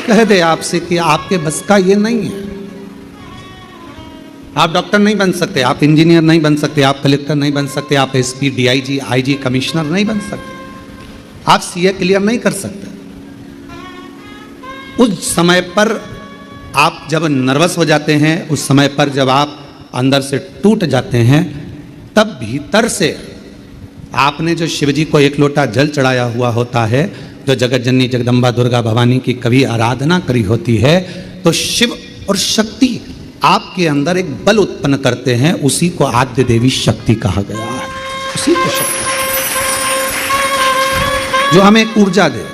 कह दे आपसे कि आपके बस का ये नहीं है, आप डॉक्टर नहीं बन सकते, आप इंजीनियर नहीं बन सकते, आप कलेक्टर नहीं बन सकते, आप एसपी, डीआईजी, आईजी, कमिश्नर नहीं बन सकते, आप सीए क्लियर नहीं कर सकते। उस समय पर आप जब नर्वस हो जाते हैं, उस समय पर जब आप अंदर से टूट जाते हैं, तब भीतर से आपने जो शिवजी को एक लोटा जल चढ़ाया हुआ होता है, जो जगत जननी जगदम्बा दुर्गा भवानी की कभी आराधना करी होती है, तो शिव और शक्ति आपके अंदर एक बल उत्पन्न करते हैं। उसी को आद्य देवी शक्ति कहा गया है। उसी को शक्ति जो हमें एक ऊर्जा दे,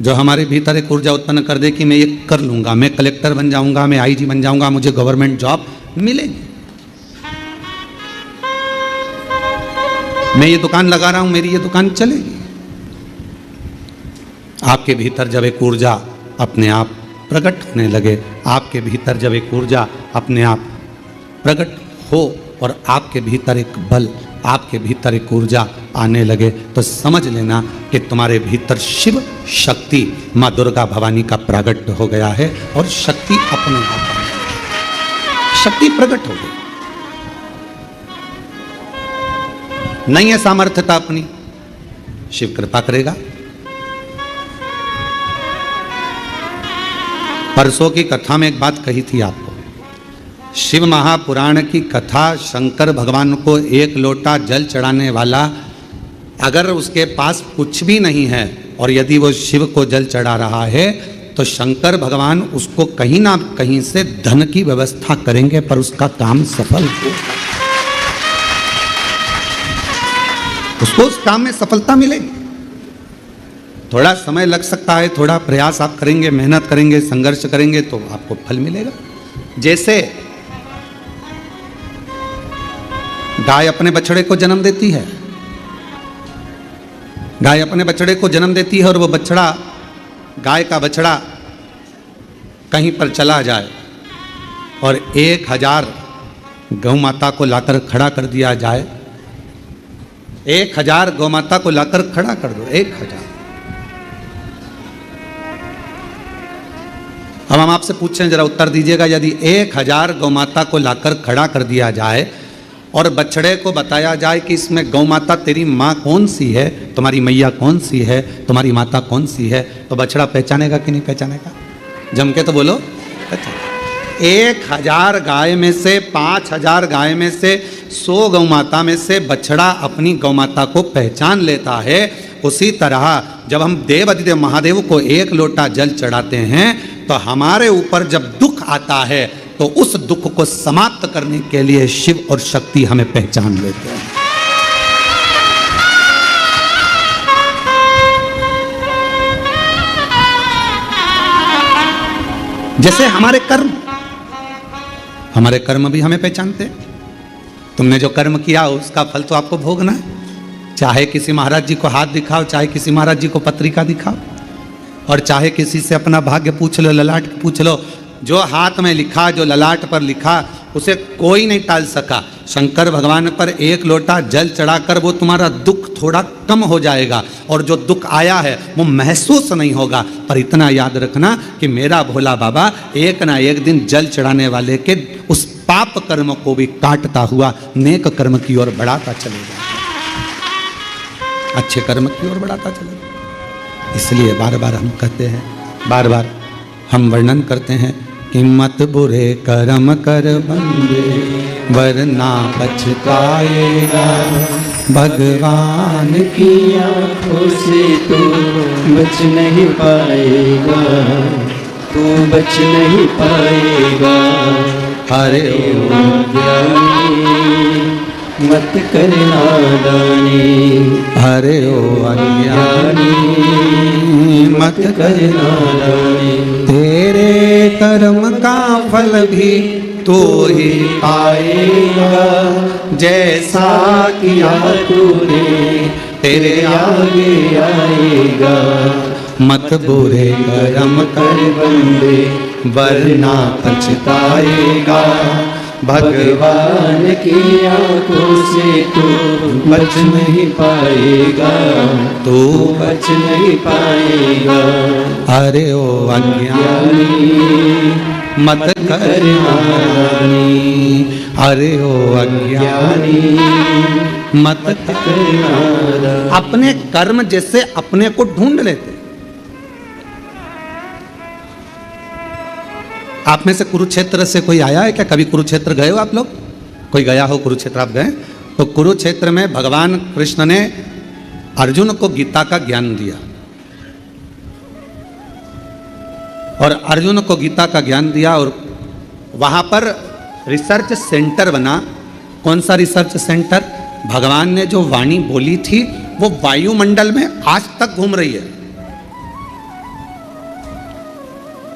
जो हमारे भीतर एक ऊर्जा उत्पन्न कर दे कि मैं ये कर लूंगा, मैं कलेक्टर बन जाऊंगा, मैं आईजी बन जाऊंगा, मुझे गवर्नमेंट जॉब मिलेगी, मैं ये दुकान लगा रहा हूं, मेरी ये दुकान चलेगी। आपके भीतर जब एक ऊर्जा अपने आप प्रकट होने लगे, आपके भीतर जब एक ऊर्जा अपने आप प्रकट हो और आपके भीतर एक बल, आपके भीतर एक ऊर्जा आने लगे, तो समझ लेना कि तुम्हारे भीतर शिव शक्ति माँ दुर्गा भवानी का प्रागट्य हो गया है और शक्ति अपने आप शक्ति प्रकट हो गई। नहीं है सामर्थ्यता अपनी, शिव कृपा करेगा। परसों की कथा में एक बात कही थी आपको, शिव महापुराण की कथा, शंकर भगवान को एक लोटा जल चढ़ाने वाला अगर उसके पास कुछ भी नहीं है और यदि वो शिव को जल चढ़ा रहा है, तो शंकर भगवान उसको कहीं ना कहीं से धन की व्यवस्था करेंगे, पर उसका काम सफल हो, उसको उस काम में सफलता मिलेगी। थोड़ा समय लग सकता है, थोड़ा प्रयास आप करेंगे, मेहनत करेंगे, संघर्ष करेंगे, तो आपको फल मिलेगा। जैसे गाय अपने बछड़े को जन्म देती है, गाय अपने बछड़े को जन्म देती है और वो बछड़ा, गाय का बछड़ा कहीं पर चला जाए और 1000 गौ माता को लाकर खड़ा कर दिया जाए, 1000 गौ माता को लाकर खड़ा कर दो, 1000। अब हम आपसे पूछें, जरा उत्तर दीजिएगा, यदि 1000 गौ माता को लाकर खड़ा कर दिया जाए और बछड़े को बताया जाए कि इसमें गौ माता तेरी माँ कौन सी है, तुम्हारी मैया कौन सी है, तुम्हारी माता कौन सी है, तो बछड़ा पहचानेगा कि नहीं पहचानेगा? जम के तो बोलो। 1000 गाय में से, 5000 गाय में से, 100 गौ माता में से बछड़ा अपनी गौ माता को पहचान लेता है। उसी तरह जब हम देव अधिदेव महादेव को एक लोटा जल चढ़ाते हैं, तो हमारे ऊपर जब दुख आता है, तो उस दुख को समाप्त करने के लिए शिव और शक्ति हमें पहचान लेते हैं। जैसे हमारे कर्म भी हमें पहचानते हैं। तुमने जो कर्म किया उसका फल तो आपको भोगना है। चाहे किसी महाराज जी को हाथ दिखाओ, चाहे किसी महाराज जी को पत्रिका दिखाओ, और चाहे किसी से अपना भाग्य पूछ लो, ललाट पूछ लो, जो हाथ में लिखा, जो ललाट पर लिखा, उसे कोई नहीं टाल सका। शंकर भगवान पर एक लोटा जल चढ़ाकर वो तुम्हारा दुख थोड़ा कम हो जाएगा, और जो दुख आया है वो महसूस नहीं होगा। पर इतना याद रखना कि मेरा भोला बाबा एक ना एक दिन जल चढ़ाने वाले के उस पाप कर्म को भी काटता हुआ नेक कर्म की ओर बढ़ाता चलेगा, अच्छे कर्म की ओर बढ़ाता चलेगा। इसलिए बार बार हम कहते हैं, बार बार हम वर्णन करते हैं कि मत बुरे कर्म कर बंदे वरना पछताएगा। भगवान की आंखों से तू बच नहीं पाएगा, तू बच नहीं पाएगा। अरे ओ ज्ञानी मत कर नादानी, अरे ओ अज्ञानी मत कर नादानी। तेरे कर्म का फल भी तो ही पाएगा, जैसा किया तूने तेरे आगे आएगा। मत बुरे कर्म कर बंदे वरना पछताएगा। भगवान की आंखों से तू बच नहीं पाएगा, तू बच नहीं पाएगा। अरे ओ अज्ञानी मत कर नादानी, अरे ओ अज्ञानी मत कर नादानी। अपने कर्म जैसे अपने को ढूंढ लेते। आप में से कुरुक्षेत्र से कोई आया है क्या? कभी कुरुक्षेत्र गए हो आप लोग? कोई गया हो कुरुक्षेत्र? आप गए? तो कुरुक्षेत्र में भगवान कृष्ण ने अर्जुन को गीता का ज्ञान दिया, और अर्जुन को गीता का ज्ञान दिया, और वहां पर रिसर्च सेंटर बना। कौन सा रिसर्च सेंटर? भगवान ने जो वाणी बोली थी वो वायुमंडल में आज तक घूम रही है,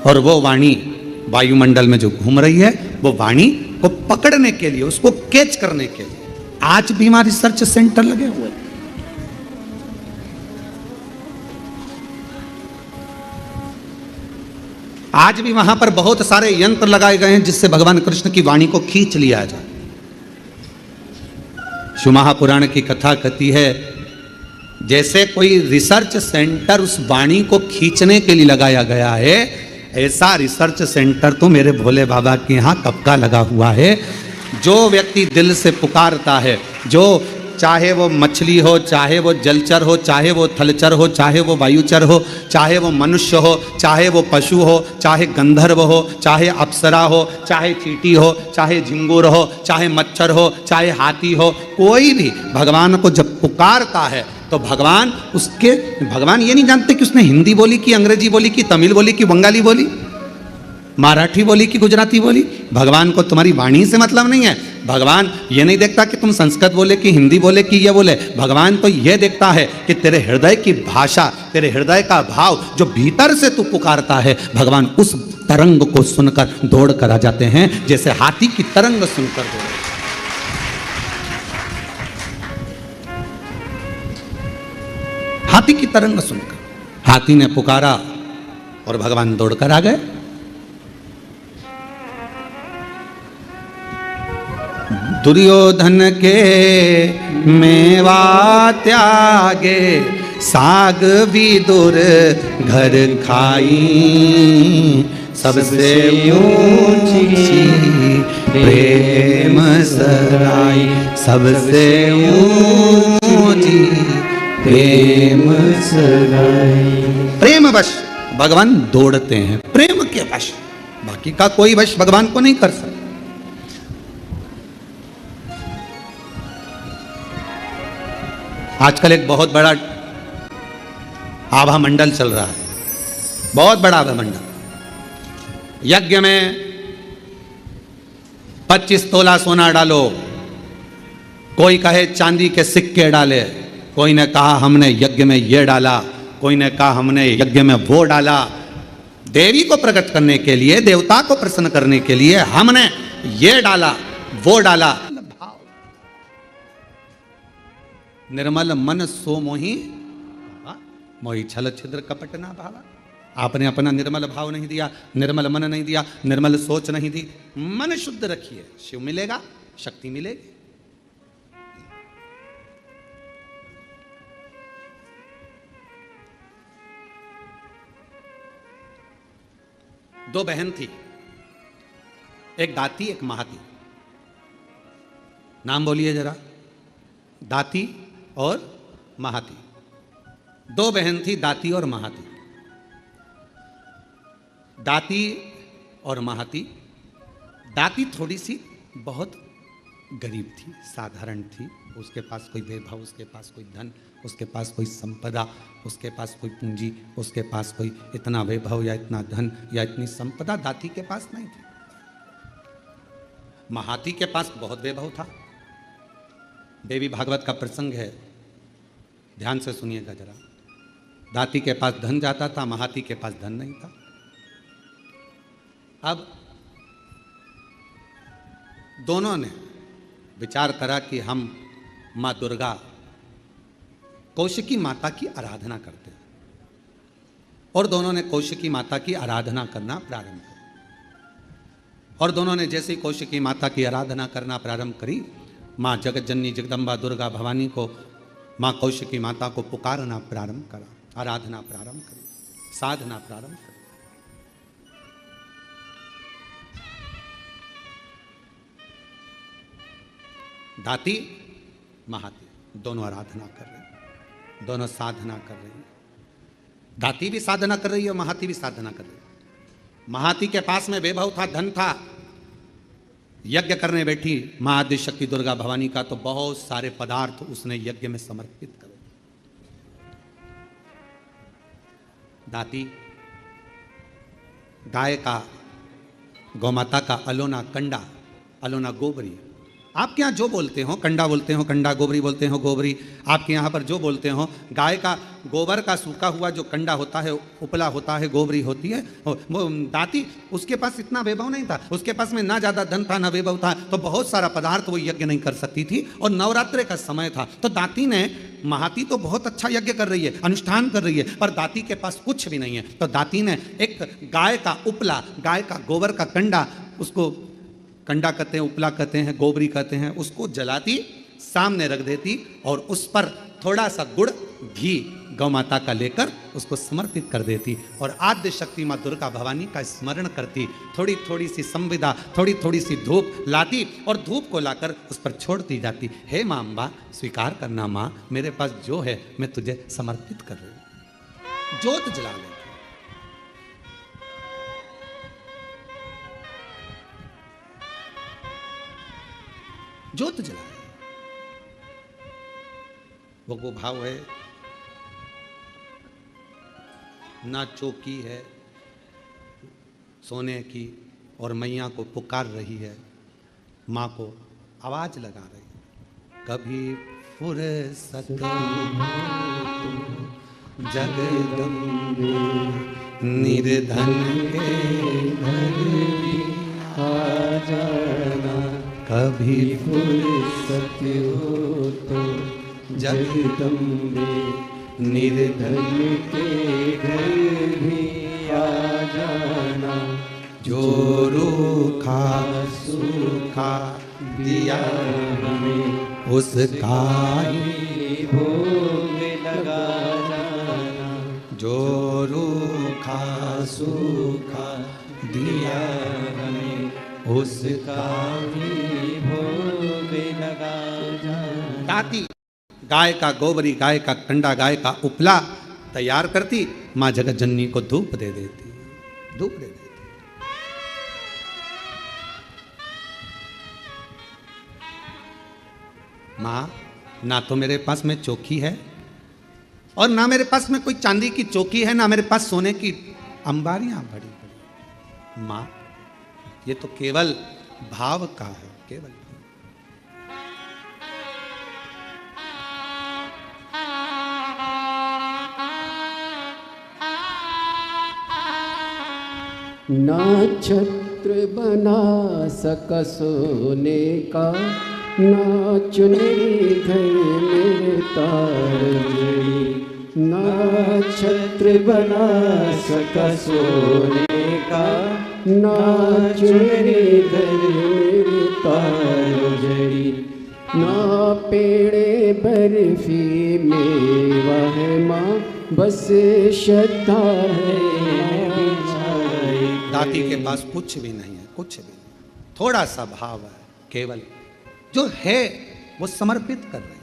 और वो वाणी वायुमंडल में जो घूम रही है वो वाणी को पकड़ने के लिए, उसको कैच करने के लिए आज भी वहां रिसर्च सेंटर लगे हुए हैं। आज भी वहां पर बहुत सारे यंत्र लगाए गए हैं जिससे भगवान कृष्ण की वाणी को खींच लिया जाए। शिव महापुराण की कथा कहती है, जैसे कोई रिसर्च सेंटर उस वाणी को खींचने के लिए लगाया गया है, ऐसा रिसर्च सेंटर तो मेरे भोले बाबा के यहाँ कब का लगा हुआ है। जो व्यक्ति दिल से पुकारता है, जो चाहे वो मछली हो, चाहे वो जलचर हो, चाहे वो थलचर हो, चाहे वो वायुचर हो, चाहे वो मनुष्य हो, चाहे वो पशु हो, चाहे गंधर्व हो, चाहे अप्सरा हो, चाहे चींटी हो, चाहे झिंगुर हो, चाहे मच्छर हो, चाहे हाथी हो, कोई भी भगवान को जब पुकारता है तो भगवान ये नहीं जानते कि उसने हिंदी बोली कि अंग्रेजी बोली कि तमिल बोली कि बंगाली बोली, मराठी बोली कि गुजराती बोली। भगवान को तुम्हारी वाणी से मतलब नहीं है। भगवान ये नहीं देखता कि तुम संस्कृत बोले कि हिंदी बोले कि ये बोले। भगवान तो ये देखता है कि तेरे हृदय की भाषा, तेरे हृदय का भाव जो भीतर से तू पुकारता है, भगवान उस तरंग को सुनकर दौड़ कर आ जाते हैं, जैसे हाथी की तरंग सुनकर दौड़। हाथी की तरंग सुनकर हाथी ने पुकारा और भगवान दौड़कर आ गए। दुर्योधन के मेवा त्यागे, साग विदुर घर खाई, सबसे ऊंची प्रेम सराई, सबसे ऊंची प्रेम सराई। प्रेम वश भगवान दौड़ते हैं, प्रेम के वश, बाकी का कोई वश भगवान को नहीं कर सकता। आजकल एक बहुत बड़ा आभा मंडल चल रहा है, बहुत बड़ा आभा मंडल। यज्ञ में 25 तोला सोना डालो, कोई कहे चांदी के सिक्के डाले, कोई ने कहा हमने यज्ञ में ये डाला, कोई ने कहा हमने यज्ञ में वो डाला। देवी को प्रकट करने के लिए, देवता को प्रसन्न करने के लिए हमने ये डाला वो डाला। निर्मल मन सो मोही मोही छल छिद्र कपट ना भावा। आपने अपना निर्मल भाव नहीं दिया, निर्मल मन नहीं दिया, निर्मल सोच नहीं दी। मन शुद्ध रखिए, शिव मिलेगा, शक्ति मिलेगी। दो बहन थी, एक दाती एक महाती। नाम बोलिए जरा, दाती और महाती। दो बहन थी, दाती और महाती। दाती और महाती। दाती थोड़ी सी बहुत गरीब थी, साधारण थी। उसके पास कोई वैभव, उसके पास कोई धन, उसके पास कोई संपदा, उसके पास कोई पूंजी, उसके पास कोई इतना वैभव या इतना धन या इतनी संपदा दाती के पास नहीं थी। महाती के पास बहुत वैभव था। देवी भागवत का प्रसंग है, ध्यान से सुनिएगा जरा। दाती के पास धन जाता था, महाती के पास धन नहीं था। अब दोनों ने विचार करा कि हम माँ दुर्गा, कौशिकी माता की आराधना करते हैं, और दोनों ने कौशिकी माता की आराधना करना प्रारंभ किया। और दोनों ने जैसे ही कौशिकी माता की आराधना करना प्रारंभ करी, माँ जगत जननी जगदम्बा दुर्गा भवानी को, माँ कौशिकी माता को पुकारना प्रारंभ करा, आराधना प्रारंभ करी, साधना प्रारंभ करी। दाती महाती दोनों आराधना कर रहे, दोनों साधना कर रही। दाती भी साधना कर रही है और महाती भी साधना कर रही है। महाती के पास में वैभव था, धन था, यज्ञ करने बैठी मां आदिशक्ति दुर्गा भवानी का, तो बहुत सारे पदार्थ उसने यज्ञ में समर्पित करे। दाती गाय का, गौमाता का अलोना कंडा, अलोना गोबरी, आपके यहाँ जो बोलते हो, कंडा बोलते हो कंडा, गोबरी बोलते हो गोबरी, आपके यहाँ पर जो बोलते हो, गाय का गोबर का सूखा हुआ जो कंडा होता है, उपला होता है, गोबरी होती है। वो दाती, उसके पास इतना वैभव नहीं था, उसके पास में ना ज़्यादा धन था ना वैभव था, तो बहुत सारा पदार्थ वो यज्ञ नहीं कर सकती थी, और नवरात्रे का समय था। तो दाती ने, महाती तो बहुत अच्छा यज्ञ कर रही है, अनुष्ठान कर रही है, पर दाती के पास कुछ भी नहीं है। तो दाती ने एक गाय का उपला, गाय का गोबर का कंडा, उसको कंडा कहते हैं, उपला कहते हैं, गोबरी कहते हैं, उसको जलाती, सामने रख देती और उस पर थोड़ा सा गुड़ घी गौ माता का लेकर उसको समर्पित कर देती और आद्य शक्ति माँ दुर्गा भवानी का स्मरण करती। थोड़ी थोड़ी सी संविदा, थोड़ी थोड़ी सी धूप लाती और धूप को लाकर उस पर छोड़ती जाती। हे माँ अम्बा, स्वीकार करना माँ, मेरे पास जो है मैं तुझे समर्पित कर रही हूँ। जोत जला ले, जोत जला, वो भाव है, ना चौकी है सोने की और मैया को पुकार रही है, माँ को आवाज लगा रही है। कभी फुर्सत जगदम्बे निर्धन के घर आ जाना, कभी फुर्सत हो तो जगदम्बे निर्धन के घर भी आ जाना, जो रूखा सूखा दिया हमें उसका ही भोग लगा जाना, जो रूखा सूखा दिया हमें उसका भी भोग लगा जाना। दाती गाय का गोबरी, गाय का कंडा, गाय का उपला तैयार करती, माँ जगत जननी को धूप दे देती, धूप दे देती। माँ, ना तो मेरे पास में चौकी है और ना मेरे पास में कोई चांदी की चौकी है, ना मेरे पास सोने की अंबारियां बड़ी बड़ी। माँ, ये तो केवल भाव का है, केवल। ना छत्र बना सका सोने का, ना चुनरी घर मेरे तार जड़ी, ना छत्र बना सका सोने का, ना चुनरी घर मेरे तार जड़ी, ना पेड़े बर्फी मेवा है माँ, बस श्रद्धा है। दाती के पास कुछ भी नहीं है, कुछ भी नहीं, थोड़ा सा भाव है, केवल जो है वो समर्पित कर रही है।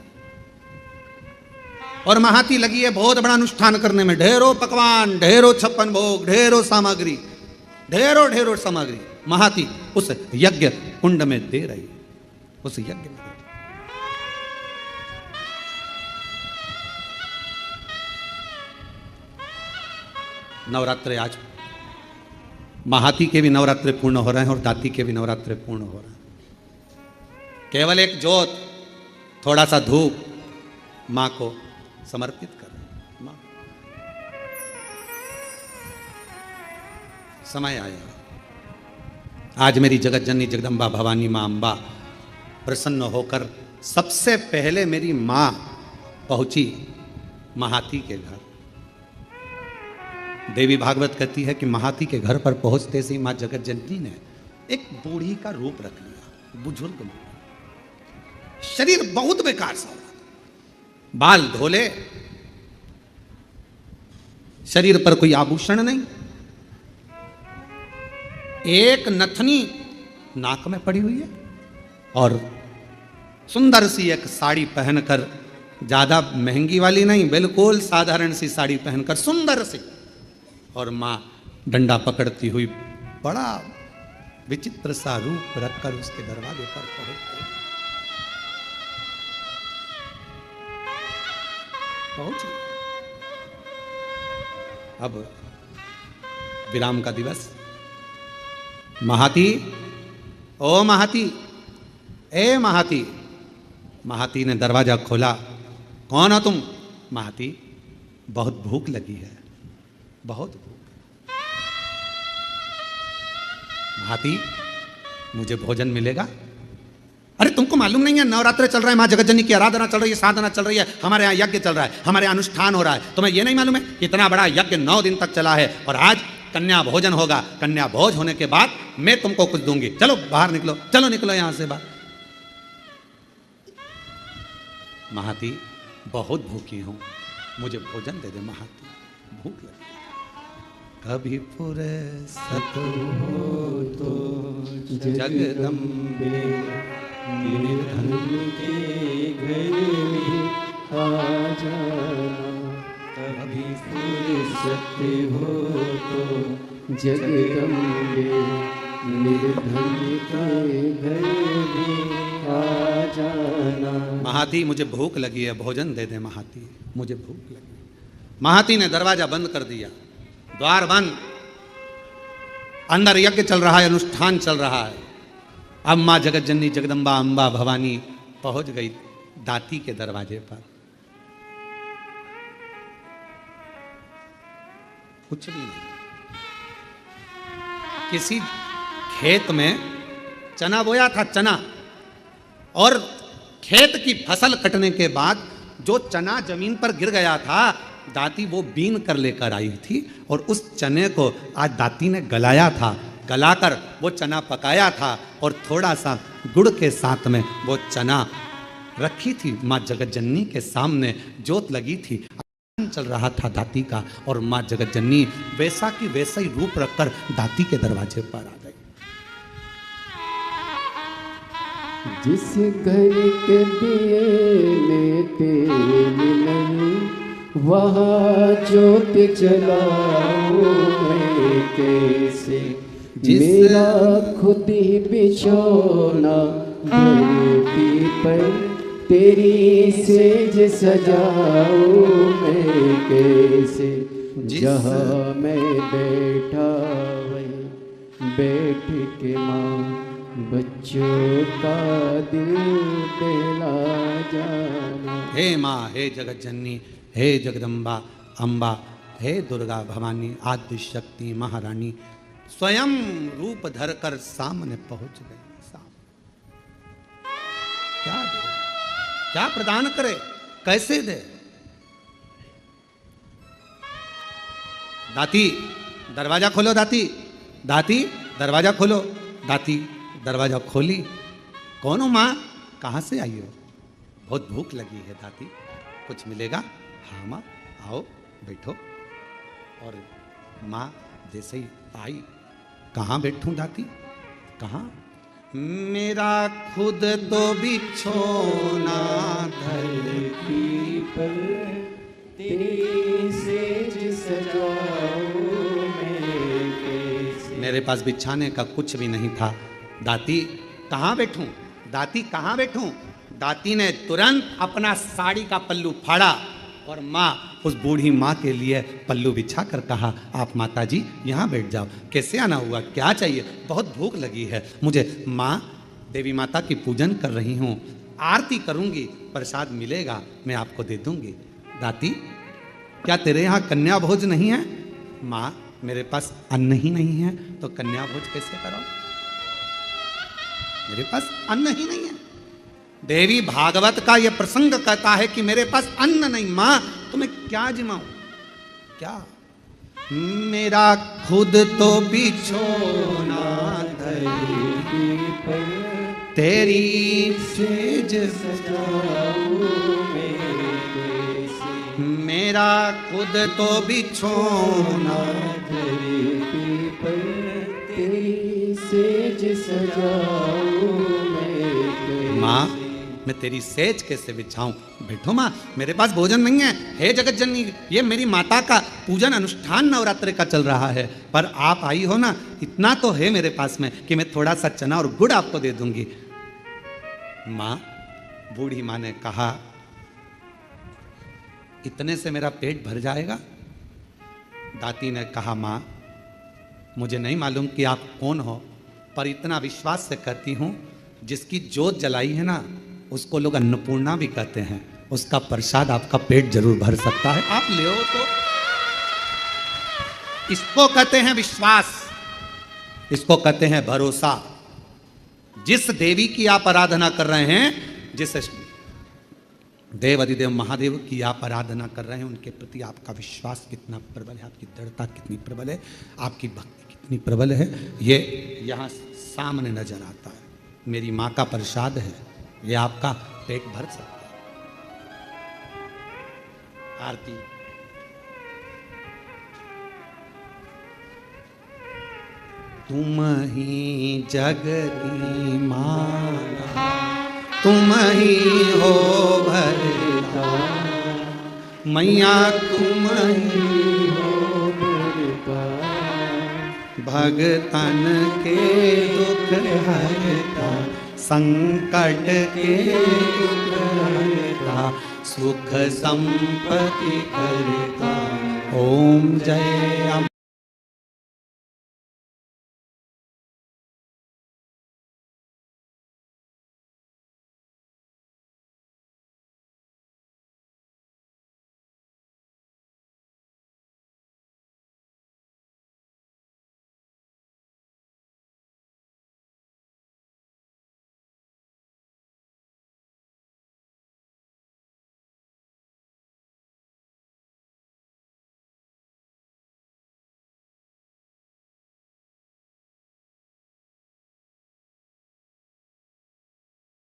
और महाती लगी है बहुत बड़ा अनुष्ठान करने में, ढेरों पकवान, ढेरों 56 भोग, ढेरों सामग्री, ढेरों ढेरों सामग्री महाती उस यज्ञ कुंड में दे रही है, उस यज्ञ में। नवरात्रे आज महाती के भी नवरात्रे पूर्ण हो रहे हैं और दाती के भी नवरात्रे पूर्ण हो रहे हैं। केवल एक जोत, थोड़ा सा धूप माँ को समर्पित कर रहे हैं। माँ, समय आया, आज मेरी जगत जननी जगदम्बा भवानी माँ अम्बा प्रसन्न होकर सबसे पहले मेरी माँ पहुंची महाती के घर। देवी भागवत कहती है कि महाती के घर पर पहुंचते से माँ जगत जननी ने एक बूढ़ी का रूप रख लिया, बुजुर्ग में शरीर बहुत बेकार सा हो रहा, बाल धोले, शरीर पर कोई आभूषण नहीं, एक नथनी नाक में पड़ी हुई है और सुंदर सी एक साड़ी पहनकर, ज्यादा महंगी वाली नहीं, बिल्कुल साधारण सी साड़ी पहनकर सुंदर सी, और मां डंडा पकड़ती हुई बड़ा विचित्र सा रूप रखकर उसके दरवाजे पर पहुंची। अब विराम का दिवस। महाती, ओ महाती, ए महाती। महाती ने दरवाजा खोला। कौन हो तुम? महाती, बहुत भूख लगी है, बहुत भूख। महाती, मुझे भोजन मिलेगा? अरे तुमको मालूम नहीं है, नवरात्र चल रहा है, मां जगतजननी की आराधना चल रही है, साधना चल रही है, हमारे यहाँ यज्ञ चल रहा है, हमारे यहाँ अनुष्ठान हो रहा है, तुम्हें यह नहीं मालूम है? इतना बड़ा यज्ञ 9 दिन तक चला है और आज कन्या भोजन होगा। कन्या भोज होने के बाद मैं तुमको कुछ दूंगी। चलो बाहर निकलो, चलो निकलो यहां से बाहर। महाती, बहुत भूखी हूं, मुझे भोजन दे दे महाती, भूख लगी। कभी फुर्सत हो तो जगदम्बे निर्धन के घर में आ जाना, कभी फुर्सत हो तो जगदम्बे निर्धन के घर में आ जाना। महाती, मुझे भूख लगी है, भोजन दे दे महाती, मुझे भूख लगी। महाती ने दरवाजा बंद कर दिया, द्वार बंद। अंदर यज्ञ चल रहा है, अनुष्ठान चल रहा है। अब मां जगतजननी जगदम्बा अंबा भवानी पहुंच गई दाती के दरवाजे पर। कुछ भी नहीं, किसी खेत में चना बोया था, चना, और खेत की फसल कटने के बाद जो चना जमीन पर गिर गया था, दाती वो बीन कर लेकर आई थी और उस चने को आज दाती ने गलाया था। गलाकर वो चना पकाया था और थोड़ा सा गुड़ के साथ में वो चना रखी थी माँ जगतजननी के सामने, जोत लगी थी, चल रहा था दाती का, और माँ जगतजननी वैसा की वैसा ही रूप रखकर दाती के दरवाजे पर आ गई। जिस घर के दिए में तेल नहीं, वहाँ ज्योत जलाऊं मैं कैसे? मेरा खुद ही बिछौना धरती पर, तेरी सेज सजाऊं मैं कैसे? जहाँ मैं बैठा वहीं बैठ के माँ बच्चों का दिल बहला जाना। हे माँ, हे जगतजननी, हे जगदम्बा अम्बा, हे दुर्गा भवानी, आदि शक्ति महारानी स्वयं रूप धरकर सामने पहुंच गई। क्या दे, क्या प्रदान करे, कैसे दे? दाती, दरवाजा खोलो दाती, दाती दरवाजा खोलो। दाती दरवाजा खोली। कौन हो माँ? कहाँ से आई हो? बहुत भूख लगी है दाती, कुछ मिलेगा? हाँ माँ, आओ बैठो। और माँ जैसे ही आई, कहाँ बैठूं दाती, कहाँ? मेरा खुद तो बिछोना धरती पर, तेरी सेज सजाऊं मैं कैसे? मेरे पास बिछाने का कुछ भी नहीं था दाती, कहाँ बैठूं? दाती कहाँ बैठूं? दाती ने तुरंत अपना साड़ी का पल्लू फाड़ा और माँ, उस बूढ़ी माँ के लिए पल्लू बिछा कर कहा, आप माता जी यहाँ बैठ जाओ। कैसे आना हुआ, क्या चाहिए? बहुत भूख लगी है मुझे। माँ, देवी माता की पूजन कर रही हूँ, आरती करूँगी, प्रसाद मिलेगा मैं आपको दे दूँगी। दाती, क्या तेरे यहाँ कन्या भोज नहीं है? माँ, मेरे पास अन्न ही नहीं है तो कन्या भोज कैसे करो? मेरे पास अन्न ही नहीं है। देवी भागवत का यह प्रसंग कहता है कि मेरे पास अन्न नहीं। मां, तुम्हें क्या जिमाऊं, क्या? मेरा खुद तो बिछोना धरती पर तेरी सेज सजाऊं मेरे से। मेरा खुद तो बिछोना धरती पर तेरी सेज सजाऊं मेरे। माँ मैं तेरी सेज कैसे बिछाऊं? बैठो माँ, मेरे पास भोजन नहीं है। हे जगत जननी, ये मेरी माता का पूजन अनुष्ठान नवरात्रि का चल रहा है, पर आप आई हो ना, इतना तो है मेरे पास में कि मैं थोड़ा सा चना और गुड़ आपको दे दूंगी। माँ, बूढ़ी माँ ने कहा, इतने से मेरा पेट भर जाएगा? दाती ने कहा, माँ मुझे नहीं मालूम कि आप कौन हो, पर इतना विश्वास से कहती हूँ, जिसकी जोत जलाई है ना, उसको लोग अन्नपूर्णा भी कहते हैं। उसका प्रसाद आपका पेट जरूर भर सकता है, आप ले तो। इसको कहते हैं विश्वास, इसको कहते हैं भरोसा। जिस देवी की आप आराधना कर रहे हैं, जिस देव अधिदेव महादेव की आप आराधना कर रहे हैं, उनके प्रति आपका विश्वास कितना प्रबल है, आपकी दृढ़ता कितनी प्रबल है, आपकी भक्ति कितनी प्रबल है, ये यहाँ सामने नजर आता है। मेरी माँ का प्रसाद है, ये आपका पेट भर सकता है। आरती। तुम ही जग की माला, तुम ही हो भरता, मैया तुम ही हो भरता, भगतन के दुख हरता, संकट के दुख हरता, सुख संपत्ति करता। ओम जय अम्बे।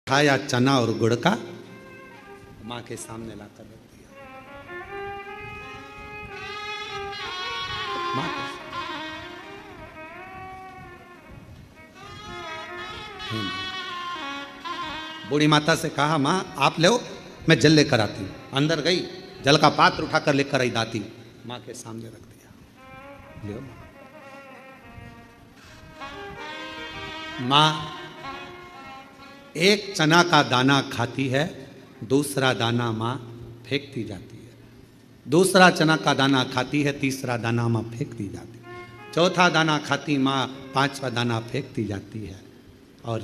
खाया चना और गुड़ का, माँ के सामने लाकर रख दिया। माँ बूढ़ी माता से कहा, माँ आप ले, मैं जल लेकर आती हूँ। अंदर गई, जल का पात्र उठाकर लेकर आई दाती, माँ के सामने रख दिया। ले माँ एक चना का दाना खाती है, दूसरा दाना माँ फेंकती जाती है। दूसरा चना का दाना खाती है, तीसरा दाना माँ फेंकती जाती है। चौथा दाना खाती माँ, पांचवा दाना फेंकती जाती है। और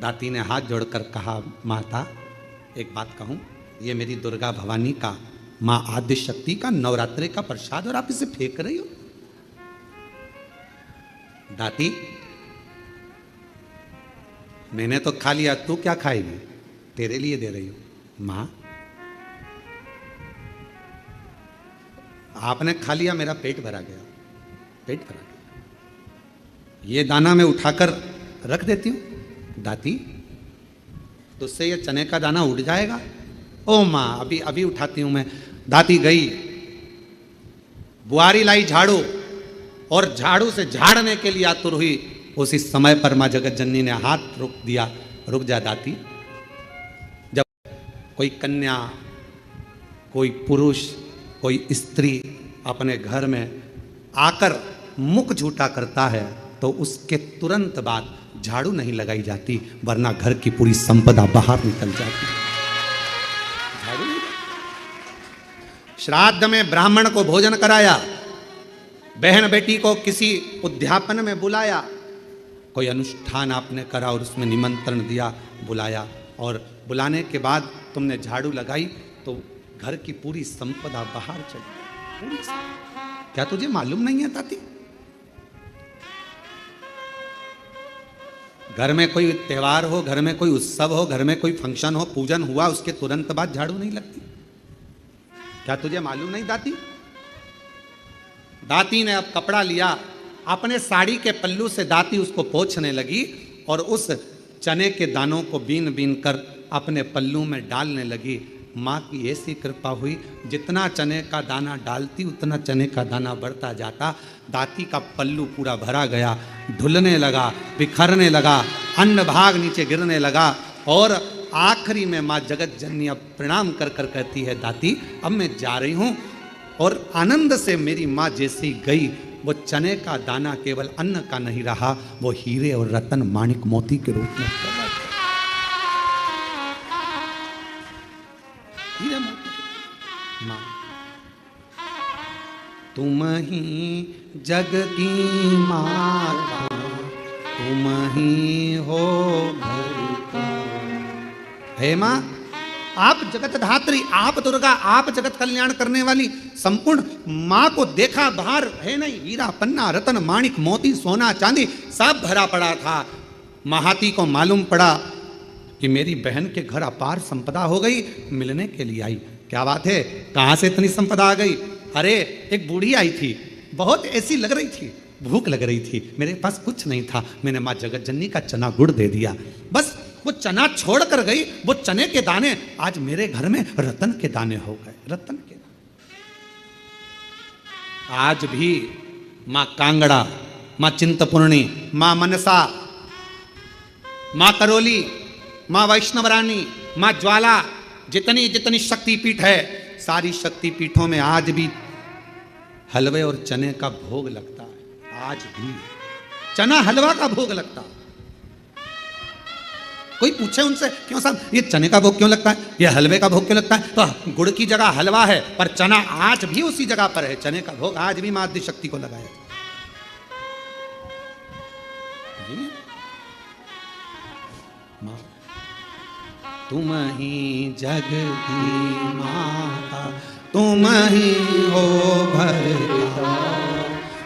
दाती ने हाथ जोड़कर कहा, माता एक बात कहूँ, ये मेरी दुर्गा भवानी का, माँ आद्य शक्ति का नवरात्रि का प्रसाद, और आप इसे फेंक रही हो। दाती मैंने तो खा लिया, तू क्या खाएगी? तेरे लिए दे रही हूं। मां आपने खा लिया, मेरा पेट भरा गया, पेट भरा गया। ये दाना मैं उठाकर रख देती हूं दाती, तो उससे ये चने का दाना उड़ जाएगा। ओ मां अभी अभी उठाती हूं मैं। दाती गई, बुआरी लाई झाड़ू, और झाड़ू से झाड़ने के लिए आतुर हुई। उसी समय पर माँ जगत जननी ने हाथ रोक दिया, रुक जा दाती। जब कोई कन्या, कोई पुरुष, कोई स्त्री अपने घर में आकर मुख झूठा करता है, तो उसके तुरंत बाद झाड़ू नहीं लगाई जाती, वरना घर की पूरी संपदा बाहर निकल जाती। झाड़ू नहीं। श्राद्ध में ब्राह्मण को भोजन कराया, बहन बेटी को किसी उद्यापन में बुलाया, कोई अनुष्ठान आपने करा और उसमें निमंत्रण दिया, बुलाया, और बुलाने के बाद तुमने झाड़ू लगाई तो घर की पूरी संपदा बाहर चली। पूरी क्या तुझे मालूम नहीं है ताती? घर में कोई त्योहार हो, घर में कोई उत्सव हो, घर में कोई फंक्शन हो, पूजन हुआ, उसके तुरंत बाद झाड़ू नहीं लगती। क्या तुझे मालूम नहीं दाती? दाती ने अब कपड़ा लिया, अपने साड़ी के पल्लू से दाती उसको पोंछने लगी और उस चने के दानों को बीन बीन कर अपने पल्लू में डालने लगी। माँ की ऐसी कृपा हुई, जितना चने का दाना डालती उतना चने का दाना बढ़ता जाता। दाती का पल्लू पूरा भरा गया, ढुलने लगा, बिखरने लगा, अन्न भाग नीचे गिरने लगा। और आखिरी में माँ जगत जननी अब प्रणाम कर कर कहती है, दाती अब मैं जा रही हूँ। और आनंद से मेरी माँ जैसी गई, वो चने का दाना केवल अन्न का नहीं रहा, वो हीरे और रतन माणिक मोती के रूप में हीरे मोती। माँ तुम ही जग की माता, तुम ही हो घर का। हे माँ, आप जगत धात्री, आप दुर्गा, आप जगत कल्याण करने वाली संपूर्ण माँ को देखा, बाहर है नहीं, हीरा पन्ना रतन माणिक मोती सोना चांदी सब भरा पड़ा था। महाती को मालूम पड़ा कि मेरी बहन के घर अपार संपदा हो गई, मिलने के लिए आई। क्या बात है, कहाँ से इतनी संपदा आ गई? अरे एक बूढ़ी आई थी, बहुत ऐसी लग रही थी, भूख लग रही थी, मेरे पास कुछ नहीं था, मैंने माँ जगत जननी का चना गुड़ दे दिया। बस वो चना छोड़ कर गई, वो चने के दाने आज मेरे घर में रतन के दाने हो गए, रतन के दाने। आज भी माँ कांगड़ा, माँ चिंतपूर्णी, माँ मनसा, माँ करोली, माँ वैष्णव रानी, माँ ज्वाला, जितनी जितनी शक्तिपीठ है, सारी शक्तिपीठों में आज भी हलवे और चने का भोग लगता है। आज भी चना हलवा का भोग लगता है। कोई पूछे उनसे, क्यों साहब ये चने का भोग क्यों लगता है, ये हलवे का भोग क्यों लगता है? तो गुड़ की जगह हलवा है, पर चना आज भी उसी जगह पर है। चने का भोग आज भी माँ आदि शक्ति को लगाया। माँ तुम ही जग की माता, तुम ही हो भरता,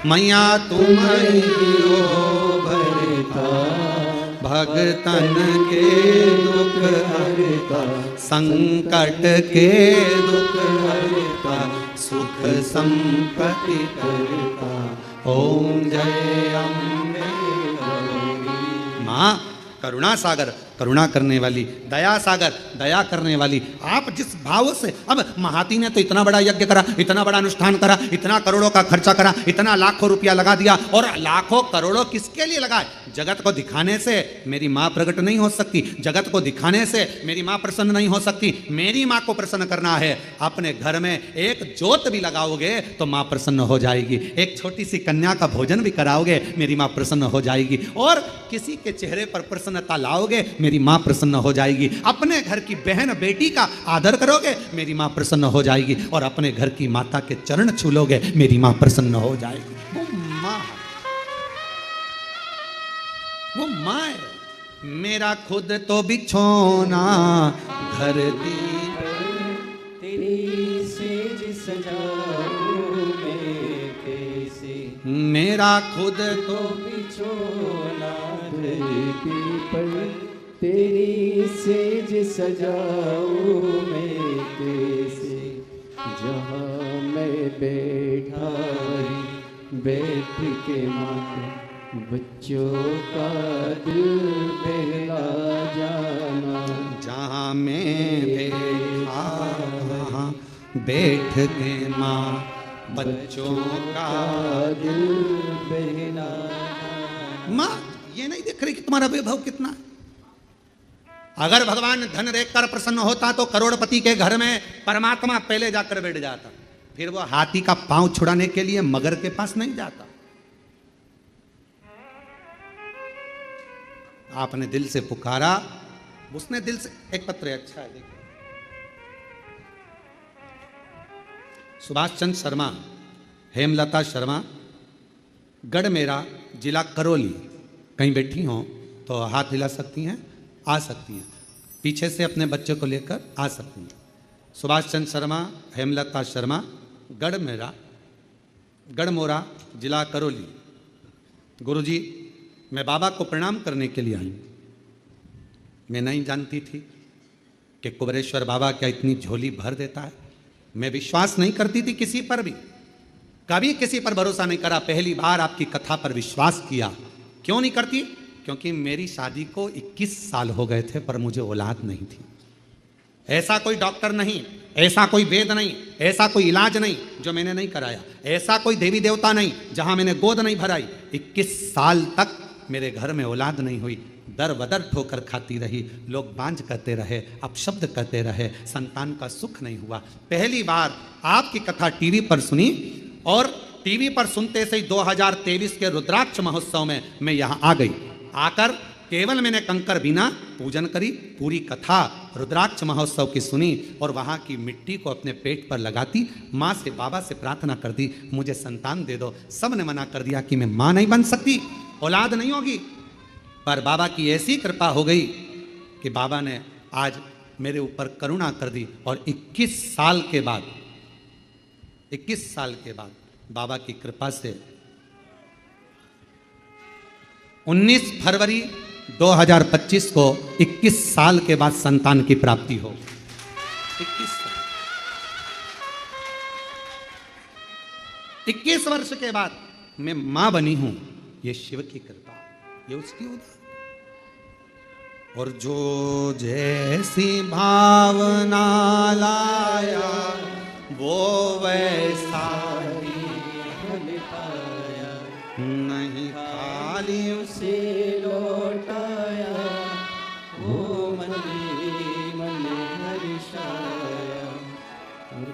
मैया तुम ही हो भरता, भगतन के दुख हरता, संकट के दुख हरता, सुख संपत्ति करता, ओम जय अम्बे गौरी। माँ करुणा सागर, करुणा करने वाली, दया सागर, दया करने वाली। आप जिस भाव से, अब महाती ने तो इतना बड़ा यज्ञ करा, इतना बड़ा अनुष्ठान करा, इतना करोड़ों का खर्चा करा, इतना लाखों रुपया लगा दिया, और लाखों करोड़ों किसके लिए लगाए? जगत को दिखाने से मेरी माँ प्रकट नहीं हो सकती, जगत को दिखाने से मेरी माँ प्रसन्न नहीं हो सकती। मेरी माँ को प्रसन्न करना है, अपने घर में एक ज्योत भी लगाओगे तो माँ प्रसन्न हो जाएगी, एक छोटी सी कन्या का भोजन भी कराओगे, मेरी माँ प्रसन्न हो जाएगी, और किसी के चेहरे पर प्रसन्नता लाओगे, मेरी माँ प्रसन्न हो जाएगी। अपने घर की बहन बेटी का आदर करोगे, मेरी माँ प्रसन्न हो जाएगी, और अपने घर की माता के चरण छू लोगे, मेरी माँ प्रसन्न हो जाएगी। वो माँ है। मेरा खुद तो बिछोना धरती तेरी सेज सजाऊं मैं कैसे, मेरा खुद तो बिछोना धरती पर, तेरी सेज सजाऊं मैं कैसे, जहाँ मैं बैठा बैठ के माँ बच्चों का दिल बहला जाना, जहाँ मैं बैठा बैठ के माँ बच्चों का दिल बहला। माँ ये नहीं देख रही कि तुम्हारा वैभव कितना है? अगर भगवान धन देखकर प्रसन्न होता तो करोड़पति के घर में परमात्मा पहले जाकर बैठ जाता, फिर वो हाथी का पांव छुड़ाने के लिए मगर के पास नहीं जाता। आपने दिल से पुकारा, उसने दिल से, एक पत्र है, अच्छा है देखिए, सुभाष चंद्र शर्मा, हेमलता शर्मा, गढ़ मेरा, जिला करौली। कहीं बैठी हो तो हाथ हिला सकती हैं, आ सकती हैं, पीछे से अपने बच्चे को लेकर आ सकती हैं। सुभाष चंद्र शर्मा, हेमलता शर्मा, गढ़ मेरा, गढ़ मोरा, जिला करौली। गुरुजी, मैं बाबा को प्रणाम करने के लिए आई। मैं नहीं जानती थी कि कुबेरेश्वर बाबा क्या इतनी झोली भर देता है। मैं विश्वास नहीं करती थी किसी पर भी, कभी किसी पर भरोसा नहीं करा, पहली बार आपकी कथा पर विश्वास किया। क्यों नहीं करती? क्योंकि मेरी शादी को 21 साल हो गए थे पर मुझे औलाद नहीं थी। ऐसा कोई डॉक्टर नहीं, ऐसा कोई वेद नहीं, ऐसा कोई इलाज नहीं जो मैंने नहीं कराया, ऐसा कोई देवी देवता नहीं जहां मैंने गोद नहीं भराई। 21 साल तक मेरे घर में औलाद नहीं हुई, दर बदर ठोकर खाती रही, लोग बांझ करते रहे, अपशब्द करते रहे, संतान का सुख नहीं हुआ। पहली बार आपकी कथा टीवी पर सुनी और टीवी पर सुनते से ही 2023 के रुद्राक्ष महोत्सव में मैं यहाँ आ गई। आकर केवल मैंने कंकर बिना पूजन करी, पूरी कथा रुद्राक्ष महोत्सव की सुनी और वहाँ की मिट्टी को अपने पेट पर लगाती, माँ से बाबा से प्रार्थना कर दी, मुझे संतान दे दो। सब ने मना कर दिया कि मैं माँ नहीं बन सकती, औलाद नहीं होगी। पर बाबा की ऐसी कृपा हो गई कि बाबा ने आज मेरे ऊपर करुणा कर दी और 21 साल के बाद बाबा की कृपा से 19 फरवरी 2025 को 21 साल के बाद संतान की प्राप्ति हो। 21 वर्ष के बाद मैं मां बनी हूं। ये शिव की कृपा, ये उसकी उदार। और जो जैसी भावना लाया वो वैसा ही फल पाया, नहीं खाली उसे लौटाया, वो मन हर्षाया,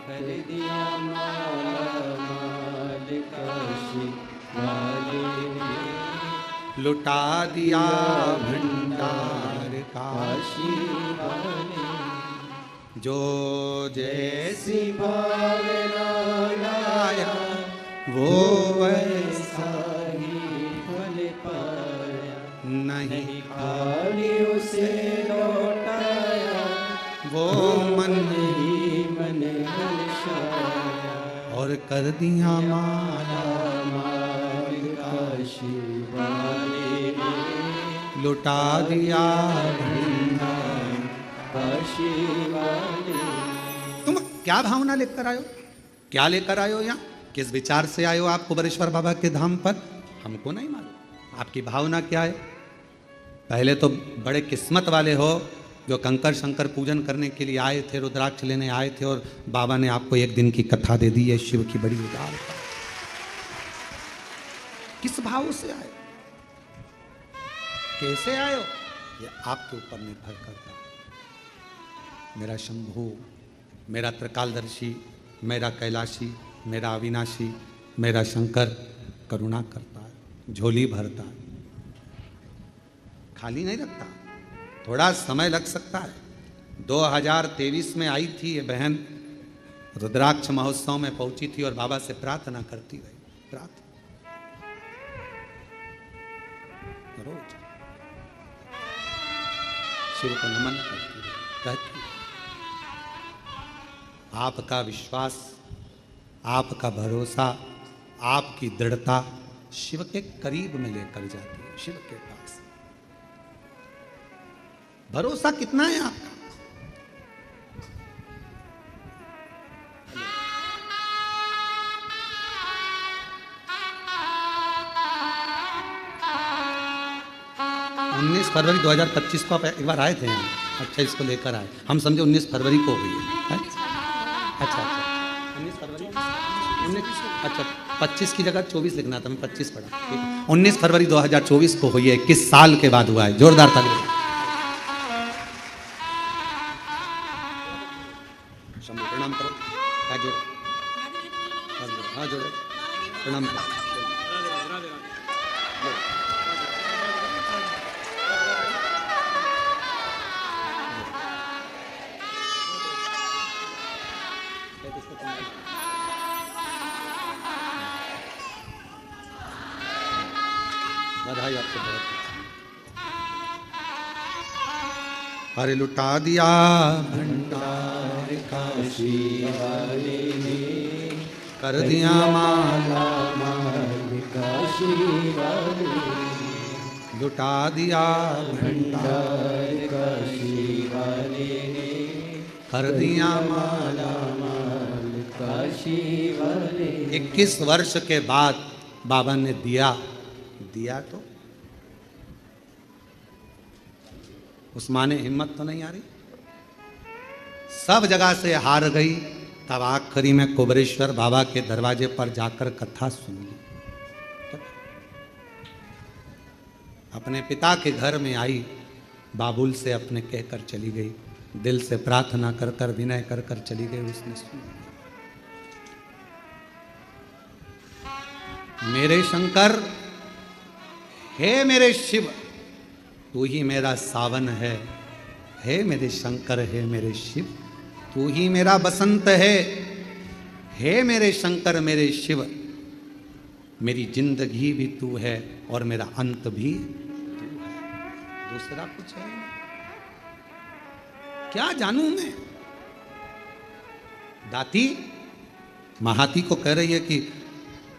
कर दिया माला माल काशी वाले ने, लुटा दिया भंडार काशी वाले। जो जैसी ऐसी भावना लाया वो वैसा ही फल पाया, नहीं खाली उसे लौटाया, वो मन ही मन हर्षाया, और कर दिया माला माल काशी वाले ने, लुटा दिया भंडार काशी वाले। तुम क्या भावना लेकर आयो, क्या लेकर आयो यहाँ, किस विचार से आयो आप कुबेरेश्वर बाबा के धाम पर, हमको नहीं मालूम आपकी भावना क्या है। पहले तो बड़े किस्मत वाले हो जो कंकर शंकर पूजन करने के लिए आए थे, रुद्राक्ष लेने आए थे और बाबा ने आपको एक दिन की कथा दे दी है। शिव की बड़ी उदारता। किस भाव से आए, कैसे आयो, ये आपके ऊपर निर्भर करता है। मेरा शंभू, मेरा त्रिकालदर्शी, मेरा कैलाशी, मेरा अविनाशी, मेरा शंकर करुणा करता है, झोली भरता है, खाली नहीं रखता। थोड़ा समय लग सकता है। 2023 में आई थी ये बहन, रुद्राक्ष महोत्सव में पहुंची थी और बाबा से प्रार्थना करती रही, प्रार्थना रोज शिव को नमन करती रही, कहती आपका विश्वास, आपका भरोसा, आपकी दृढ़ता शिव के करीब में लेकर जाती है। शिव के पास भरोसा कितना है आपका? उन्नीस फरवरी 2025 को आप एक बार आए थे यहाँ। अच्छा, इसको लेकर आए, हम समझे 19 फरवरी को हुई है। अच्छा 19 फरवरी 19, अच्छा 25 की जगह 24 लिखना था, मैं 25 पढ़ा। 19 फरवरी 2024 को हुई है, 21 साल के बाद हुआ है। जोरदार ताली। प्रणाम करो, हाँ जोड़ो, प्रणाम करो। बधाई आपको बहुत। अरे लुटा दिया भंडार काशी वाले ने, कर दिया माला माल काशी वाले ने, लुटा दिया भंडार काशी वाले ने, कर दिया माला माल काशी वाले। 21 वर्ष के बाद बाबा ने दिया तो उस माँ ने हिम्मत तो नहीं आ रही, सब जगह से हार गई। तब आखिरी में कुबरेश्वर बाबा के दरवाजे पर जाकर कथा सुन ली। अपने पिता के घर में आई, बाबुल से अपने कहकर चली गई, दिल से प्रार्थना कर कर विनय कर कर चली गई। उसने सुन, मेरे शंकर, हे मेरे शिव, तू ही मेरा सावन है। हे मेरे शंकर, हे मेरे शिव, तू ही मेरा बसंत है। हे मेरे शंकर, मेरे शिव, मेरी जिंदगी भी तू है और मेरा अंत भी तू है, दूसरा कुछ है क्या जानूं मैं। दाती महाती को कह रही है कि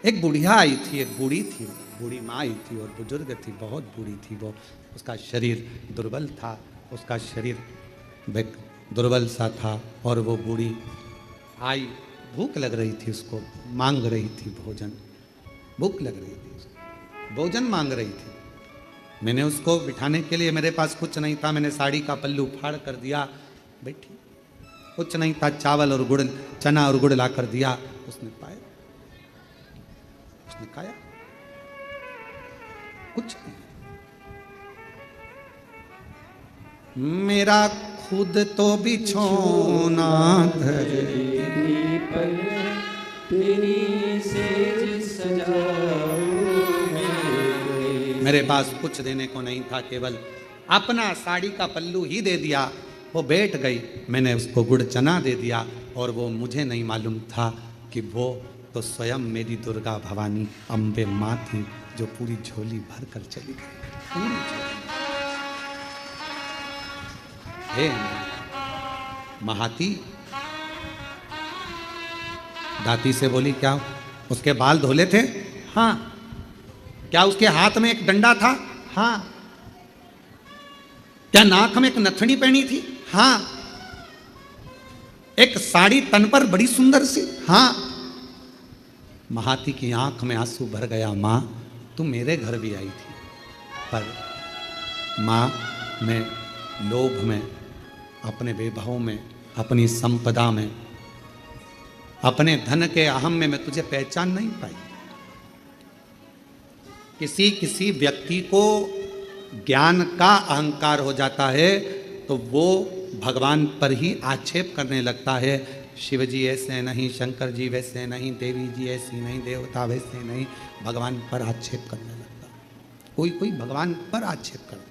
एक बुढ़िया आई थी, एक बूढ़ी थी, बूढ़ी माँ आई थी और बुजुर्ग थी, बहुत बूढ़ी थी वो। उसका शरीर दुर्बल था, उसका शरीर दुर्बल सा था और वो बूढ़ी आई, भूख लग रही थी उसको, मांग रही थी भोजन, भूख लग रही थी उसको, भोजन मांग रही थी। मैंने उसको बिठाने के लिए, मेरे पास कुछ नहीं था, मैंने साड़ी का पल्लू फाड़ कर दिया, बैठी, कुछ नहीं था, चावल और गुड़, चना और गुड़ ला कर दिया, उसने पाया, उसने खाया, कुछ नहीं। मेरा खुद तो बिछोना धरती पर, तेरी सेज सजाऊं मैं। मेरे पास कुछ देने को नहीं था, केवल अपना साड़ी का पल्लू ही दे दिया। वो बैठ गई, मैंने उसको गुड़ चना दे दिया और वो मुझे नहीं मालूम था कि वो तो स्वयं मेरी दुर्गा भवानी अम्बे माँ थी, जो पूरी झोली भर कर चली गई। हे महाती, दाती से बोली, क्या उसके बाल धोले थे? हाँ। क्या उसके हाथ में एक डंडा था? हाँ। क्या नाक में एक नथनी पहनी थी? हाँ। एक साड़ी तन पर बड़ी सुंदर सी? हाँ। महाती की आंख में आंसू भर गया। मां, तू मेरे घर भी आई थी, पर मां, मैं लोभ में, अपने वैभव में, अपनी संपदा में, अपने धन के अहम में मैं तुझे पहचान नहीं पाई। किसी किसी व्यक्ति को ज्ञान का अहंकार हो जाता है तो वो भगवान पर ही आक्षेप करने लगता है। शिव जी ऐसे नहीं, शंकर जी वैसे नहीं, देवी जी ऐसी नहीं, देवता वैसे नहीं, भगवान पर आक्षेप करने लगता। कोई कोई भगवान पर आक्षेप करता।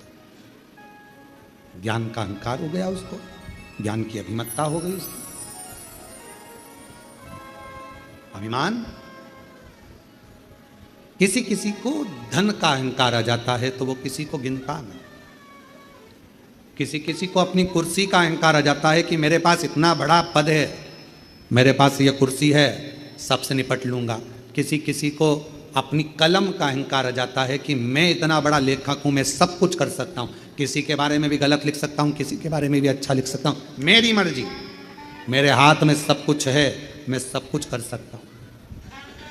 ज्ञान का अहंकार हो गया उसको, ज्ञान की अभिमत्ता हो गई उसकी, अभिमान। किसी किसी को धन का अहंकार आ जाता है तो वो किसी को गिनता नहीं। किसी किसी को अपनी कुर्सी का अहंकार आ जाता है कि मेरे पास इतना बड़ा पद है, मेरे पास ये कुर्सी है, सबसे निपट लूंगा। किसी किसी को अपनी कलम का अहंकार आ जाता है कि मैं इतना बड़ा लेखक हूं, मैं सब कुछ कर सकता हूं, किसी के बारे में भी गलत लिख सकता हूं, किसी के बारे में भी अच्छा लिख सकता हूं, मेरी मर्जी, मेरे हाथ में सब कुछ है, मैं सब कुछ कर सकता हूं।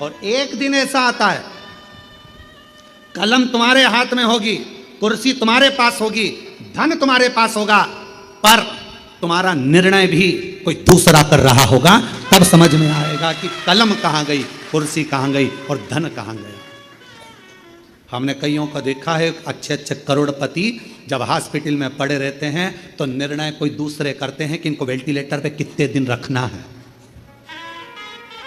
और एक दिन ऐसा आता है, कलम तुम्हारे हाथ में होगी, कुर्सी तुम्हारे पास होगी, धन तुम्हारे पास होगा, पर तुम्हारा निर्णय भी कोई दूसरा कर रहा होगा। तब समझ में आएगा कि कलम कहां गई, कुर्सी कहां गई और धन कहां गया। हमने कईयों को देखा है, अच्छे अच्छे करोड़पति जब हॉस्पिटल में पड़े रहते हैं तो निर्णय कोई दूसरे करते हैं कि इनको वेंटिलेटर पे कितने दिन रखना है,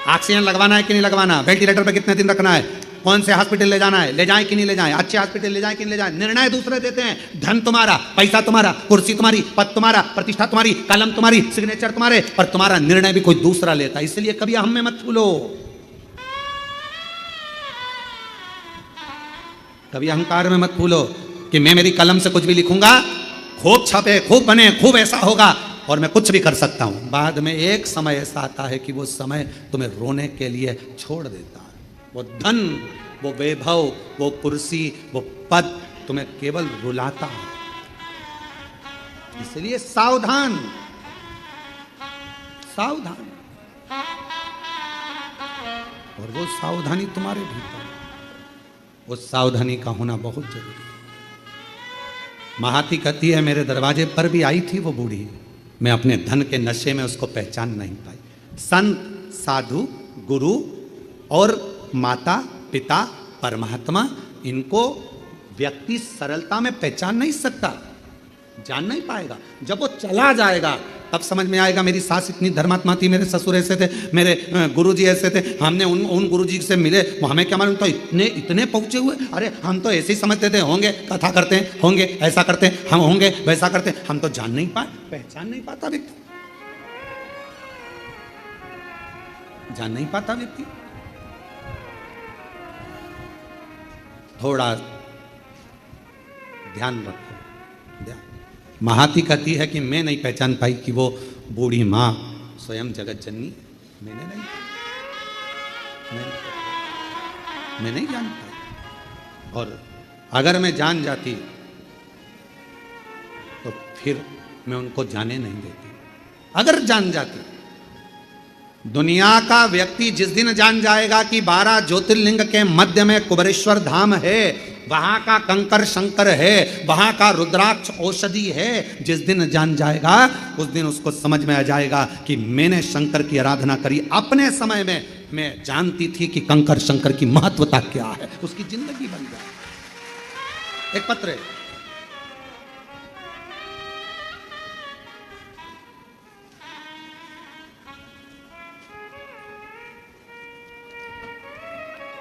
ऑक्सीजन लगवाना है कि नहीं लगवाना, वेंटिलेटर पे कितने दिन रखना है, कौन से हॉस्पिटल ले जाना है, ले जाए कि नहीं ले जाए, अच्छे हॉस्पिटल ले जाए कि नहीं ले जाए। निर्णय दूसरे देते हैं। धन तुम्हारा, पैसा तुम्हारा, कुर्सी तुम्हारी, पद तुम्हारा, प्रतिष्ठा तुम्हारी, कलम तुम्हारी, सिग्नेचर तुम्हारे, पर तुम्हारा निर्णय भी कोई दूसरा लेता है। इसलिए कभी हम में मत फूलो, कभी अहंकार में मत फूलो कि मैं मेरी कलम से कुछ भी लिखूंगा, खूब छपे, खूब बने, खूब ऐसा होगा और मैं कुछ भी कर सकता हूं। बाद में एक समय ऐसा आता है कि वो समय तुम्हें रोने के लिए छोड़ देता है। वो धन, वो वैभव, वो कुर्सी, वो पद तुम्हें केवल रुलाता है। इसलिए सावधान, सावधान। और वो सावधानी तुम्हारे भीतर है। उस सावधानी का होना बहुत जरूरी है। महाती कहती है मेरे दरवाजे पर भी आई थी वो बूढ़ी, मैं अपने धन के नशे में उसको पहचान नहीं पाई। संत, साधु, गुरु और माता पिता परमात्मा, इनको व्यक्ति सरलता में पहचान नहीं सकता, जान नहीं पाएगा। जब वो चला जाएगा तब समझ में आएगा मेरी सास इतनी धर्मात्मा थी, मेरे ससुर ऐसे थे, मेरे गुरुजी ऐसे थे, हमने उन गुरुजी से मिले, वो हमें क्या मालूम था इतने पहुंचे हुए। अरे हम तो ऐसे ही समझते थे, होंगे कथा करते हैं, होंगे ऐसा करते हैं, हम होंगे वैसा करते हैं, हम तो जान नहीं पाए, पहचान नहीं पाता व्यक्ति, जान नहीं पाता व्यक्ति। थोड़ा ध्यान रखो। महाती कहती है कि मैं नहीं पहचान पाई कि वो बूढ़ी माँ स्वयं जगत जननी, मैंने नहीं, मैं नहीं जान पाई। और अगर मैं जान जाती तो फिर मैं उनको जाने नहीं देती। अगर जान जाती, दुनिया का व्यक्ति जिस दिन जान जाएगा कि 12 ज्योतिर्लिंग के मध्य में कुबेरेश्वर धाम है, वहां का कंकर शंकर है, वहां का रुद्राक्ष औषधि है, जिस दिन जान जाएगा उस दिन उसको समझ में आ जाएगा कि मैंने शंकर की आराधना करी अपने समय में, मैं जानती थी कि कंकर शंकर की महत्वता क्या है, उसकी जिंदगी बन जाए। एक पत्र है,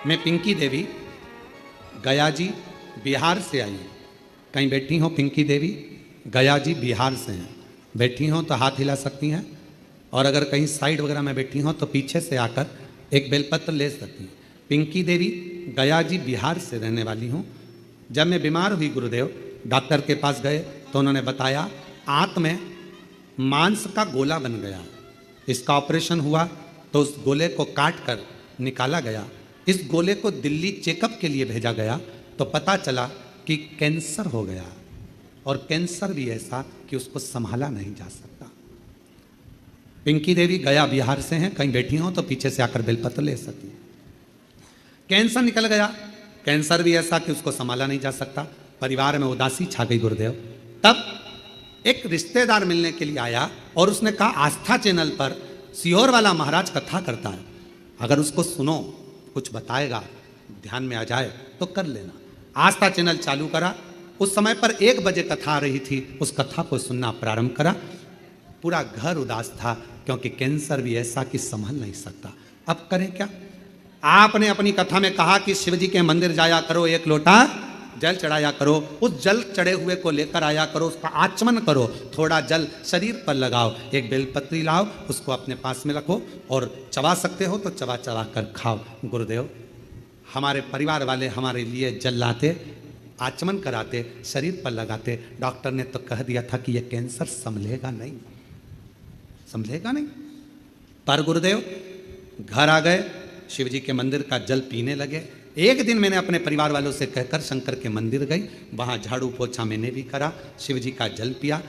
मैं पिंकी देवी गया जी बिहार से आई हूँ। कहीं बैठी हो पिंकी देवी? गया जी बिहार से हैं। बैठी हो तो हाथ हिला सकती हैं, और अगर कहीं साइड वगैरह में बैठी हो तो पीछे से आकर एक बेलपत्र ले सकती हैं। पिंकी देवी गया जी बिहार से रहने वाली हूँ। जब मैं बीमार हुई गुरुदेव, डॉक्टर के पास गए तो उन्होंने बताया आंत में मांस का गोला बन गया, इसका ऑपरेशन हुआ तो उस गोले को काट कर निकाला गया। इस गोले को दिल्ली चेकअप के लिए भेजा गया तो पता चला कि कैंसर हो गया, और कैंसर भी ऐसा कि उसको संभाला नहीं जा सकता। पिंकी देवी गया बिहार से हैं, कहीं बैठी हो तो पीछे से आकर बेलपत्र ले सकती हैं। कैंसर निकल गया, कैंसर भी ऐसा कि उसको संभाला नहीं जा सकता। परिवार में उदासी छा गई गुरुदेव। तब एक रिश्तेदार मिलने के लिए आया और उसने कहा आस्था चैनल पर सीहोर वाला महाराज कथा करता है, अगर उसको सुनो कुछ बताएगा, ध्यान में आ जाए तो कर लेना। आस्था चैनल चालू करा, उस समय पर 1 बजे कथा आ रही थी, उस कथा को सुनना प्रारंभ करा। पूरा घर उदास था क्योंकि कैंसर भी ऐसा कि संभल नहीं सकता। अब करें क्या? आपने अपनी कथा में कहा कि शिव जी के मंदिर जाया करो, 1 लोटा जल चढ़ाया करो, उस जल चढ़े हुए को लेकर आया करो, उसका आचमन करो, थोड़ा जल शरीर पर लगाओ, एक बेलपत्री लाओ, उसको अपने पास में रखो और चबा सकते हो तो चबा चबा कर खाओ। गुरुदेव हमारे परिवार वाले हमारे लिए जल लाते, आचमन कराते, शरीर पर लगाते। डॉक्टर ने तो कह दिया था कि यह कैंसर संभलेगा नहीं, संभलेगा नहीं। पर गुरुदेव घर आ गए, शिव जी के मंदिर का जल पीने लगे। एक दिन मैंने अपने परिवार वालों से कहकर शंकर के मंदिर गई, वहाँ झाड़ू पोछा मैंने भी करा, शिव जी का जल पिया,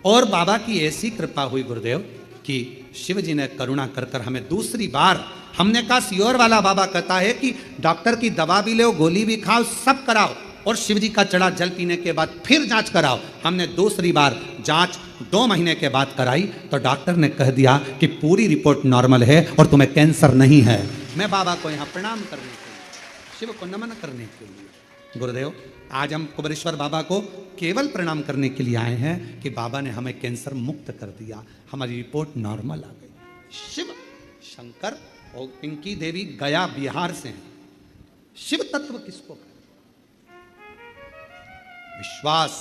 और बाबा की ऐसी कृपा हुई गुरुदेव कि शिव जी ने करुणा कर कर हमें दूसरी बार, हमने कहा सीहोर वाला बाबा कहता है कि डॉक्टर की दवा भी लो, गोली भी खाओ, सब कराओ, और शिव जी का चढ़ा जल पीने के बाद फिर जांच कराओ। हमने दूसरी बार जांच 2 महीने के बाद कराई तो डॉक्टर ने कह दिया कि पूरी रिपोर्ट नॉर्मल है और तुम्हें कैंसर नहीं है। मैं बाबा को यहाँ प्रणाम करने के लिए, शिव को नमन करने के लिए, गुरुदेव आज हम कुबेरेश्वर बाबा को केवल प्रणाम करने के लिए आए हैं कि बाबा ने हमें कैंसर मुक्त कर दिया, हमारी रिपोर्ट नॉर्मल आ गई। शिव शंकर और पिंकी देवी गया बिहार से हैं। शिव तत्व किसको कहते? विश्वास,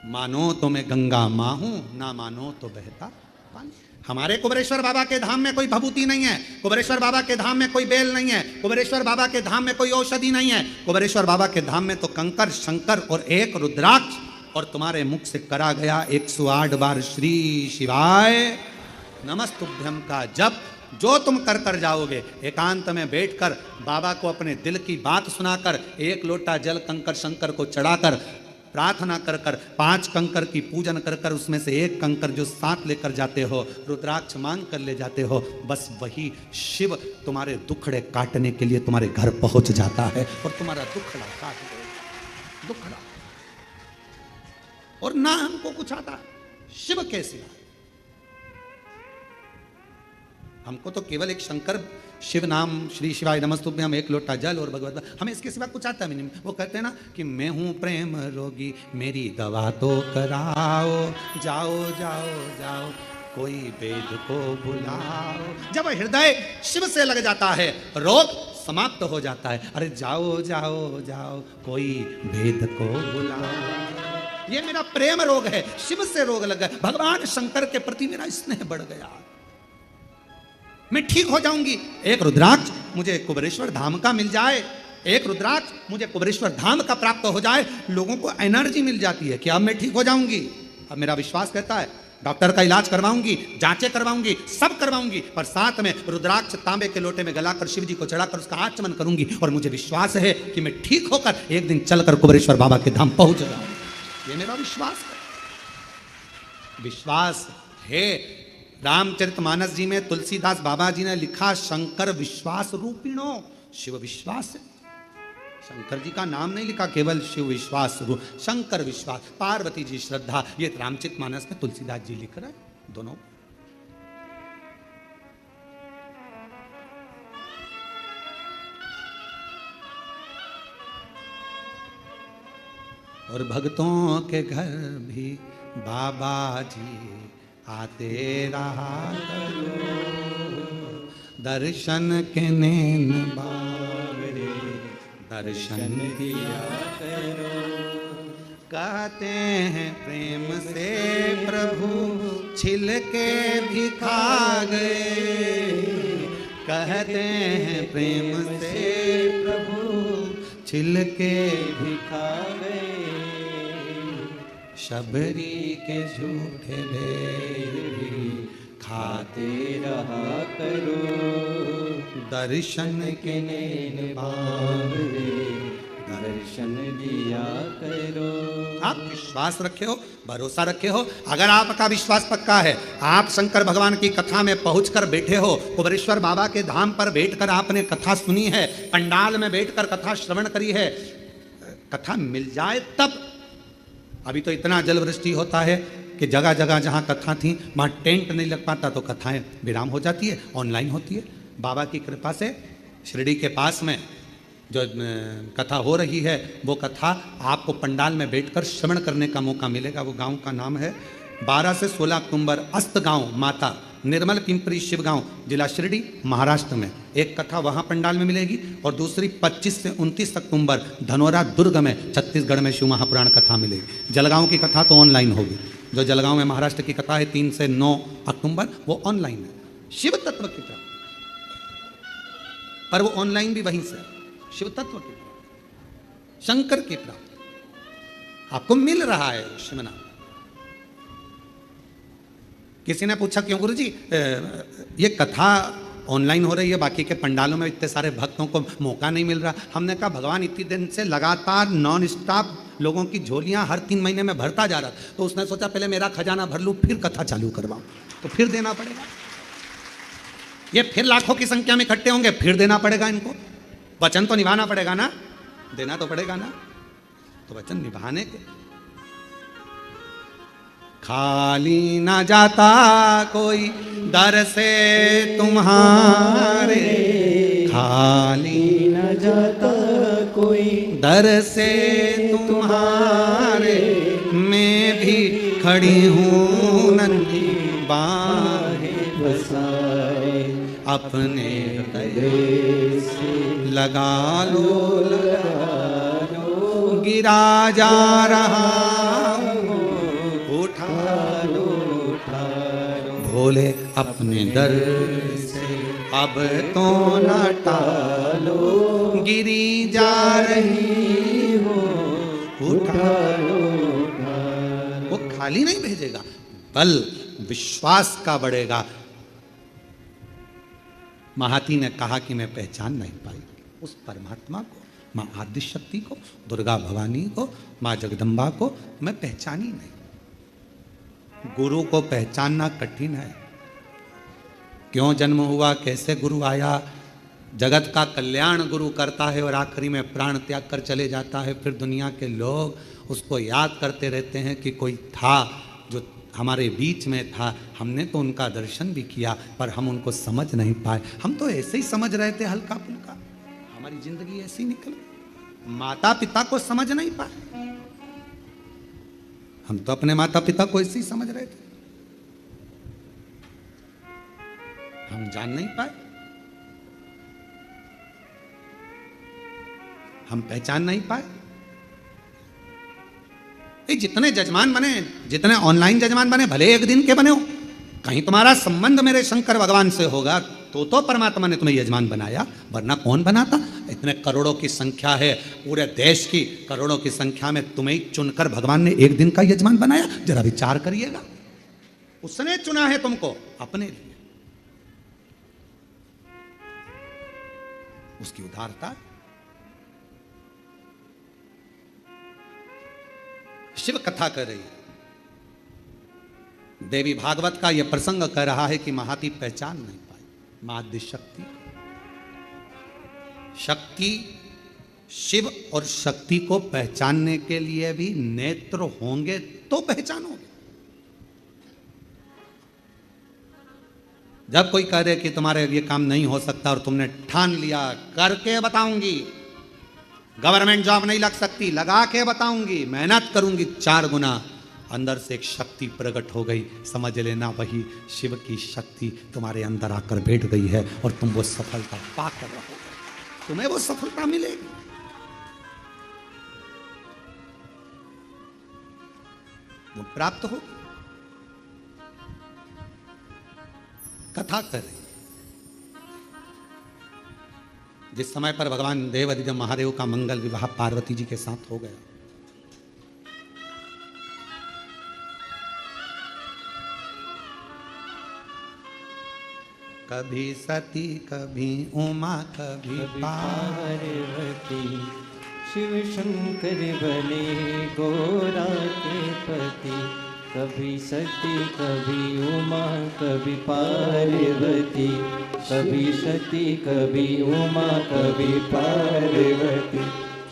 मानो तो मैं गंगा माँ हूं, ना मानो तो बहता पानी। हमारे कुबेरेश्वर बाबा के धाम में कोई भभूति नहीं है, कुबेरेश्वर बाबा के धाम में कोई बेल नहीं है, कुबेरेश्वर बाबा के धाम में कोई औषधि नहीं है। कुबेरेश्वर बाबा के धाम में तो कंकर शंकर और एक रुद्राक्ष, और तुम्हारे मुख से करा गया 108 बार श्री शिवाय नमस्तुभ्यम का जप, जो तुम कर कर जाओगे। एकांत में बैठकर बाबा को अपने दिल की बात सुनाकर, 1 लोटा जल कंकर शंकर को चढ़ाकर प्रार्थना कर कर 5 कंकर की पूजन कर कर उसमें से एक कंकर जो साथ लेकर जाते हो, रुद्राक्ष मांग कर ले जाते हो, बस वही शिव तुम्हारे दुखड़े काटने के लिए तुम्हारे घर पहुंच जाता है और तुम्हारा दुखड़ा काट देगा। दुखड़ा। और ना हमको कुछ आता, शिव कैसे आए? हमको तो केवल एक शंकर शिव नाम, श्री शिवाय नमस्तुभ्यं, हम एक लोटा जल और भगवत, हमें इसके सिवा कुछ आता भी नहीं। वो कहते हैं ना कि मैं हूं प्रेम रोगी, मेरी दवा तो कराओ, जाओ जाओ जाओ कोई वेद को बुलाओ। जब हृदय शिव से लग जाता है रोग समाप्त हो जाता है। अरे जाओ जाओ जाओ कोई वेद को बुलाओ। ये मेरा प्रेम रोग है, शिव से रोग लग गया, भगवान शंकर के प्रति मेरा स्नेह बढ़ गया, मैं ठीक हो जाऊंगी। एक रुद्राक्ष मुझे कुबेरेश्वर धाम का मिल जाए, एक रुद्राक्ष मुझे कुबेरेश्वर धाम का प्राप्त हो जाए, लोगों को एनर्जी मिल जाती है कि अब मैं ठीक हो जाऊंगी। अब मेरा विश्वास कहता है डॉक्टर का इलाज करवाऊंगी, जांचें करवाऊंगी, सब करवाऊंगी, पर साथ में रुद्राक्ष तांबे के लोटे में गलाकर शिव जी को चढ़ाकर उसका आचमन करूंगी और मुझे विश्वास है कि मैं ठीक होकर एक दिन चलकर कुबेरेश्वर बाबा के धाम पहुंच जाऊंगी। ये मेरा विश्वास है। विश्वास है। रामचरितमानस जी में तुलसीदास बाबा जी ने लिखा शंकर विश्वास रूपिणो, शिव विश्वास है। शंकर जी का नाम नहीं लिखा, केवल शिव विश्वास रूप, शंकर विश्वास, पार्वती जी श्रद्धा, ये रामचरितमानस में तुलसीदास जी लिख रहे हैं दोनों। और भक्तों के घर भी बाबा जी आते रहा करो, दर्शन के नैन बावरे दर्शन दिया करो। कहते हैं प्रेम से प्रभु छिल के भी खा गए, कहते हैं प्रेम से प्रभु छिल के भी खा गए। शबरी के झूठे भेद खाते रहा करो, दर्शन के नैन बावरे दर्शन दिया करो। आप विश्वास रखे हो, भरोसा रखे हो। अगर आपका विश्वास पक्का है, आप शंकर भगवान की कथा में पहुंचकर बैठे हो, कुबेरेश्वर बाबा के धाम पर बैठकर आपने कथा सुनी है, पंडाल में बैठकर कथा श्रवण करी है, कथा मिल जाए तब। अभी तो इतना जल वृष्टि होता है कि जगह जगह जहाँ कथा थी वहाँ टेंट नहीं लग पाता, तो कथाएं विराम हो जाती है, ऑनलाइन होती है। बाबा की कृपा से शिरडी के पास में जो कथा हो रही है, वो कथा आपको पंडाल में बैठकर श्रवण करने का मौका मिलेगा। वो गांव का नाम है 12 से 16 अक्टूबर अस्त गांव माता निर्मल पिंपरी शिव गांव, जिला शिरडी, महाराष्ट्र में। एक कथा वहाँ पंडाल में मिलेगी और दूसरी 25 से 29 अक्टूबर धनोरा दुर्ग में छत्तीसगढ़ में शिव महापुराण कथा मिलेगी। जलगांव की कथा तो ऑनलाइन होगी। जो जलगांव में महाराष्ट्र की कथा है 3 से 9 अक्टूबर, वो ऑनलाइन है। शिव तत्व की तरफ, पर वो ऑनलाइन भी वहीं से शिव तत्व की प्राप्ति, शंकर की प्राप्ति आपको मिल रहा है। शिव नाम। किसी ने पूछा क्यों गुरुजी ये कथा ऑनलाइन हो रही है, बाकी के पंडालों में इतने सारे भक्तों को मौका नहीं मिल रहा? हमने कहा भगवान इतनी दिन से लगातार नॉन स्टॉप लोगों की झोलियां हर 3 महीने में भरता जा रहा, तो उसने सोचा पहले मेरा खजाना भर लूं, फिर कथा चालू करवाऊं, तो फिर देना पड़ेगा। ये फिर लाखों की संख्या में इकट्ठे होंगे, फिर देना पड़ेगा इनको। वचन तो निभाना पड़ेगा ना, देना तो पड़ेगा ना, तो वचन निभाने के। खाली ना जाता कोई दर से तुम्हारे, खाली न जाता कोई दर से तुम्हारे, मैं भी खड़ी हूँ नन्ही बाहें बसाए, अपने हृदय से लगा लो, लगा लो, गिरा जा रहा भोले अपने दर से अब तो न टालो, गिरी जा रही हो, उठा लो। वो खाली नहीं भेजेगा, बल विश्वास का बढ़ेगा। महाती ने कहा कि मैं पहचान नहीं पाई उस परमात्मा को माँ आदि शक्ति को, दुर्गा भवानी को, माँ जगदम्बा को मैं पहचानी नहीं। गुरु को पहचानना कठिन है। क्यों जन्म हुआ, कैसे गुरु आया, जगत का कल्याण गुरु करता है और आखिरी में प्राण त्याग कर चले जाता है। फिर दुनिया के लोग उसको याद करते रहते हैं कि कोई था जो हमारे बीच में था, हमने तो उनका दर्शन भी किया पर हम उनको समझ नहीं पाए। हम तो ऐसे ही समझ रहे थे हल्का फुल्का, हमारी जिंदगी ऐसी निकल, माता पिता को समझ नहीं पाए। हम तो अपने माता पिता को ऐसे ही समझ रहे थे, हम जान नहीं पाए, हम पहचान नहीं पाए। जितने जजमान बने, जितने ऑनलाइन जजमान बने, भले एक दिन के बने हो, कहीं तुम्हारा संबंध मेरे शंकर भगवान से होगा तो परमात्मा ने तुम्हें यजमान बनाया, वरना कौन बनाता। इतने करोड़ों की संख्या है, पूरे देश की करोड़ों की संख्या में तुम्हें चुनकर भगवान ने एक दिन का यजमान बनाया। जरा विचार करिएगा, उसने चुना है तुमको अपने लिए, उसकी उदारता। शिव कथा कर रही है, देवी भागवत का यह प्रसंग कह रहा है कि महाती पहचान नहीं पाई माध्य शक्ति। शक्ति, शिव और शक्ति को पहचानने के लिए भी नेत्र होंगे तो पहचानोगे। जब कोई कह दे कि तुम्हारे ये काम नहीं हो सकता और तुमने ठान लिया, करके बताऊंगी, गवर्नमेंट जॉब नहीं लग सकती, लगा के बताऊंगी, मेहनत करूंगी 4 गुना, अंदर से एक शक्ति प्रकट हो गई, समझ लेना वही शिव की शक्ति तुम्हारे अंदर आकर बैठ गई है और तुम वो सफलता पाकर रहोगे, तुम्हें वो सफलता मिलेगी। वो प्राप्त हो। कथा कर रही, जिस समय पर भगवान देवाधिदेव महादेव का मंगल विवाह पार्वती जी के साथ हो गया, कभी सती कभी उमा कभी पार्वती, शिव शंकर बने गोरा के पति। कभी सती कभी उमा कभी पार्वती, कभी सती कभी उमा कभी पार्वती।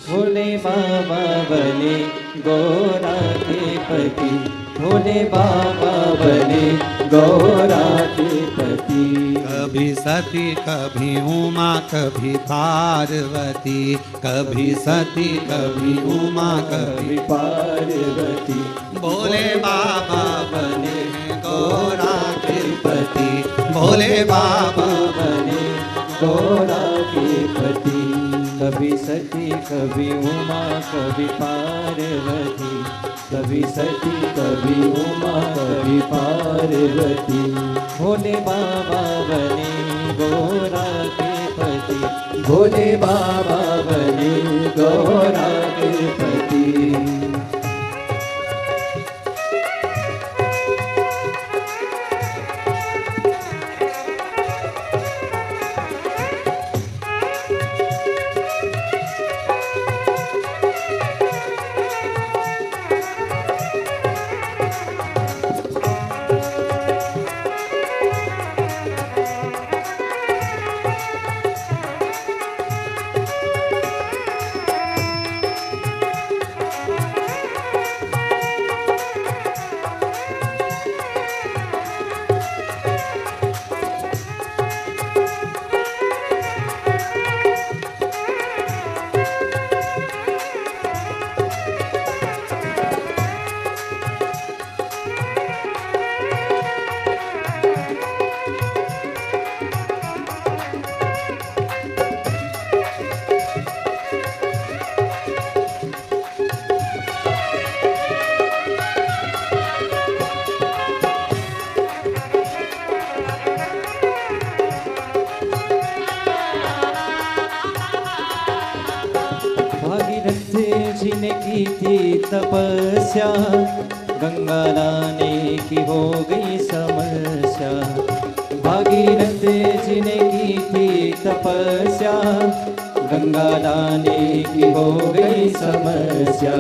भोले बाबा बने गोरा के पति, भोले बाबा बने गौरा के पति। कभी सती कभी उमा कभी पार्वती, कभी सती कभी उमा कभी पार्वती। भोले बाबा बने गौरा के पति, भोले बाबा बने गौरा के पति। कभी सती कभी उमा कभी पार्वती, कभी सती कभी उमा कभी पार्वती। भोले बाबा बने गौरा के पति, भोले बाबा बने गौरा के पति। की थी तपस्या, गंगा लाने की हो गई समस्या। भागीरथ जी ने की थी तपस्या, गंगा लाने की हो गई समस्या।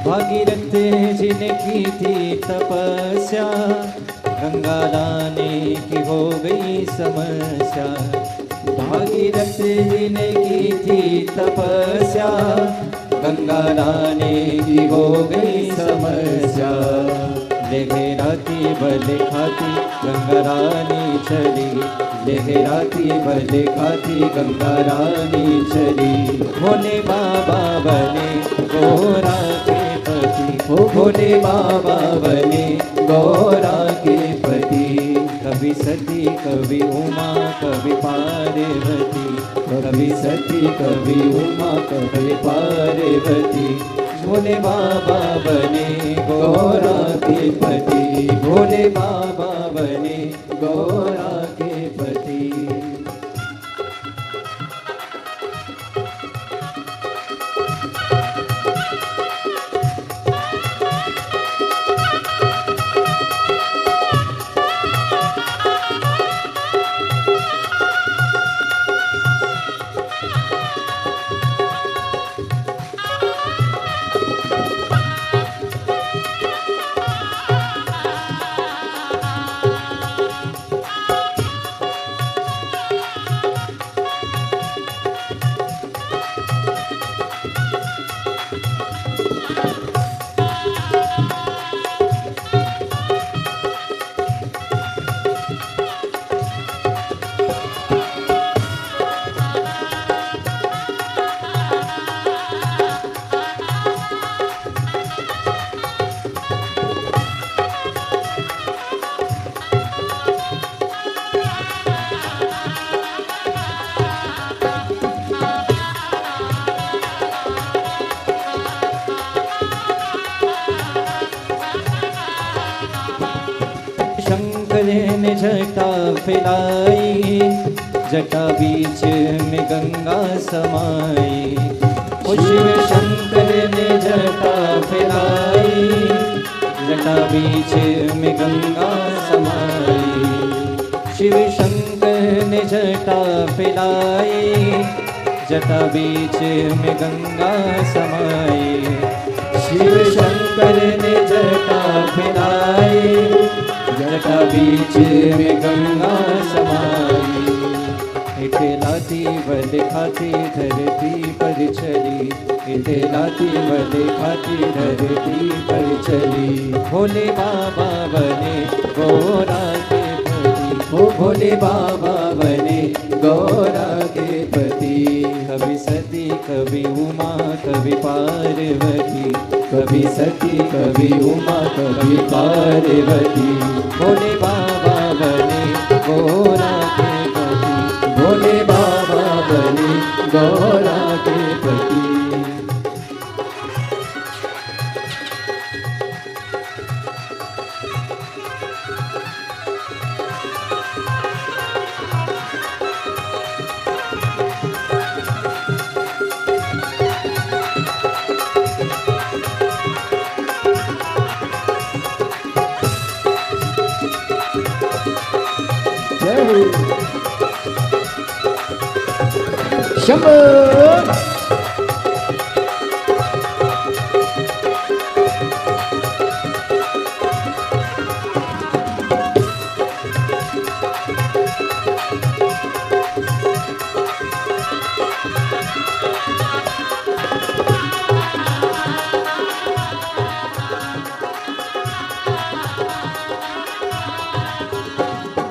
भागीरथ जिनकी थी तपस्या, गंगा लाने की हो गई समस्या। भागीरथ जिनकी थी तपस्या, गंगा लाने की हो गई समस्या। लहराती बल खाती गंगा रानी चली, लहराती बल खाती गंगा रानी चली। भोले बाबा बने गौरा के पति, ओ भोले बाबा बने गौरा के पति। कभी सती कभी उमा कभी पार्वती, कभी सती कभी उमा कभी पार्वती। भोले बाबा बने गौरा के पति, भोले बाबा बने गौरा के पति। ने जटा फैलाई, जटा बीच में गंगा समाई। शिव शंकर ने जटा फैलाई, जटा बीच में गंगा समाई। शिव शंकर ने जटा फैलाई, जटा बीच में गंगा समाई। शिव शंकर ने जटा फैलाई, जटा बीच में गंगा समाई। इटलाती बल खाती धरती पर चली, इटलाती बल खाती धरती पर चली। भोले बाबा बने गौरा के पति, ओ भोले बाबा बने गौरा के पति। कभी सती कभी उमा कभी पार्वती, कभी सती कभी उमा कभी पार्वती। भोले बाबा बने गौरा के पति, भोले बाबा बने गौरा के पति। शंभो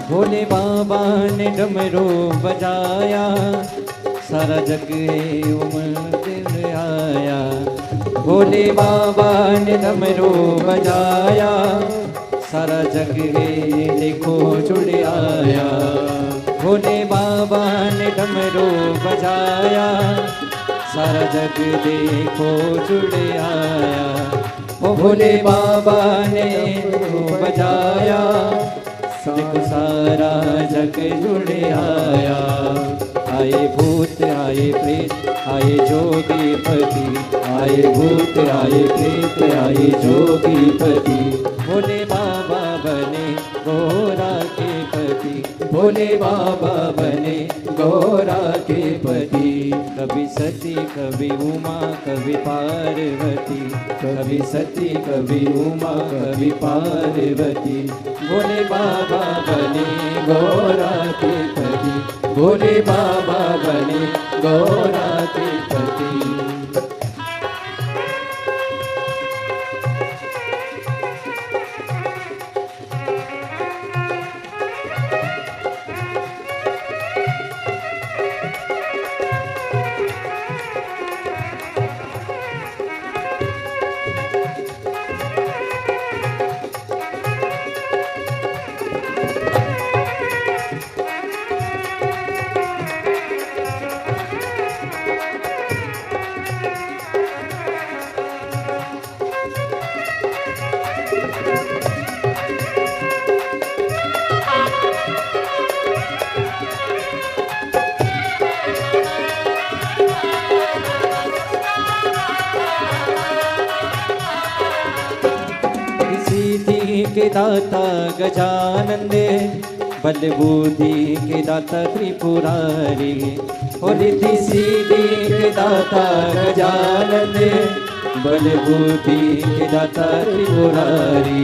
भोले बाबा ने डमरू बजाया, सारा जग उमड़ आया। भोले बाबा ने डमरू बजाया, सारा जग देखो जुड़ आया। भोले बाबा ने डमरू बजाया, सारा जग देखो जुड़ आया। ओ भोले बाबा ने बजाया, देखो सारा जग जुड़ आया। आए भूत आए प्रेत आए जोगी पति, आए भूत आए प्रेत आए जोगी पति। भोले बाबा बने गौरा के पति, भोले बाबा बने गौरा के पति। कभी सती कभी उमा कभी पार्वती, कभी सती कभी उमा कभी पार्वती। भोले बाबा बने गौरा के पति, भोले बाबा बने गौरा के पति। के दाता गजानन दे, बल बुद्धि के दाता त्रिपुरारी। और रिद्धि सिद्धि के दाता गजानन दे, बल बुद्धि के दाता त्रिपुरारी।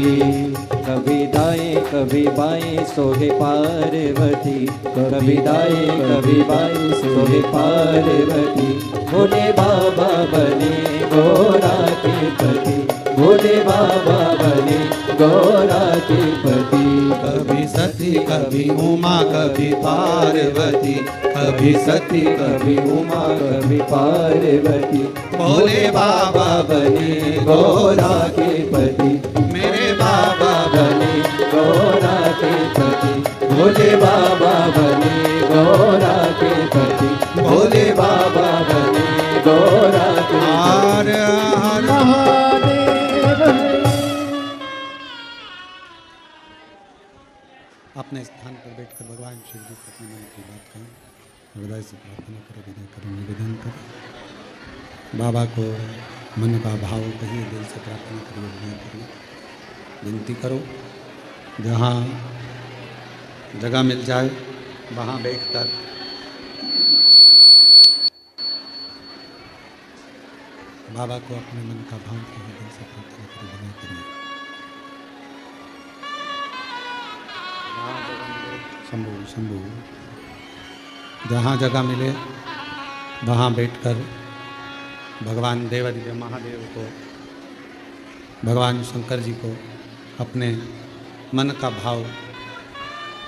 कभी दाएं कभी बाएं सोहे पार्वती, कभी दाएं कभी बाएं सोहे पार्वती। भोले बाबा बने गौरा के पति, भोले बाबा बने गौरा के पति। कभी सती कभी उमा कभी पार्वती, कभी सती कभी उमा कभी पार्वती। भोले बाबा बने गौरा के पति, मेरे बाबा बने गौरा के पति। भोले बाबा बने गौरा के पति, भोले बाबा बने गौरा के हर महादेव। अपने स्थान पर बैठकर भगवान शिव जी से अपने मन की बात करें, हृदय से प्रार्थना करें, विनय करें, निवेदन करें। बाबा को मन का भाव कहिए, दिल से प्रार्थना करिए, विनय करिए, विनती करो। जहाँ जगह मिल जाए वहाँ बैठकर बाबा को अपने मन का भाव कहिए, दिल से प्रार्थना करिए, विनय करिए। शंभु शंभु, जहाँ जगह मिले वहाँ बैठकर भगवान देवादिदेव महादेव को, भगवान शंकर जी को अपने मन का भाव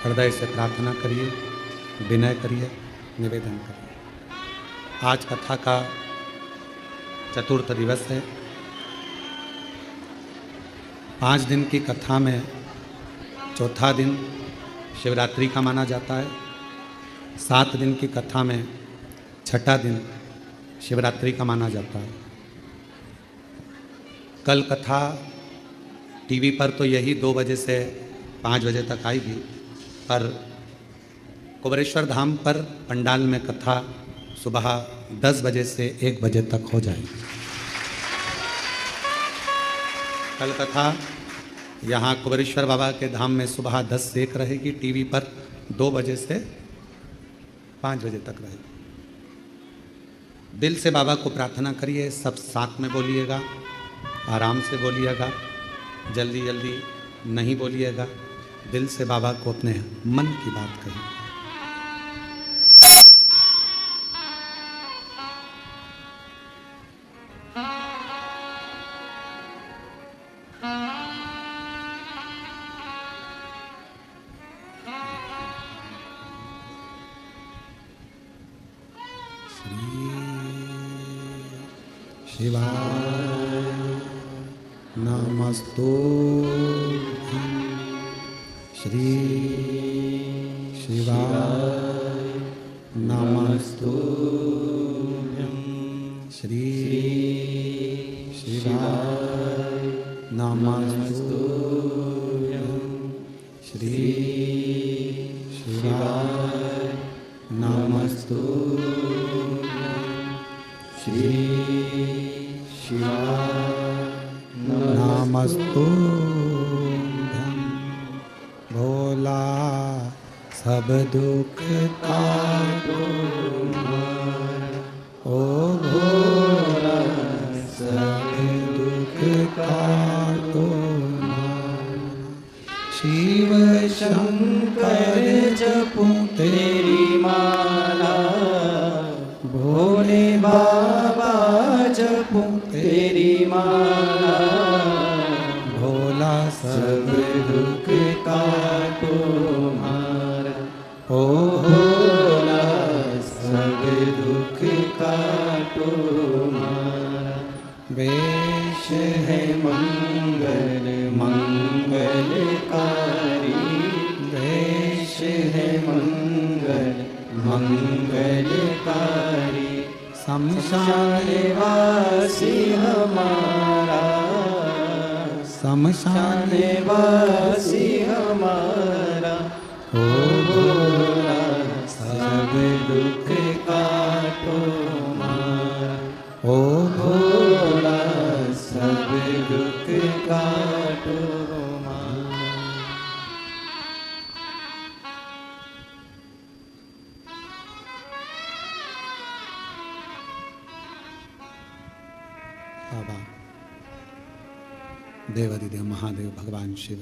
हृदय से प्रार्थना करिए, विनय करिए, निवेदन करिए। आज कथा का चतुर्थ दिवस है। 5 दिन की कथा में चौथा दिन शिवरात्रि का माना जाता है। 7 दिन की कथा में छठा दिन शिवरात्रि का माना जाता है। कल कथा टीवी पर तो यही 2 बजे से 5 बजे तक आएगी, पर कुबेरेश्वर धाम पर पंडाल में कथा सुबह 10 बजे से 1 बजे तक हो जाएगी। कल कथा यहाँ कुबेरेश्वर बाबा के धाम में सुबह 10 से 1 रहेगी, टीवी पर 2 बजे से 5 बजे तक रहेगी। दिल से बाबा को प्रार्थना करिए, सब साथ में बोलिएगा, आराम से बोलिएगा, जल्दी जल्दी नहीं बोलिएगा। दिल से बाबा को अपने मन की बात कहिए। शिवाय नमस्तुभ्यं, श्री शिवाय नमस्तुभ्यं, श्री शिवाय नमस्तुभ्यं, श्री शिवाय नमस्तुभ्यं, श्री नमस्तुभ्यं। भोला सब दुख काटो हमारा, ओ भोला सब दुख काटो हमारा। शिव शंकर जपूं तेरी माला, भोले बाबा जपूं तेरी माला, भोला सब दुख काटो हमारा, ओ भोला सब दुख काटो हमारा। वेश है मंगल मंगलकारी, वेश है मंगल मंगलकारी, शमशान वासी हमारा, शमशान वासी हमारा, ओ भोला सब दुख काटो हमारा, ओ भोला सब दुख काटो हमारा। बाबा देवादिदेव महादेव भगवान शिव,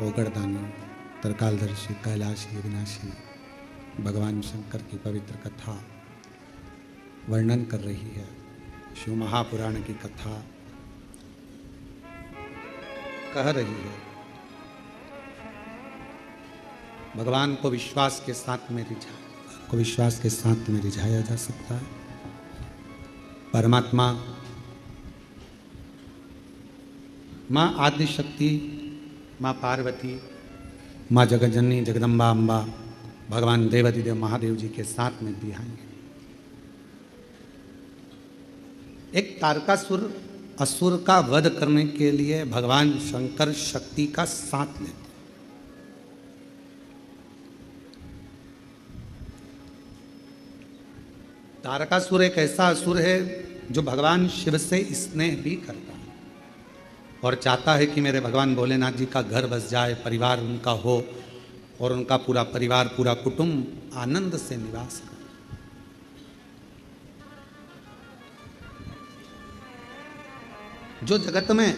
ओगड़दानी, तरकालदर्शी, कैलाशी, विनाशी भगवान शंकर की पवित्र कथा वर्णन कर रही है। शिव महापुराण की कथा कह रही है भगवान को विश्वास के साथ में रिझाया जा सकता है। परमात्मा माँ आदि शक्ति, माँ पार्वती, माँ जगज्जननी जगदम्बा अम्बा भगवान देवादिदेव महादेव जी के साथ में भी आएंगे। एक तारकासुर असुर का वध करने के लिए भगवान शंकर शक्ति का साथ लेते। तारकासुर एक ऐसा असुर है जो भगवान शिव से स्नेह भी करता है और चाहता है कि मेरे भगवान भोलेनाथ जी का घर बस जाए, परिवार उनका हो और उनका पूरा परिवार, पूरा कुटुंब आनंद से निवास करे। जो जगत में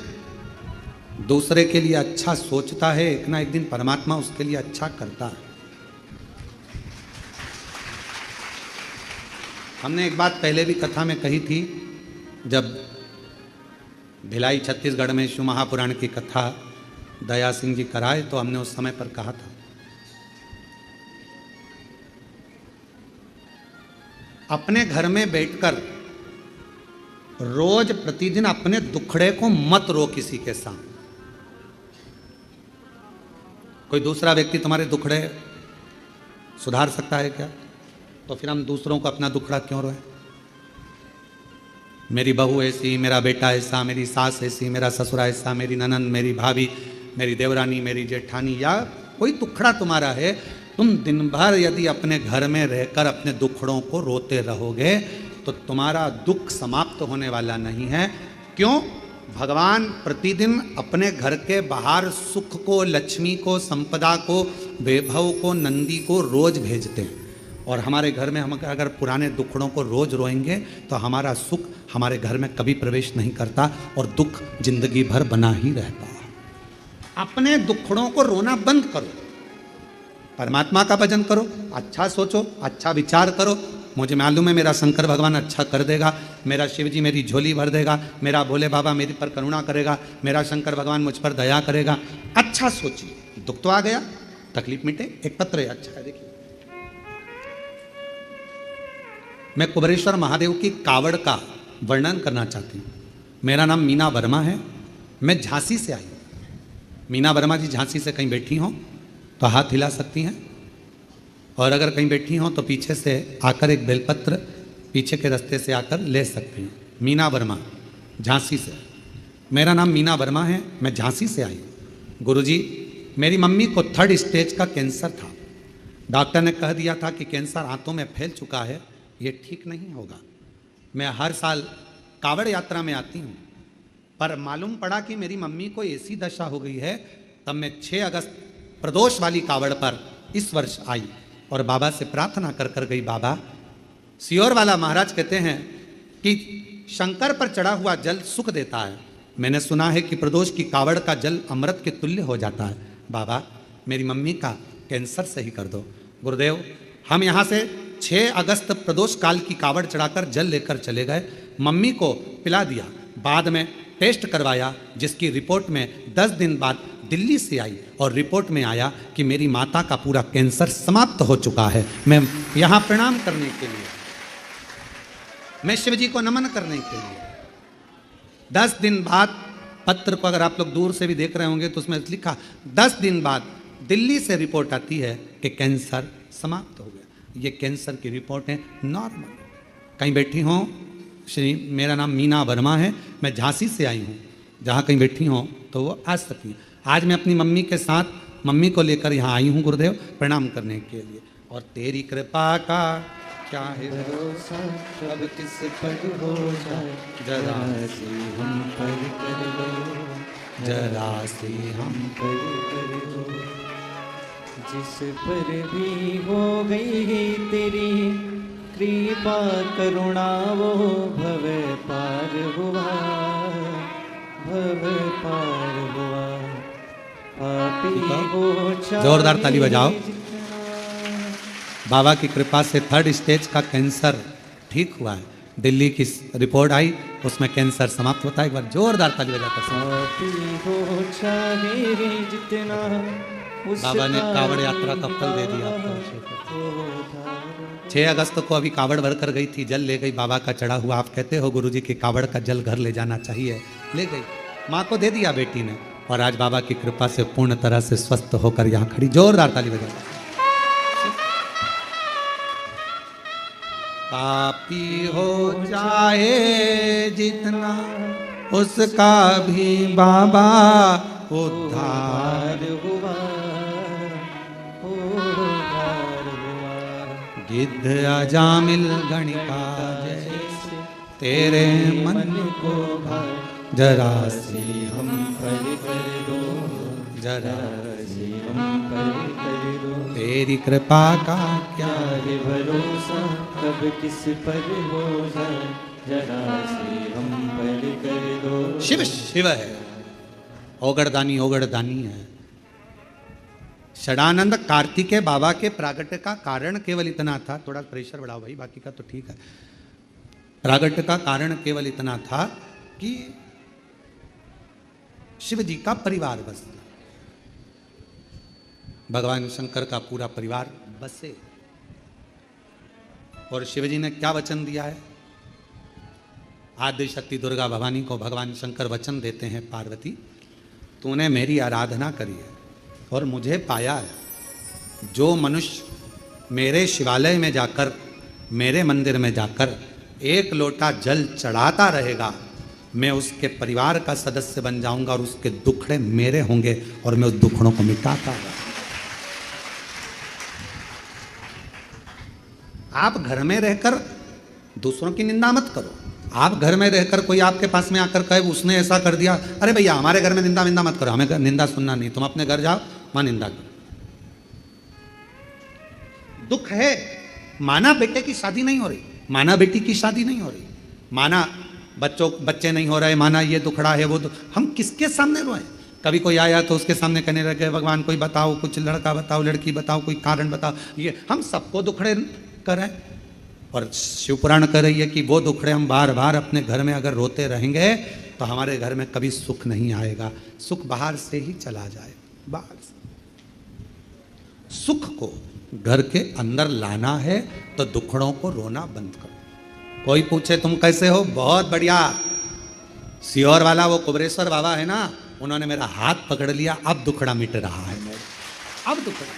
दूसरे के लिए अच्छा सोचता है, एक ना एक दिन परमात्मा उसके लिए अच्छा करता है। हमने एक बात पहले भी कथा में कही थी, जब भिलाई छत्तीसगढ़ में शिव महापुराण की कथा दया सिंह जी कराए तो हमने उस समय पर कहा था अपने घर में बैठकर रोज प्रतिदिन अपने दुखड़े को मत रो किसी के साथ। कोई दूसरा व्यक्ति तुम्हारे दुखड़े सुधार सकता है क्या? तो फिर हम दूसरों को अपना दुखड़ा क्यों रोए? मेरी बहू ऐसी, मेरा बेटा ऐसा, मेरी सास ऐसी, मेरा ससुरा ऐसा, मेरी ननंद, मेरी भाभी, मेरी देवरानी, मेरी जेठानी, या कोई दुखड़ा तुम्हारा है, तुम दिन भर यदि अपने घर में रहकर अपने दुखड़ों को रोते रहोगे तो तुम्हारा दुख समाप्त होने वाला नहीं है। क्यों? भगवान प्रतिदिन अपने घर के बाहर सुख को, लक्ष्मी को, संपदा को, वैभव को, नंदी को रोज भेजते हैं और हमारे घर में हम अगर पुराने दुखड़ों को रोज रोएंगे तो हमारा सुख हमारे घर में कभी प्रवेश नहीं करता और दुख जिंदगी भर बना ही रहता। अपने दुखड़ों को रोना बंद करो, परमात्मा का भजन करो, अच्छा सोचो, अच्छा विचार करो। मुझे मालूम है मेरा शंकर भगवान अच्छा कर देगा, मेरा शिव जी मेरी झोली भर देगा, मेरा भोले बाबा मेरे पर करुणा करेगा, मेरा शंकर भगवान मुझ पर दया करेगा। अच्छा सोचिए। दुख तो आ गया, तकलीफ मिटे, एक पत्र है, अच्छा है। देखिए, मैं कुबरेश्वर महादेव की कावड़ का वर्णन करना चाहती हूँ। मेरा नाम मीना वर्मा है, मैं झांसी से आई हूँ। मीना वर्मा जी झांसी से कहीं बैठी हों तो हाथ हिला सकती हैं, और अगर कहीं बैठी हों तो पीछे से आकर एक बेलपत्र पीछे के रास्ते से आकर ले सकती हैं। मीना वर्मा, झांसी से। मेरा नाम मीना वर्मा है, मैं झांसी से आई हूँ। गुरुजी, मेरी मम्मी को 3rd स्टेज का कैंसर था। डॉक्टर ने कह दिया था कि कैंसर आंतों में फैल चुका है, ये ठीक नहीं होगा। मैं हर साल कावड़ यात्रा में आती हूँ, पर मालूम पड़ा कि मेरी मम्मी को ऐसी दशा हो गई है। तब मैं 6 अगस्त प्रदोष वाली कावड़ पर इस वर्ष आई और बाबा से प्रार्थना कर कर गई, बाबा सियोर वाला महाराज कहते हैं कि शंकर पर चढ़ा हुआ जल सुख देता है, मैंने सुना है कि प्रदोष की कावड़ का जल अमृत के तुल्य हो जाता है, बाबा मेरी मम्मी का कैंसर सही कर दो। गुरुदेव हम यहाँ से 6 अगस्त प्रदोष काल की कावड़ चढ़ाकर जल लेकर चले गए, मम्मी को पिला दिया, बाद में टेस्ट करवाया जिसकी रिपोर्ट में 10 दिन बाद दिल्ली से आई और रिपोर्ट में आया कि मेरी माता का पूरा कैंसर समाप्त हो चुका है। मैं यहाँ प्रणाम करने के लिए, मैं शिव जी को नमन करने के लिए 10 दिन बाद, पत्र को अगर आप लोग दूर से भी देख रहे होंगे तो उसमें लिखा 10 दिन बाद दिल्ली से रिपोर्ट आती है कि कैंसर समाप्त हो गया। ये कैंसर की रिपोर्ट है नॉर्मल। कहीं बैठी हों, श्री मेरा नाम मीना वर्मा है, मैं झांसी से आई हूँ, जहाँ कहीं बैठी हों तो वो आ सकती हैं। आज मैं अपनी मम्मी के साथ मम्मी को लेकर यहाँ आई हूँ गुरुदेव प्रणाम करने के लिए, और तेरी कृपा का क्या है भरोसा अब किस पर हो जाए, जरा से हम पर कर लो, जरा से हम पर दो। जिस पर भी हो गई तेरी कृपा करुणा, वो भव पार हुआ, भव पार हुआ। पापी हो जोरदार ताली बजाओ। बाबा की कृपा से 3rd स्टेज का कैंसर ठीक हुआ है, दिल्ली की रिपोर्ट आई उसमें कैंसर समाप्त होता है। एक बार जोरदार ताली बजाकर पापी हो चाहे जितना, बाबा ने कावड़ यात्रा का फल दे दिया। 6 अगस्त को अभी कावड़ भर कर गई थी, जल ले गई बाबा का चढ़ा हुआ। आप कहते हो गुरुजी कि कावड़ का जल घर ले जाना चाहिए, ले गई, माँ को दे दिया बेटी ने, और आज बाबा की कृपा से पूर्ण तरह से स्वस्थ होकर यहाँ खड़ी। जोरदार ताली बजाओ। पापी हो चाहे जितना, उसका भी बाबा उद्धार हुआ, उद्धार हुआ। गिद्ध अजामिल गणिका जैसे तेरे मन को भाए, जरा से हम पर कर दो, जरा से हम पर कर दो। तेरी कृपा का क्या है भरोसा कब किस पर हो जाए, जरा से हम पर कर दो। शिव शिव है, ओगड़दानी ओगड़दानी है। षडानंद कार्तिकेय बाबा के प्रागट्य का कारण केवल इतना था, थोड़ा प्रेशर बढ़ाओ भाई, बाकी का तो ठीक है। प्रागट्य का कारण केवल इतना था कि शिव जी का परिवार बस, भगवान शंकर का पूरा परिवार बसे। और शिव जी ने क्या वचन दिया है? आद्य शक्ति दुर्गा भवानी को भगवान शंकर वचन देते हैं, पार्वती तूने मेरी आराधना करी है और मुझे पाया है। जो मनुष्य मेरे शिवालय में जाकर, मेरे मंदिर में जाकर 1 लोटा जल चढ़ाता रहेगा, मैं उसके परिवार का सदस्य बन जाऊंगा और उसके दुखड़े मेरे होंगे और मैं उस दुखड़ों को मिटाता रहूंगा। आप घर में रहकर दूसरों की निंदा मत करो। आप घर में रहकर कोई आपके पास में आकर कहे उसने ऐसा कर दिया, अरे भैया हमारे घर में निंदा विंदा मत करो, हमें निंदा सुनना नहीं, तुम अपने घर जाओ वहां निंदा करो। दुख है, माना बेटे की शादी नहीं हो रही, माना बेटी की शादी नहीं हो रही, माना बच्चे नहीं हो रहे, माना ये दुखड़ा है वो हम किसके सामने रोए? कभी कोई आया तो उसके सामने कहने लगे भगवान कोई बताओ, कुछ लड़का बताओ, लड़की बताओ, कोई कारण बताओ। ये हम सबको दुखड़े करें, और शिव पुराण कह रही है कि वो दुखड़े हम बार बार अपने घर में अगर रोते रहेंगे तो हमारे घर में कभी सुख नहीं आएगा। सुख बाहर से ही चला जाए, बाहर से। सुख को घर के अंदर लाना है तो दुखड़ों को रोना बंद करो। कोई पूछे तुम कैसे हो? बहुत बढ़िया। सियोर वाला वो कुबरेश्वर बाबा है ना, उन्होंने मेरा हाथ पकड़ लिया, अब दुखड़ा मिट रहा है मेरा, अब दुखड़ा।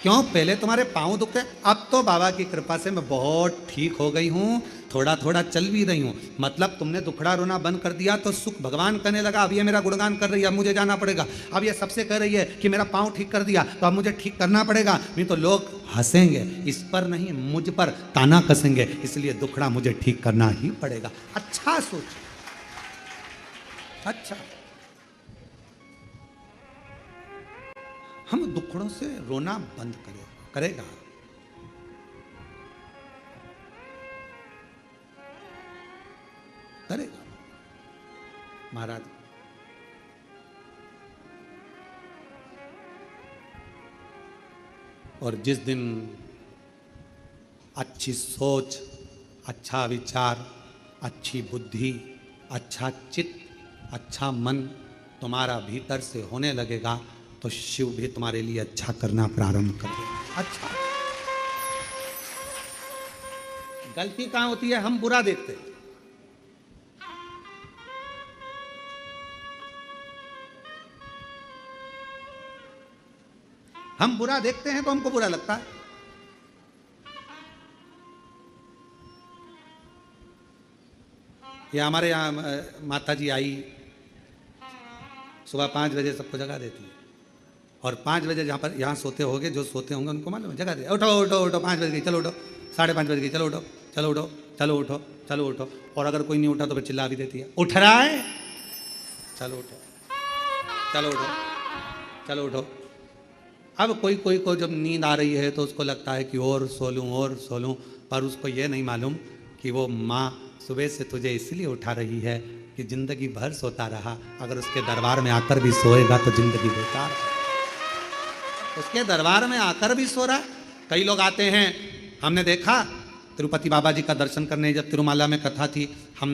क्यों? पहले तुम्हारे पांव दुखते, अब तो बाबा की कृपा से मैं बहुत ठीक हो गई हूँ, थोड़ा थोड़ा चल भी रही हूँ। मतलब तुमने दुखड़ा रोना बंद कर दिया तो सुख भगवान करने लगा। अब ये मेरा गुणगान कर रही है, अब मुझे जाना पड़ेगा। अब ये सबसे कह रही है कि मेरा पांव ठीक कर दिया तो अब मुझे ठीक करना पड़ेगा, नहीं तो लोग हंसेंगे, इस पर नहीं मुझ पर ताना कसेंगे, इसलिए दुखड़ा मुझे ठीक करना ही पड़ेगा। अच्छा सोच, अच्छा हम दुखड़ों से रोना बंद करेगा। करेगा महाराज। और जिस दिन अच्छी सोच, अच्छा विचार, अच्छी बुद्धि, अच्छा चित्त, अच्छा मन तुम्हारा भीतर से होने लगेगा तो शिव भी तुम्हारे लिए अच्छा करना प्रारंभ कर देगा। अच्छा, गलती कहाँ होती है? हम बुरा देखते हैं। हम बुरा देखते हैं तो हमको बुरा लगता है। ये हमारे यहाँ माता जी आई, सुबह 5 बजे सबको जगा देती है। और 5 बजे जहाँ पर यहाँ सोते होंगे, जो सोते होंगे उनको मालूम है, जगा दे, उठो उठो उठो, 5 बज गई, चलो उठो, 5:30 बज गई, चलो उठो, चलो उठो, चलो उठो, चलो उठो। और अगर कोई नहीं उठा तो फिर चिल्ला भी देती है, उठ रहा है, चलो उठो, चलो उठो, चलो उठो। अब कोई को जब नींद आ रही है तो उसको लगता है कि और सो लूँ, पर उसको ये नहीं मालूम कि वो माँ सुबह से तुझे इसलिए उठा रही है कि जिंदगी भर सोता रहा, अगर उसके दरबार में आकर भी सोएगा तो जिंदगी बेकार। उसके दरबार में आकर भी सो रहा। कई लोग आते हैं, हमने देखा तिरुपति बाबा जी का दर्शन करने, जब तिरुमाला में कथा थी, हम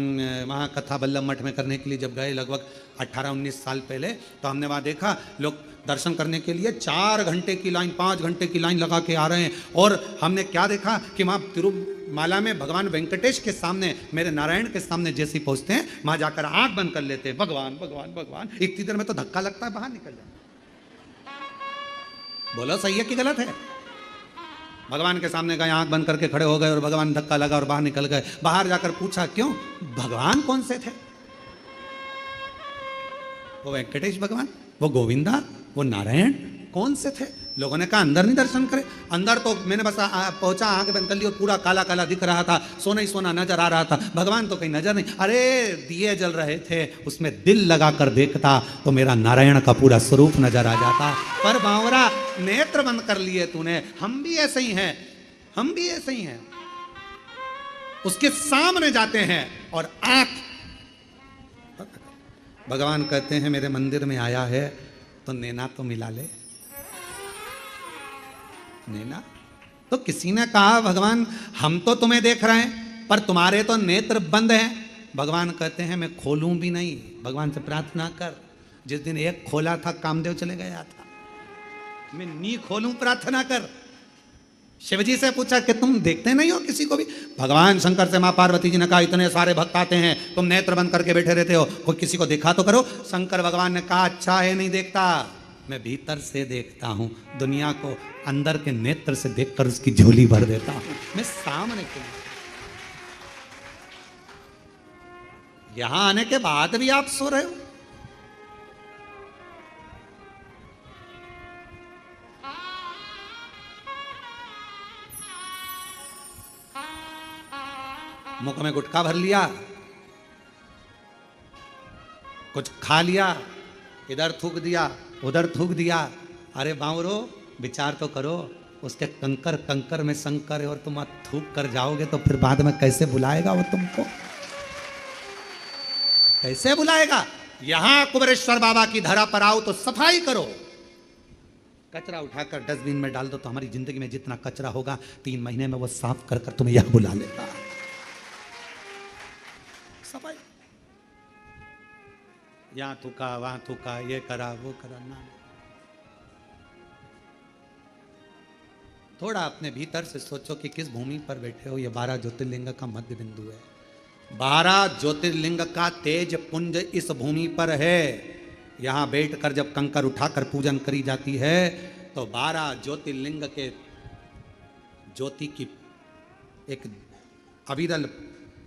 वहाँ कथा बल्लभ मठ में करने के लिए जब गए लगभग 18-19 साल पहले, तो हमने वहाँ देखा लोग दर्शन करने के लिए 4 घंटे की लाइन, 5 घंटे की लाइन लगा के आ रहे हैं। और हमने क्या देखा कि वहाँ तिरुमाला में भगवान वेंकटेश के सामने, मेरे नारायण के सामने जैसे ही पहुँचते हैं, वहाँ जाकर आँख बंद कर लेते हैं, भगवान भगवान भगवान। इतनी देर में तो धक्का लगता है, बाहर निकल जाए। बोलो सही है कि गलत है? भगवान के सामने गए, आंख बंद करके खड़े हो गए और भगवान धक्का लगा और बाहर निकल गए। बाहर जाकर पूछा क्यों? भगवान कौन से थे? वो वेंकटेश भगवान, वो गोविंदा, वो नारायण कौन से थे? लोगों ने कहा अंदर नहीं दर्शन करे। अंदर तो मैंने बस पहुंचा, आंख बंद कर ली और पूरा काला काला दिख रहा था, सोना ही सोना नजर आ रहा था, भगवान तो कहीं नजर नहीं। अरे दिए जल रहे थे, उसमें दिल लगा कर देखता तो मेरा नारायण का पूरा स्वरूप नजर आ जाता। पर बावरा, नेत्र बंद कर लिए तूने। हम भी ऐसे ही हैं, हम भी ऐसे ही हैं। उसके सामने जाते हैं और आंख, भगवान कहते हैं मेरे मंदिर में आया है तो नैना तो मिला ले। नैना तो किसी ने कहा भगवान हम तो तुम्हें देख रहे हैं पर तुम्हारे तो नेत्र बंद हैं। भगवान कहते हैं मैं खोलूं भी नहीं। भगवान से प्रार्थना कर। जिस दिन एक खोला था कामदेव चले गया था, मैं नहीं खोलूं, प्रार्थना कर। शिवजी से पूछा कि तुम देखते नहीं हो किसी को भी? भगवान शंकर से मां पार्वती जी ने कहा इतने सारे भक्त आते हैं, तुम नेत्र बंद करके बैठे रहते हो, कोई किसी को देखा तो करो। शंकर भगवान ने कहा अच्छा है नहीं देखता, मैं भीतर से देखता हूं, दुनिया को अंदर के नेत्र से देखकर उसकी झोली भर देता हूं, मैं सामने क्यों? यहां आने के बाद भी आप सो रहे हो? मुख में गुटखा भर लिया, कुछ खा लिया, इधर थूक दिया, उधर थूक दिया। अरे बावरो, विचार तो करो, उसके कंकर कंकर में शंकर है और तुम थूक कर जाओगे तो फिर बाद में कैसे बुलाएगा वो तुमको? कैसे बुलाएगा? यहां कुबेरेश्वर बाबा की धरा पर आओ तो सफाई करो। कचरा उठाकर डस्टबिन में डाल दो तो हमारी जिंदगी में जितना कचरा होगा 3 महीने में वो साफ कर कर तुम्हें यहां बुला लेता है। सफाई, यहां थूका, वहां थूका, ये करा, वो करा ना। थोड़ा अपने भीतर से सोचो कि किस भूमि पर बैठे हो। ये 12 ज्योतिर्लिंग का मध्य बिंदु है। 12 ज्योतिर्लिंग का तेज पुंज इस भूमि पर है। यहां बैठकर जब कंकर उठाकर पूजन करी जाती है तो 12 ज्योतिर्लिंग के ज्योति की एक अविरल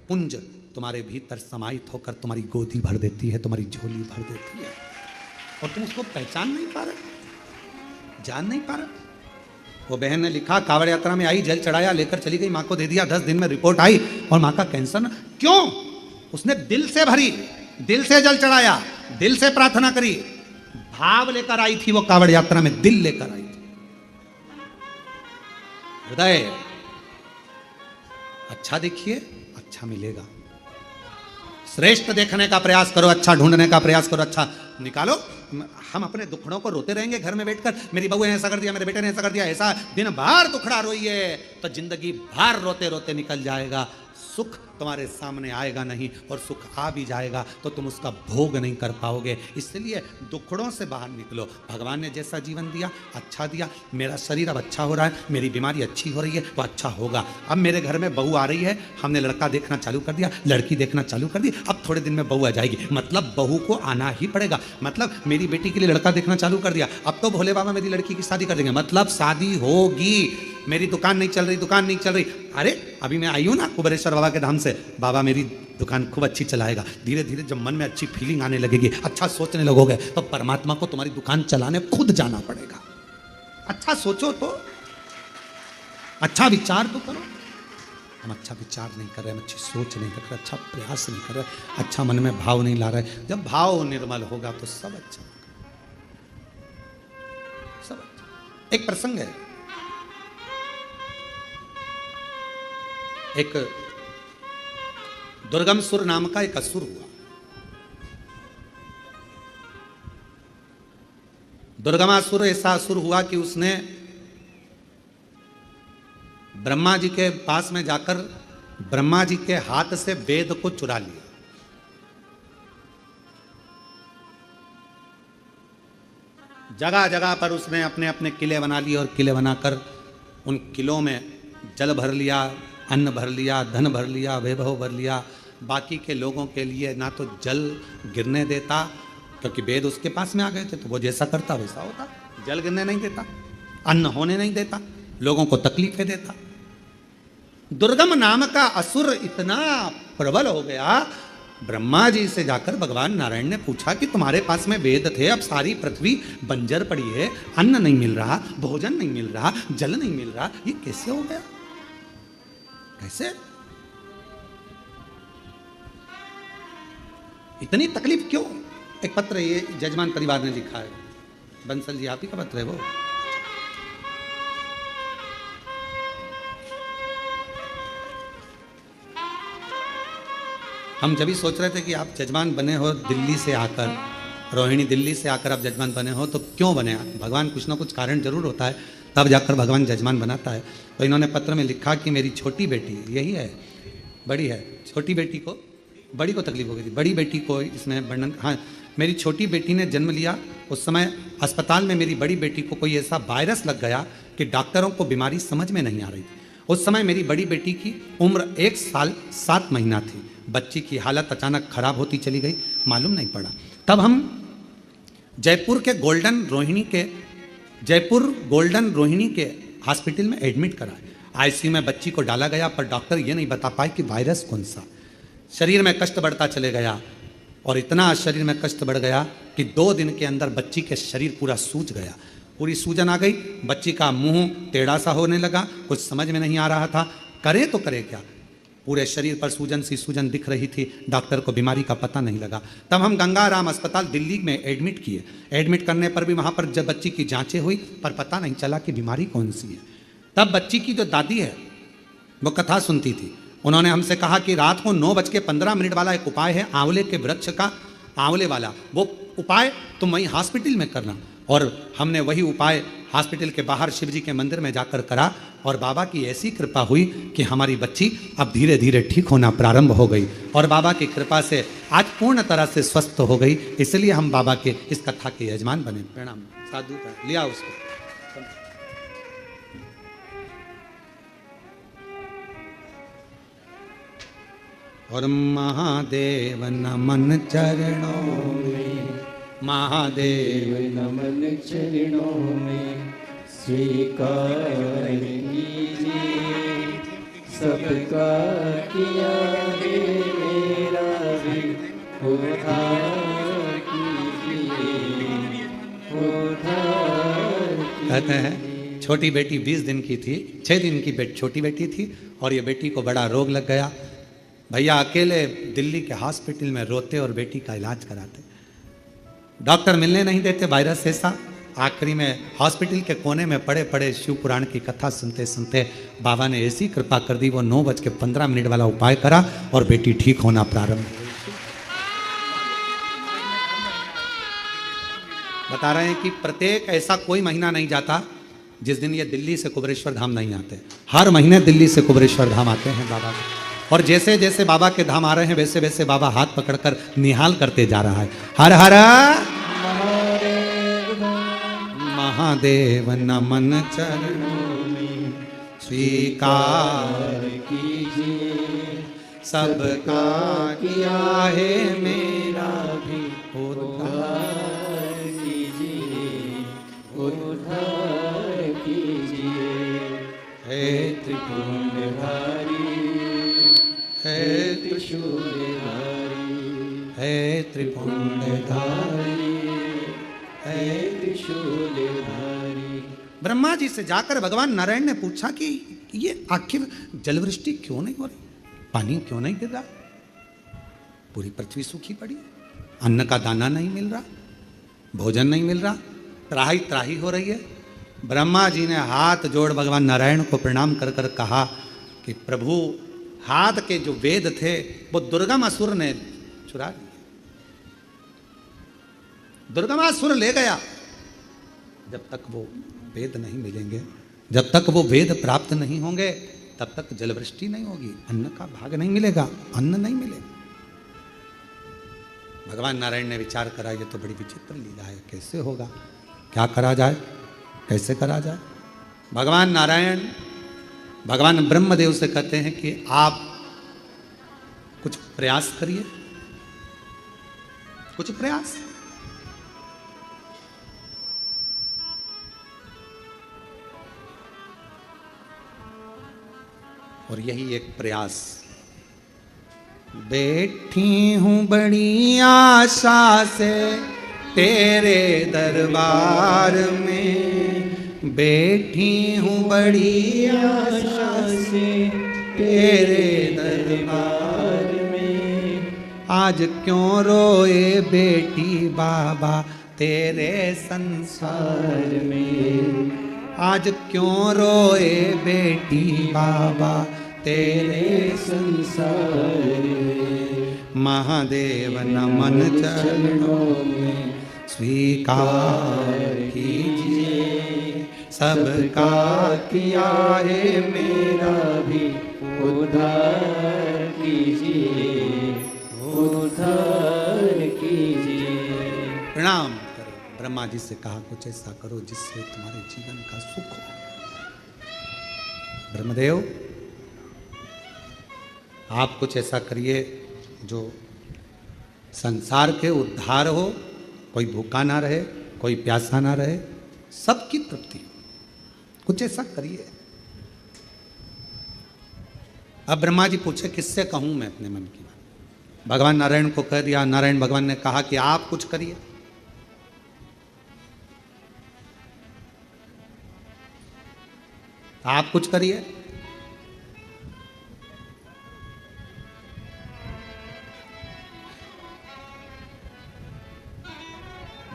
पुंज तुम्हारे भीतर समाहित होकर तुम्हारी गोदी भर देती है, तुम्हारी झोली भर देती है, और तुम उसको पहचान नहीं पा रहे, जान नहीं पा रहे। वो बहन ने लिखा कांवड़ यात्रा में आई, जल चढ़ाया, लेकर चली गई, माँ को दे दिया, 10 दिन में रिपोर्ट आई और माँ का कैंसर न। क्यों? उसने दिल से भरी, दिल से जल चढ़ाया, दिल से प्रार्थना करी, भाव लेकर आई थी वो कावड़ यात्रा में, दिल लेकर आई थी, हृदय। अच्छा देखिए, अच्छा मिलेगा। श्रेष्ठ देखने का प्रयास करो, अच्छा ढूंढने का प्रयास करो, अच्छा निकालो। हम अपने दुखड़ों को रोते रहेंगे घर में बैठकर, मेरी बहू ने ऐसा कर दिया, मेरे बेटे ने ऐसा कर दिया, ऐसा दिन भर दुखड़ा रोइए तो जिंदगी भर रोते रोते निकल जाएगा। सुख तुम्हारे सामने आएगा नहीं, और सुख आ भी जाएगा तो तुम उसका भोग नहीं कर पाओगे। इसलिए दुखड़ों से बाहर निकलो। भगवान ने जैसा जीवन दिया अच्छा दिया, मेरा शरीर अब अच्छा हो रहा है, मेरी बीमारी अच्छी हो रही है तो अच्छा होगा। अब मेरे घर में बहू आ रही है, हमने लड़का देखना चालू कर दिया, लड़की देखना चालू कर दी, अब थोड़े दिन में बहू आ जाएगी, मतलब बहू को आना ही पड़ेगा। मतलब मेरी बेटी के लिए लड़का देखना चालू कर दिया, अब तो भोले बाबा मेरी लड़की की शादी कर देंगे, मतलब शादी होगी। मेरी दुकान नहीं चल रही, दुकान नहीं चल रही, अरे अभी मैं आई हूँ ना कुबेरेश्वर बाबा के धाम से, बाबा मेरी दुकान खूब अच्छी चलाएगा। धीरे धीरे जब मन में अच्छी फीलिंग आने लगेगी, अच्छा सोचने लगोगे, तो परमात्मा को तुम्हारी दुकान चलाने खुद जाना पड़ेगा। अच्छा सोचो तो, अच्छा विचार तो करो। हम अच्छा विचार नहीं कर रहे, हम अच्छी सोच नहीं कर रहे, अच्छा प्रयास नहीं कर रहे, अच्छा मन में भाव नहीं ला रहे। जब भाव निर्मल होगा तो सब अच्छा होगा, सब अच्छा। एक प्रसंग है, एक दुर्गम सुर नाम का एक असुर हुआ। दुर्गमासुर ऐसा असुर हुआ कि उसने ब्रह्मा जी के पास में जाकर ब्रह्मा जी के हाथ से वेद को चुरा लिया। जगह जगह पर उसने अपने अपने किले बना लिए, और किले बनाकर उन किलों में जल भर लिया, अन्न भर लिया, धन भर लिया, वैभव भर लिया। बाकी के लोगों के लिए ना तो जल गिरने देता, क्योंकि वेद उसके पास में आ गए थे, तो वो जैसा करता वैसा होता। जल गिरने नहीं देता, अन्न होने नहीं देता, लोगों को तकलीफें देता। दुर्गम नाम का असुर इतना प्रबल हो गया, ब्रह्मा जी से जाकर भगवान नारायण ने पूछा कि तुम्हारे पास में वेद थे, अब सारी पृथ्वी बंजर पड़ी है, अन्न नहीं मिल रहा, भोजन नहीं मिल रहा, जल नहीं मिल रहा, ये कैसे हो गया? कैसे? इतनी तकलीफ क्यों? एक पत्र ये जजमान परिवार ने लिखा है, बंसल जी आप ही का पत्र है वो। हम जब भी सोच रहे थे कि आप जजमान बने हो दिल्ली से आकर, रोहिणी दिल्ली से आकर आप जजमान बने हो, तो क्यों बने? भगवान कुछ ना कुछ कारण जरूर होता है, तब जाकर भगवान जजमान बनाता है। तो इन्होंने पत्र में लिखा कि मेरी छोटी बेटी, यही है बड़ी है, छोटी बेटी को, बड़ी को तकलीफ हो गई थी, बड़ी बेटी को इसमें वर्णन, हाँ, मेरी छोटी बेटी ने जन्म लिया, उस समय अस्पताल में मेरी बड़ी बेटी को कोई ऐसा वायरस लग गया कि डॉक्टरों को बीमारी समझ में नहीं आ रही थी। उस समय मेरी बड़ी बेटी की उम्र 1 साल 7 महीना थी। बच्ची की हालत अचानक खराब होती चली गई, मालूम नहीं पड़ा। तब हम जयपुर गोल्डन रोहिणी के हॉस्पिटल में एडमिट कराए। आईसीयू में बच्ची को डाला गया, पर डॉक्टर ये नहीं बता पाए कि वायरस कौन सा। शरीर में कष्ट बढ़ता चले गया, और इतना शरीर में कष्ट बढ़ गया कि 2 दिन के अंदर बच्ची के शरीर पूरा सूज गया, पूरी सूजन आ गई। बच्ची का मुंह टेढ़ा सा होने लगा, कुछ समझ में नहीं आ रहा था, करे तो करे क्या। पूरे शरीर पर सूजन दिख रही थी, डॉक्टर को बीमारी का पता नहीं लगा। तब हम गंगाराम अस्पताल दिल्ली में एडमिट किए। एडमिट करने पर भी वहाँ पर जब बच्ची की जांचें हुई, पर पता नहीं चला कि बीमारी कौन सी है। तब बच्ची की जो दादी है वो कथा सुनती थी, उन्होंने हमसे कहा कि रात को 9:15 वाला एक उपाय है, आंवले के वृक्ष का, आंवले वाला, वो उपाय तुम वहीं हॉस्पिटल में करना। और हमने वही उपाय हॉस्पिटल के बाहर शिव जी के मंदिर में जाकर करा, और बाबा की ऐसी कृपा हुई कि हमारी बच्ची अब धीरे धीरे ठीक होना प्रारंभ हो गई, और बाबा की कृपा से आज पूर्ण तरह से स्वस्थ हो गई। इसलिए हम बाबा के इस कथा के यजमान बने। प्रणाम साधु का लिया उसको। और महादेव नमन चरणों में, महादेव नमन चरणों में, स्वीकार कीजिए सबका किया है मेरा भी उद्धार कीजिए, उद्धार कीजिए। कहते हैं छोटी बेटी 20 दिन की थी, 6 दिन की छोटी बेटी थी, और ये बेटी को बड़ा रोग लग गया। भैया अकेले दिल्ली के हॉस्पिटल में रोते और बेटी का इलाज कराते। डॉक्टर मिलने नहीं देते, वायरस ऐसा। आखिरी में हॉस्पिटल के कोने में पड़े पड़े शिव पुराण की कथा सुनते सुनते बाबा ने ऐसी कृपा कर दी, वो 9:15 वाला उपाय करा और बेटी ठीक होना प्रारंभ हुई। बता रहे हैं कि प्रत्येक ऐसा कोई महीना नहीं जाता जिस दिन ये दिल्ली से कुबेरेश्वर धाम नहीं आते। हर महीने दिल्ली से कुबेरेश्वर धाम आते हैं बाबा, और जैसे जैसे बाबा के धाम आ रहे हैं वैसे वैसे बाबा हाथ पकड़कर निहाल करते जा रहा है। हर हर महादेव नमन चरणों में स्वीकार कीजिए, सबका किया है मेरा भी उद्धार कीजिए, उद्धार कीजिए। हे त्रिपुंडधारी, हे त्रिशूलधारी, हे त्रिपुंडधारी, हे त्रिशूलधारी। ब्रह्मा जी से जाकर भगवान नारायण ने पूछा कि ये आखिर जलवृष्टि क्यों नहीं हो रही, पानी क्यों नहीं गिर रहा, पूरी पृथ्वी सूखी पड़ी, अन्न का दाना नहीं मिल रहा, भोजन नहीं मिल रहा, त्राही त्राही हो रही है। ब्रह्मा जी ने हाथ जोड़ भगवान नारायण को प्रणाम कर कर कहा कि प्रभु, हाथ के जो वेद थे वो दुर्गमासुर ने चुरा लिए, दुर्गमासुर ले गया। जब तक वो वेद नहीं मिलेंगे, जब तक वो वेद प्राप्त नहीं होंगे, तब तक जलवृष्टि नहीं होगी, अन्न का भाग नहीं मिलेगा, अन्न नहीं मिलेगा। भगवान नारायण ने विचार करा, ये तो बड़ी विचित्र लीला है, कैसे होगा, क्या करा जाए, कैसे करा जाए। भगवान नारायण भगवान ब्रह्मदेव से कहते हैं कि आप कुछ प्रयास करिए, कुछ प्रयास। और यही एक प्रयास। बैठी हूँ बड़ी आशा से तेरे दरबार में, बैठी हूँ बड़ी आशा से तेरे दरबार में। आज क्यों रोए बेटी बाबा तेरे संसार में, आज क्यों रोए बेटी बाबा तेरे संसार में। महादेव नमन चरणों में स्वीकार कीजिए, सबका किया है मेरा भी उद्धार कीजिए, उद्धार कीजिए। प्रणाम करो। ब्रह्मा जी से कहा कुछ ऐसा करो जिससे तुम्हारे जीवन का सुख हो। ब्रह्मदेव आप कुछ ऐसा करिए जो संसार के उद्धार हो, कोई भूखा ना रहे, कोई प्यासा ना रहे, सबकी तृप्ति हो, कुछ ऐसा करिए। अब ब्रह्मा जी पूछे किससे कहूं मैं अपने मन की बात। भगवान नारायण को कह दिया। नारायण भगवान ने कहा कि आप कुछ करिए। आप कुछ करिए।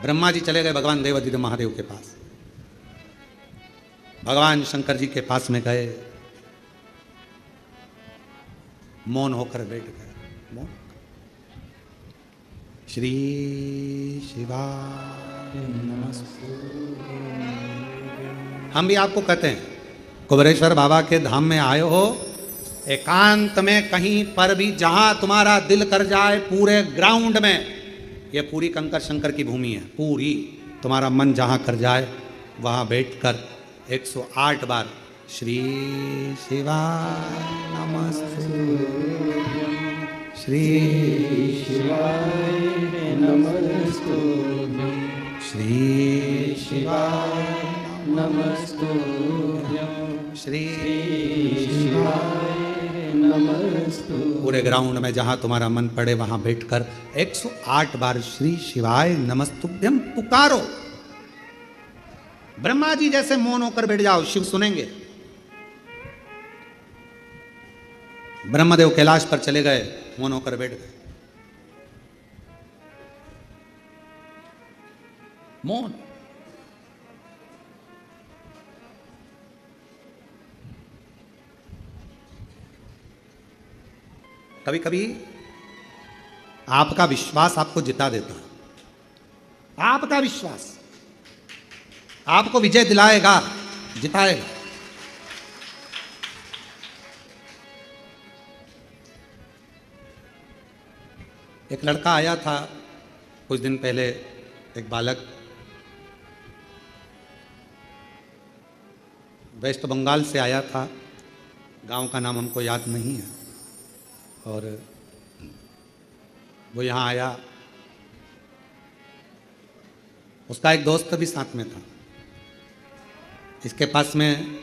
ब्रह्मा जी चले गए भगवान देवादिदेव महादेव के पास। भगवान शंकर जी के पास में गए, मौन होकर बैठ गए। मौन। श्री शिवाय नमस्तु। हम भी आपको कहते हैं, कुबेरेश्वर बाबा के धाम में आए हो, एकांत में कहीं पर भी जहां तुम्हारा दिल कर जाए, पूरे ग्राउंड में, ये पूरी कंकर शंकर की भूमि है, पूरी तुम्हारा मन जहां कर जाए वहां बैठकर 108 बार श्री शिवाय नमस्तुभ्यं, श्री शिवाय नमस्तुभ्यं, श्री शिवाय नमस्तुभ्यं, श्री शिवाय नमस्तु। पूरे ग्राउंड में जहां तुम्हारा मन पड़े वहां बैठकर 108 बार श्री शिवाय नमस्तुभ्यं पुकारो। ब्रह्मा जी जैसे मौन होकर बैठ जाओ, शिव सुनेंगे। ब्रह्मदेव कैलाश पर चले गए, मौन होकर बैठ गए। मौन। कभी कभी आपका विश्वास आपको जिता देता है। आपका विश्वास आपको विजय दिलाएगा, जिताएगा। एक लड़का आया था कुछ दिन पहले, एक बालक, वेस्ट बंगाल से आया था। गांव का नाम हमको याद नहीं है। और वो यहाँ आया, उसका एक दोस्त भी साथ में था। इसके पास में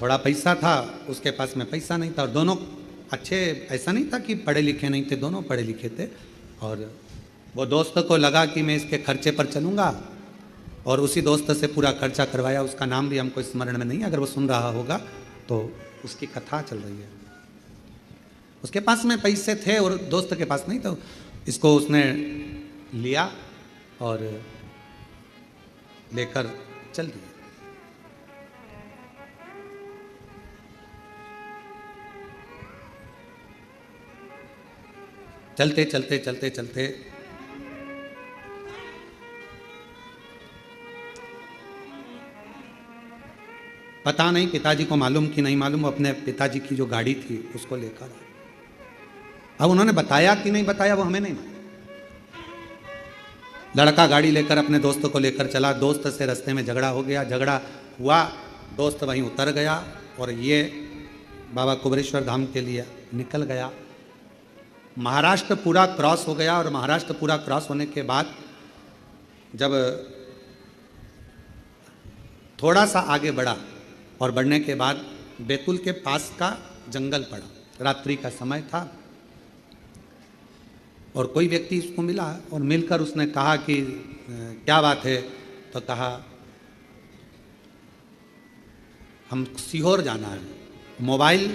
थोड़ा पैसा था, उसके पास में पैसा नहीं था। और दोनों अच्छे, ऐसा नहीं था कि पढ़े लिखे नहीं थे, दोनों पढ़े लिखे थे। और वो दोस्त को लगा कि मैं इसके खर्चे पर चलूँगा, और उसी दोस्त से पूरा खर्चा करवाया। उसका नाम भी हमको स्मरण में नहीं है, अगर वो सुन रहा होगा तो उसकी कथा चल रही है। उसके पास में पैसे थे और दोस्त के पास नहीं, तो इसको उसने लिया और लेकर चल दिया। चलते चलते चलते चलते पता नहीं पिताजी को मालूम कि नहीं मालूम, अपने पिताजी की जो गाड़ी थी उसको लेकर आए। अब उन्होंने बताया कि नहीं बताया वो हमें नहीं मालूम। लड़का गाड़ी लेकर अपने दोस्त को लेकर चला। दोस्त से रास्ते में झगड़ा हो गया, झगड़ा हुआ, दोस्त वहीं उतर गया और ये बाबा कुबेरेश्वर धाम के लिए निकल गया। महाराष्ट्र पूरा क्रॉस हो गया और महाराष्ट्र पूरा क्रॉस होने के बाद जब थोड़ा सा आगे बढ़ा और बढ़ने के बाद बैतूल के पास का जंगल पड़ा, रात्रि का समय था। और कोई व्यक्ति उसको मिला और मिलकर उसने कहा कि क्या बात है, तो कहा हम सीहोर जाना है। मोबाइल,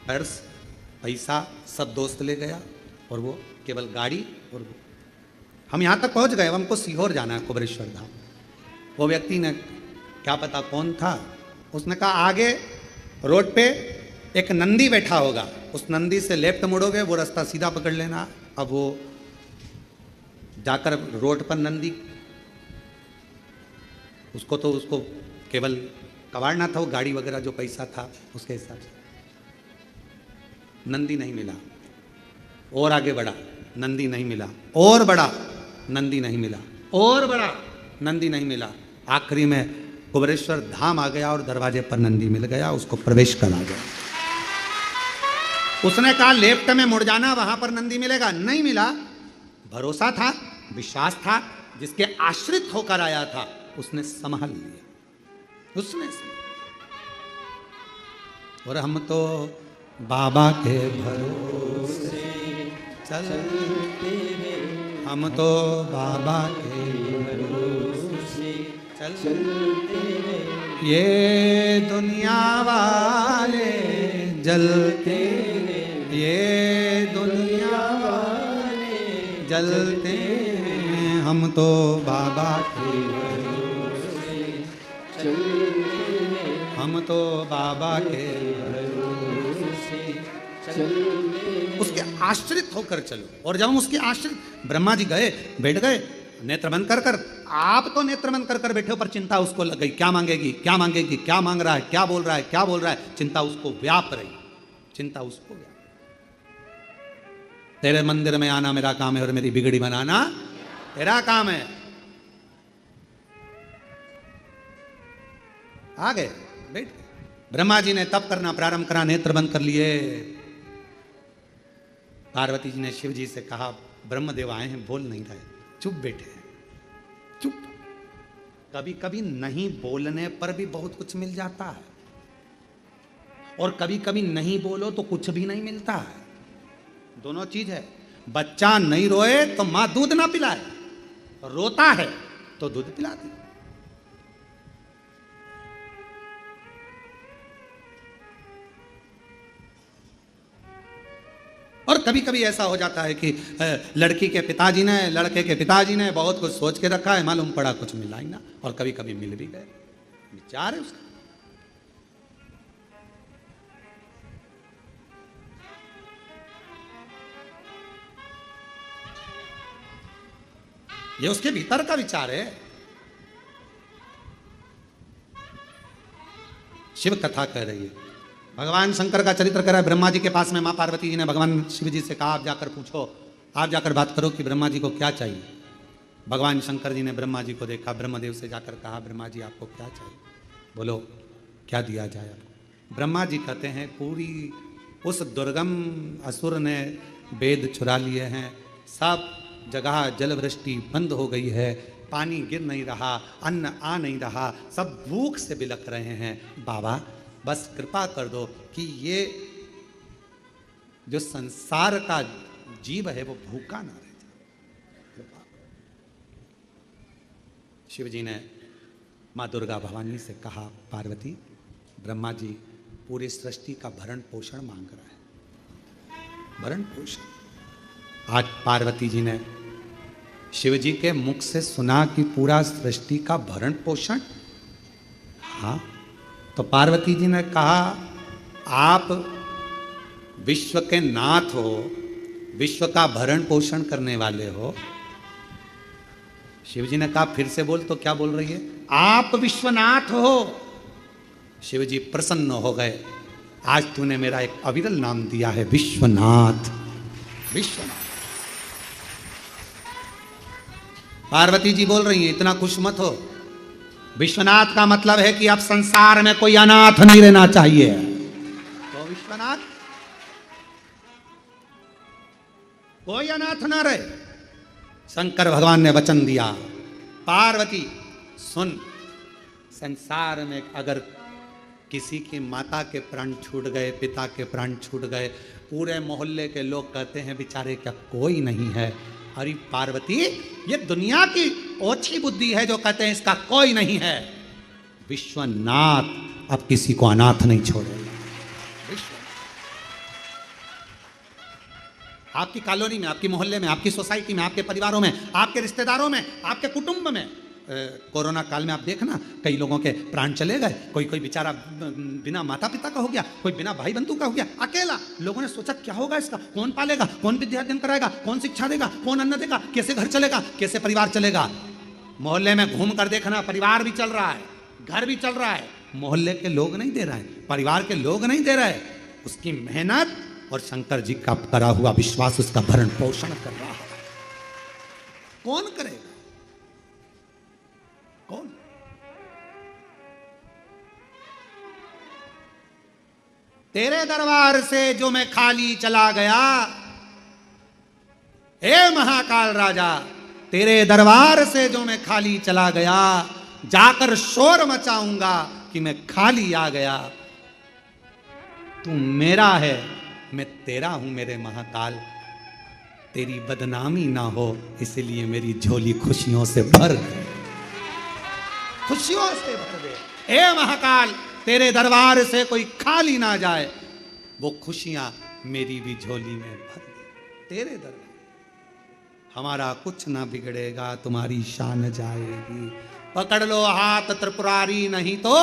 पर्स, पैसा सब दोस्त ले गया और वो केवल गाड़ी, और हम यहाँ तक पहुँच गए, हमको सीहोर जाना है कुबेरेश्वर धाम। वो व्यक्ति ने, क्या पता कौन था, उसने कहा आगे रोड पे एक नंदी बैठा होगा, उस नंदी से लेफ्ट मुड़ोगे, वो रास्ता सीधा पकड़ लेना। अब वो जाकर रोड पर नंदी, उसको तो उसको केवल कबाड़ना था, वो गाड़ी वगैरह जो पैसा था उसके हिसाब से। नंदी नहीं मिला, और आगे बढ़ा, नंदी नहीं मिला, और बढ़ा, नंदी नहीं मिला, और बढ़ा, नंदी नहीं मिला। आखिरी में कुबेरेश्वर धाम आ गया और दरवाजे पर नंदी मिल गया, उसको प्रवेश करा गया। उसने कहा लेफ्ट में मुड़ जाना, वहां पर नंदी मिलेगा, नहीं मिला। भरोसा था, विश्वास था, जिसके आश्रित होकर आया था उसने संभाल लिया, उसने। और हम तो बाबा के भरोसे चलते हैं, हम तो बाबा के भरोसे चलते हैं। ये दुनिया वाले जलते हैं, ये दुनिया वाले जलते हैं, हम तो बाबा के भरोसे चलते हैं, हम तो बाबा के भरोसे चलते हैं। उसके आश्रित होकर चलो। और जब हम उसके आश्रित, ब्रह्मा जी गए, बैठ गए, नेत्र बंद कर कर, आप तो नेत्र बंद कर कर बैठे हो, पर चिंता उसको लग गई, क्या मांगेगी, क्या मांगेगी, क्या मांग रहा है, क्या बोल रहा है, क्या बोल रहा है, चिंता उसको व्याप रही, चिंता उसको व्याप। तेरे मंदिर में आना मेरा काम है और मेरी बिगड़ी बनाना तेरा काम है। आ गए, बैठ गए। ब्रह्मा जी ने तप करना प्रारंभ करा, नेत्र बंद कर लिए। पार्वती जी ने शिव जी से कहा ब्रह्मदेव आए हैं, बोल नहीं रहे, चुप बैठे हैं, चुप। कभी कभी नहीं बोलने पर भी बहुत कुछ मिल जाता है, और कभी कभी नहीं बोलो तो कुछ भी नहीं मिलता है। दोनों चीज है। बच्चा नहीं रोए तो मां दूध ना पिलाए, रोता है तो दूध पिलाती। और कभी कभी ऐसा हो जाता है कि लड़की के पिताजी ने, लड़के के पिताजी ने बहुत कुछ सोच के रखा है, मालूम पड़ा कुछ मिला ही ना, और कभी कभी मिल भी गए। विचार है उसका। ये उसके भीतर का विचार है। शिव कथा कह रही है, भगवान शंकर का चरित्र कर रहा है। ब्रह्मा जी के पास में मां पार्वती जी ने भगवान शिव जी से कहा, आप जाकर पूछो, आप जाकर बात करो कि ब्रह्मा जी को क्या चाहिए। भगवान शंकर जी ने ब्रह्मा जी को देखा, ब्रह्मदेव से जाकर कहा, ब्रह्मा जी आपको क्या चाहिए, बोलो क्या दिया जाए आपको। ब्रह्मा जी कहते हैं, पूरी उस दुर्गम असुर ने वेद चुरा लिए हैं, सब जगह जलवृष्टि बंद हो गई है, पानी गिर नहीं रहा, अन्न आ नहीं रहा, सब भूख से बिलख रहे हैं। बाबा बस कृपा कर दो कि ये जो संसार का जीव है वो भूखा ना रह जाए। शिव जी ने माँ दुर्गा भवानी से कहा, पार्वती ब्रह्मा जी पूरी सृष्टि का भरण पोषण मांग रहा है, भरण पोषण। आज पार्वती जी ने शिव जी के मुख से सुना कि पूरा सृष्टि का भरण पोषण, हाँ, तो पार्वती जी ने कहा, आप विश्व के नाथ हो, विश्व का भरण पोषण करने वाले हो। शिव जी ने कहा, फिर से बोल, तो क्या बोल रही है, आप विश्वनाथ हो। शिव जी प्रसन्न हो गए, आज तूने मेरा एक अविरल नाम दिया है, विश्वनाथ, विश्वनाथ। पार्वती जी बोल रही हैं, इतना खुश मत हो, विश्वनाथ का मतलब है कि अब संसार में कोई अनाथ नहीं रहना चाहिए। तो विश्वनाथ, कोई अनाथ ना रहे। शंकर भगवान ने वचन दिया, पार्वती सुन, संसार में अगर किसी की माता के प्राण छूट गए, पिता के प्राण छूट गए, पूरे मोहल्ले के लोग कहते हैं बेचारे क्या कोई नहीं है। अरे पार्वती, ये दुनिया की ओछी बुद्धि है जो कहते हैं इसका कोई नहीं है। विश्वनाथ अब किसी को अनाथ नहीं छोड़ेगा। आपकी कॉलोनी में, आपकी मोहल्ले में, आपकी सोसाइटी में, आपके परिवारों में, आपके रिश्तेदारों में, आपके कुटुंब में, कोरोना काल में आप देखना कई लोगों के प्राण चले गए। कोई कोई बेचारा बिना माता पिता का हो गया, कोई बिना भाई बंधु का हो गया, अकेला। लोगों ने सोचा क्या होगा इसका, कौन पालेगा, कौन विद्या अध्ययन कराएगा, कौन शिक्षा देगा, कौन अन्न देगा, कैसे घर चलेगा, कैसे परिवार चलेगा। मोहल्ले में घूम कर देखना, परिवार भी चल रहा है, घर भी चल रहा है, मोहल्ले के लोग नहीं दे रहे हैं, परिवार के लोग नहीं दे रहे। उसकी मेहनत और शंकर जी का करा हुआ विश्वास उसका भरण पोषण कर रहा है। कौन करेगा, कौन? तेरे दरबार से जो मैं खाली चला गया, हे महाकाल राजा, तेरे दरबार से जो मैं खाली चला गया, जाकर शोर मचाऊंगा कि मैं खाली आ गया। तू मेरा है, मैं तेरा हूं मेरे महाकाल, तेरी बदनामी ना हो इसलिए मेरी झोली खुशियों से भर दे, खुशियों से भर दे। हे महाकाल, तेरे दरबार से कोई खाली ना जाए, वो खुशियां मेरी भी झोली में भर दे। तेरे दरबार हमारा कुछ ना बिगड़ेगा, तुम्हारी शान जाएगी। पकड़ लो हाथ त्रिपुरारी, नहीं तो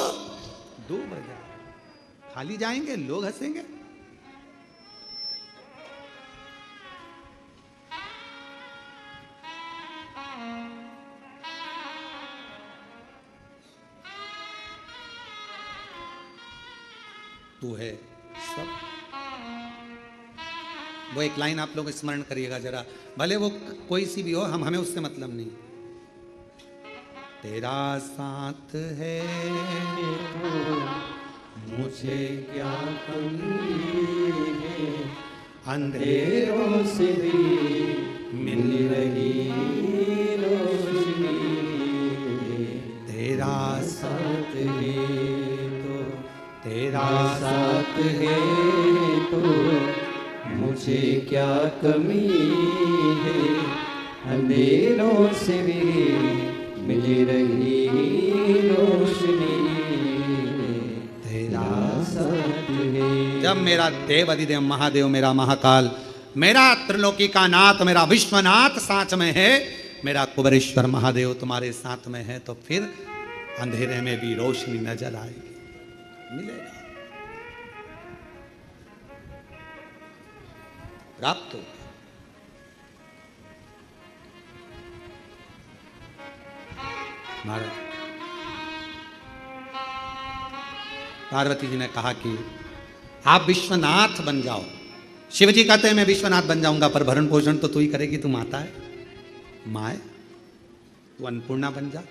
डूब जाए। खाली जाएंगे, लोग हंसेंगे। तू है सब। वो एक लाइन आप लोग स्मरण करिएगा जरा, भले वो कोई सी भी हो, हमें उससे मतलब नहीं। तेरा साथ है मुझे क्या कमी है, अंधेरों से भी मिल रही रोशनी। तेरा साथ है तो, तेरा साथ है तो मुझे क्या कमी है, अंधेरों से भी मिल रही रोशनी। तेरा साथ है। जब मेरा देव अधिदेव महादेव, मेरा महाकाल मेरा त्रिलोकी का नाथ, मेरा विश्वनाथ साथ में है, मेरा कुबेरेश्वर महादेव तुम्हारे साथ में है, तो फिर अंधेरे में भी रोशनी नजर आएगी, मिलेगा, प्राप्त होगा। महाराज पार्वती जी ने कहा कि आप विश्वनाथ बन जाओ। शिव जी कहते हैं मैं विश्वनाथ बन जाऊंगा, पर भरण पोषण तो तू ही करेगी, तू माता है, माँ है, तू अन्नपूर्णा बन जा।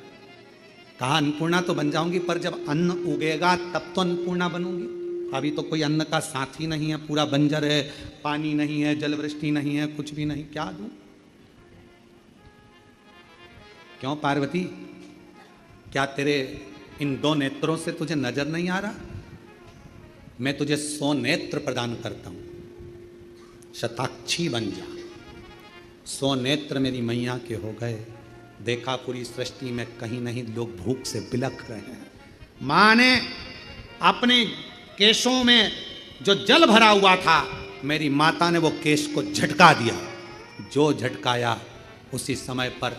कहा अन्नपूर्णा तो बन जाऊंगी, पर जब अन्न उगेगा तब तो अन्नपूर्णा बनूंगी। अभी तो कोई अन्न का साथी नहीं है, पूरा बंजर है, पानी नहीं है, जल वृष्टि नहीं है, कुछ भी नहीं, क्या दूं? क्यों पार्वती, क्या तेरे इन दो नेत्रों से तुझे नजर नहीं आ रहा? मैं तुझे 100 नेत्र प्रदान करता हूं, शताक्षी बन जा। 100 नेत्र मेरी मैया के हो गए, देखा पूरी सृष्टि में कहीं नहीं लोग भूख से बिलख रहे हैं। मां ने अपने केशों में जो जल भरा हुआ था, मेरी माता ने वो केश को झटका दिया। जो झटकाया उसी समय पर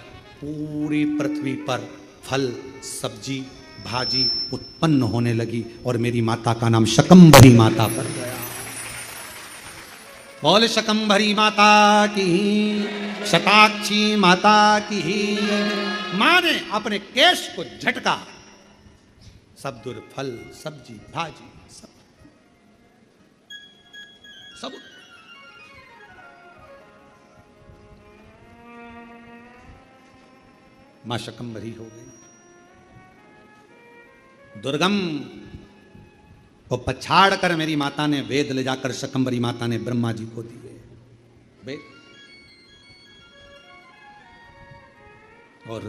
पूरी पृथ्वी पर फल, सब्जी, भाजी उत्पन्न होने लगी और मेरी माता का नाम शकंभरी माता पड़ गया। बोल शकंभरी माता की, शताक्षी माता की। मां ने अपने केश को झटका, सब दूर फल, सब्जी, भाजी सब मां शकंभरी हो गई। दुर्गम को पछाड़ कर मेरी माता ने वेद ले जाकर शकंभरी माता ने ब्रह्मा जी को दिए वेद। और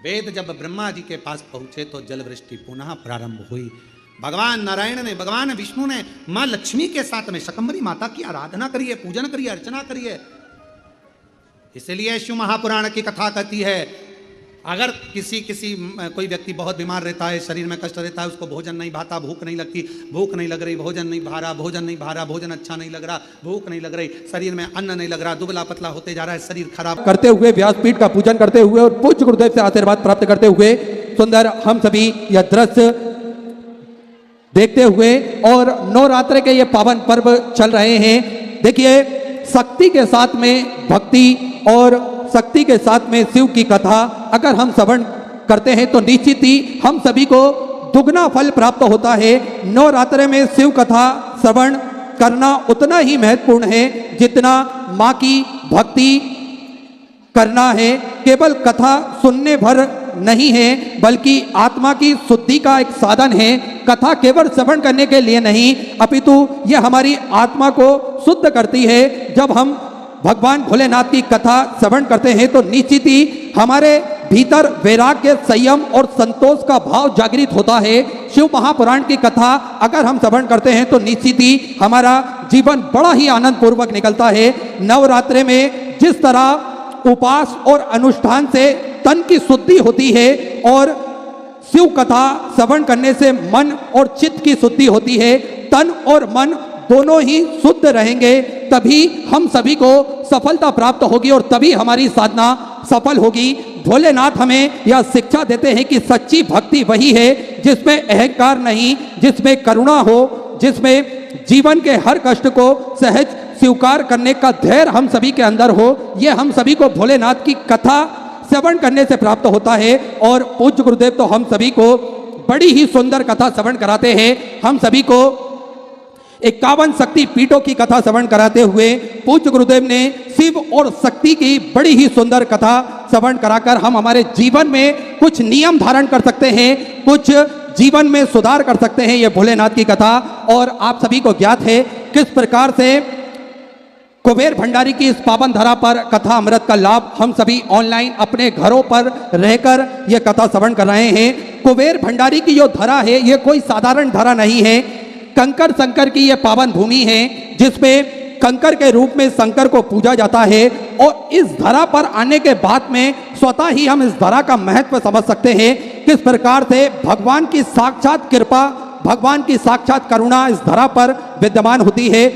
वेद जब ब्रह्मा जी के पास पहुंचे तो जल वृष्टि पुनः प्रारंभ हुई। भगवान नारायण ने, भगवान विष्णु ने मां लक्ष्मी के साथ में शकंभरी माता की आराधना करिए, पूजन करिए, अर्चना करिए। इसलिए शिव महापुराण की कथा कहती है, अगर किसी कोई व्यक्ति बहुत बीमार रहता है, शरीर में कष्ट रहता है, उसको भोजन नहीं भाता, भूख नहीं लगती, भूख नहीं लग रही, भोजन नहीं भा रहा, भोजन नहीं भा रहा, भोजन अच्छा नहीं लग रहा, भूख नहीं लग रही, शरीर में अन्न नहीं लग रहा, दुबला पतला होते जा रहा है, शरीर खराब करते हुए, व्यासपीठ का पूजन करते हुए और पूज्य गुरुदेव से आशीर्वाद प्राप्त करते हुए सुंदर हम सभी यह दृश्य देखते हुए और नवरात्र के ये पावन पर्व चल रहे हैं। देखिए, शक्ति के साथ में भक्ति और शक्ति के साथ में शिव की कथा अगर हम श्रवण करते हैं तो निश्चित ही हम सभी को दुगना फल प्राप्त होता है। नवरात्र में शिव कथा श्रवण करना उतना ही महत्वपूर्ण है जितना माँ की भक्ति करना है। केवल कथा सुनने भर नहीं है, बल्कि आत्मा की शुद्धि का एक साधन है। कथा केवल श्रवण करने के लिए नहीं, अपितु यह हमारी आत्मा को शुद्ध करती है। जब हम भगवान भोलेनाथ की कथा श्रवण करते हैं तो निश्चित ही हमारे भीतर वैराग्य, संयम और संतोष का भाव जागृत होता है। शिव महापुराण की कथा अगर हम श्रवण करते हैं तो निश्चित ही हमारा जीवन बड़ा ही आनंद पूर्वक निकलता है। नवरात्रि में जिस तरह उपास और अनुष्ठान से तन की शुद्धि होती है और शिव कथा श्रवण करने से मन और चित्त की शुद्धि होती है, तन और मन दोनों ही शुद्ध रहेंगे, तभी हम सभी को सफलता प्राप्त होगी और तभी हमारी साधना सफल होगी। भोलेनाथ हमें यह शिक्षा देते हैं कि सच्ची भक्ति वही है जिसमें अहंकार नहीं, जिसमें करुणा हो, जिसमें जीवन के हर कष्ट को सहज स्वीकार करने का धैर्य हम सभी के अंदर हो। यह हम सभी को भोलेनाथ की कथा श्रवण करने से प्राप्त होता है। और पूज्य गुरुदेव तो हम सभी को बड़ी ही सुंदर कथा श्रवण कराते हैं। हम सभी को 51 शक्ति पीठों की कथा श्रवण कराते हुए पूज्य गुरुदेव ने शिव और शक्ति की बड़ी ही सुंदर कथा श्रवण कराकर हम हमारे जीवन में कुछ नियम धारण कर सकते हैं, कुछ जीवन में सुधार कर सकते हैं। ये भोलेनाथ की कथा और आप सभी को ज्ञात है किस प्रकार से कुबेर भंडारी की इस पावन धरा पर कथा अमृत का लाभ हम सभी ऑनलाइन अपने घरों पर रहकर यह कथा श्रवण कर रहे हैं। कुबेर भंडारी की जो धरा है ये कोई साधारण धरा नहीं है। कंकर शंकर की यह पावन भूमि है जिसमें कंकर के रूप में शंकर को पूजा जाता है। और इस धरा पर आने के बाद में स्वतः ही हम इस धरा का महत्व समझ सकते हैं, किस प्रकार से भगवान की साक्षात कृपा, भगवान की साक्षात करुणा इस धरा पर विद्यमान होती है।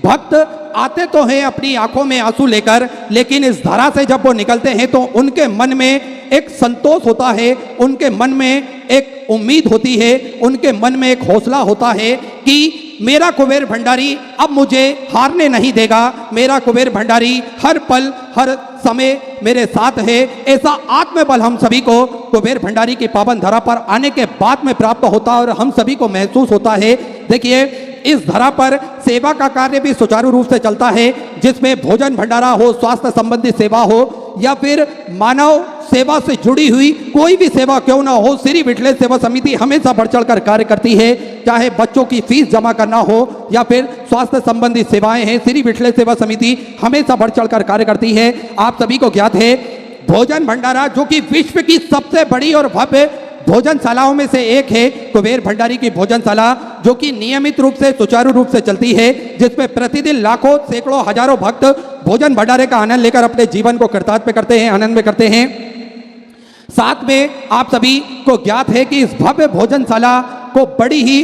भक्त आते तो हैं अपनी आंखों में आंसू लेकर, लेकिन इस धरा से जब वो निकलते हैं तो उनके मन में एक संतोष होता है, उनके मन में एक उम्मीद होती है, उनके मन में एक हौसला होता है कि मेरा कुबेर भंडारी अब मुझे हारने नहीं देगा, मेरा कुबेर भंडारी हर पल हर समय मेरे साथ है। ऐसा आत्मबल हम सभी को कुबेर भंडारी की पावन धरा पर आने के बाद में प्राप्त होता है और हम सभी को महसूस होता है। देखिए, इस धरा पर सेवा का कार्य भी सुचारू रूप से चलता है, जिसमें भोजन भंडारा हो, स्वास्थ्य संबंधी सेवा हो या फिर मानव सेवा से जुड़ी हुई कोई भी सेवा क्यों ना हो, श्री विठलेश सेवा समिति हमेशा बढ़ चढ़कर कार्य करती है। चाहे बच्चों की फीस जमा करना हो या फिर स्वास्थ्य संबंधी सेवाएं हैं, श्री विठलेश सेवा समिति हमेशा बढ़ चढ़कर कार्य करती है। आप सभी को ज्ञात है, भोजन भंडारा जो कि विश्व की सबसे बड़ी और भव्य भोजनशालाओं में से एक है, कुबेर भंडारी की भोजनशाला, जो कि नियमित रूप से सुचारू रूप से चलती है, जिसमें प्रतिदिन लाखों सैकड़ों हजारों भक्त भोजन भंडारे का आनंद लेकर अपने जीवन को कृतार्थ करते हैं, आनंद में करते हैं। साथ में आप सभी को ज्ञात है कि इस भव्य भोजनशाला को बड़ी ही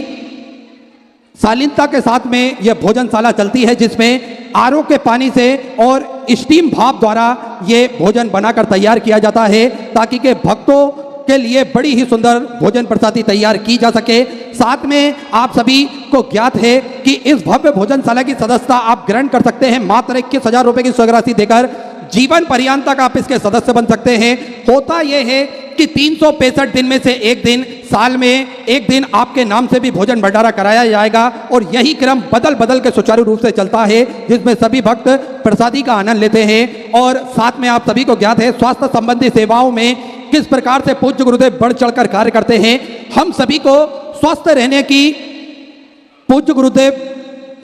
शालीनता के साथ में यह भोजनशाला चलती है, जिसमें आरओ के पानी से और स्टीम भाप द्वारा ये भोजन बनाकर तैयार किया जाता है, ताकि के भक्तों के लिए बड़ी ही सुंदर भोजन प्रसादी तैयार की जा सके। साथ में आप सभी को ज्ञात है कि इस भव्य भोजनशाला की सदस्यता आप ग्रहण कर सकते हैं मात्र 21,000 रुपए की स्वर्गराशि देकर। जीवन पर्यंत तक आप इसके सदस्य बन सकते हैं। होता यह है कि 365 दिन में से एक दिन, साल में एक दिन आपके नाम से भी भोजन भंडारा कराया जाएगा और यही क्रम बदल बदल के सुचारू रूप से चलता है, जिसमें सभी भक्त प्रसादी का आनंद लेते हैं। और साथ में आप सभी को ज्ञात है, स्वास्थ्य संबंधी सेवाओं में किस प्रकार से पूज्य गुरुदेव बढ़ चढ़कर कार्य करते हैं। हम सभी को स्वस्थ रहने की पूज्य गुरुदेव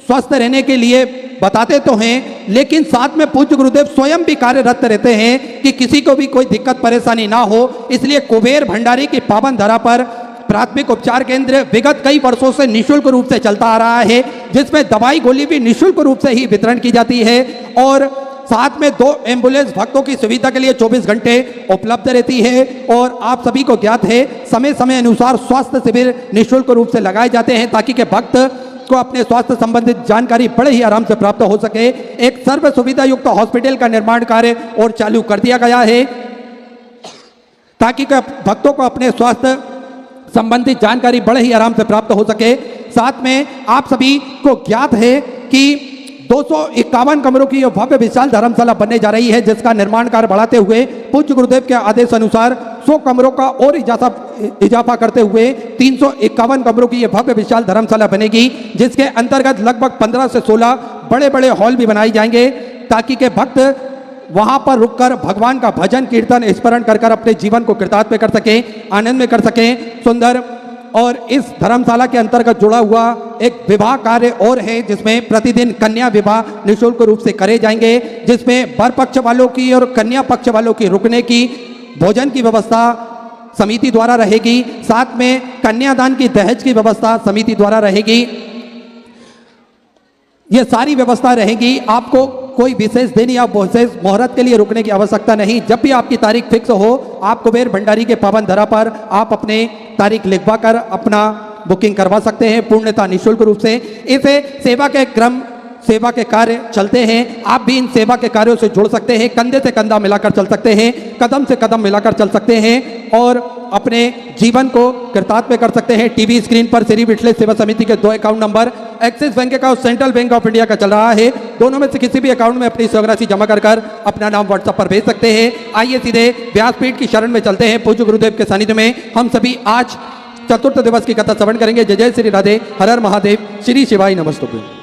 स्वस्थ रहने के लिए बताते तो हैं, लेकिन साथ में पूज्य गुरुदेव स्वयं भी कार्यरत रहते हैं कि किसी को भी कोई दिक्कत परेशानी ना हो। इसलिए कुबेर भंडारी की पावन धरा पर प्राथमिक उपचार केंद्र विगत कई वर्षों से निःशुल्क रूप से चलता आ रहा है, जिसमें दवाई गोली भी निःशुल्क रूप से ही वितरण की जाती है और साथ में 2 एम्बुलेंस भक्तों की सुविधा के लिए 24 घंटे उपलब्ध रहती है। और आप सभी को ज्ञात है, समय समय अनुसार स्वास्थ्य शिविर निःशुल्क रूप से लगाए जाते हैं, ताकि के भक्त को अपने स्वास्थ्य संबंधित जानकारी बड़े ही आराम से प्राप्त हो सके। एक सर्व सुविधा युक्त हॉस्पिटल का निर्माण कार्य और चालू कर दिया गया है, ताकि भक्तों को अपने स्वास्थ्य संबंधित जानकारी बड़े ही आराम से प्राप्त हो सके। साथ में आप सभी को ज्ञात है कि 251 कमरों की यह भव्य विशाल धर्मशाला बनने जा रही है, जिसका निर्माण कार्य बढ़ाते हुए पूज्य गुरुदेव के आदेश अनुसार 100 कमरों का और इजाफा करते हुए 351 कमरों की यह भव्य विशाल धर्मशाला बनेगी, जिसके अंतर्गत लगभग 15 से 16 बड़े बड़े हॉल भी बनाए जाएंगे, ताकि के भक्त वहां पर रुककर भगवान का भजन कीर्तन स्मरण कर अपने जीवन को कृतार्थ कर सके, आनंद में कर सके। सुंदर और इस धर्मशाला के अंतर्गत जुड़ा हुआ एक विवाह कार्य और है, जिसमें प्रतिदिन कन्या विवाह निःशुल्क रूप से करे जाएंगे, जिसमें वर पक्ष वालों की और कन्या पक्ष वालों की रुकने की, भोजन की व्यवस्था समिति द्वारा रहेगी। साथ में कन्यादान की दहेज की व्यवस्था समिति द्वारा रहेगी। ये सारी व्यवस्था रहेगी। आपको कोई विशेष दिन या विशेष मुहूर्त के लिए रुकने की आवश्यकता नहीं। जब भी आपकी तारीख फिक्स हो, आप कुबेर भंडारी के पावन धरा पर आप अपने तारीख लिखवा कर अपना बुकिंग करवा सकते हैं पूर्णतः निःशुल्क रूप से। इसे सेवा के क्रम सेवा के कार्य चलते हैं, आप भी इन सेवा के कार्यों से जुड़ सकते हैं, कंधे से कंधा मिलाकर चल सकते हैं, कदम से कदम मिलाकर चल सकते हैं और अपने जीवन को कृतार्थ में कर सकते हैं। टीवी स्क्रीन पर श्री विठलेश सेवा समिति के 2 अकाउंट नंबर एक्सिस बैंक का और सेंट्रल बैंक ऑफ इंडिया का चल रहा है। दोनों में से किसी भी अकाउंट में अपनी स्वर्गराशि जमा कर अपना नाम व्हाट्सएप पर भेज सकते हैं। आइए सीधे व्यासपीठ की शरण में चलते हैं। पूज्य गुरुदेव के सानिध्य में हम सभी आज चतुर्थ दिवस की कथा श्रवण करेंगे। जय जय श्री राधे, हर हर महादेव, श्री शिवाय नमस्तुभ्यं।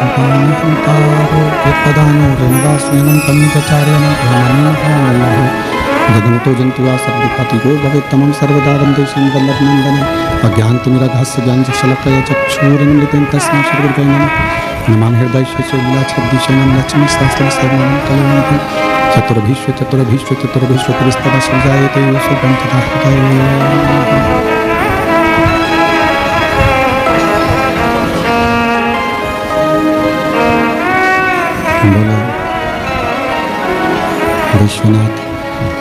सदानहंतारो विपदानो ऋणवास्वेनं कमितचार्यनं भ्रमणीभायो जगन्तो जन्तुआ सर्वपातिको भवेत्तमं सर्वदा वन्दे श्रीवल्लभनन्दनं अज्ञानतिमिरघास्य ज्ञानशलाकया चक्षुरुन्मिलितं तस्मै श्रीगुरुवे नमः नमामि हृदयेश्वरलीलाच्छब्दिशयनं लक्ष्मीशास्त्रसर्वं कलयन्ति चतुर्भिश्व पुरस्तव सञ्जायते शुभं तथा हृदये बोलो विश्वनाथ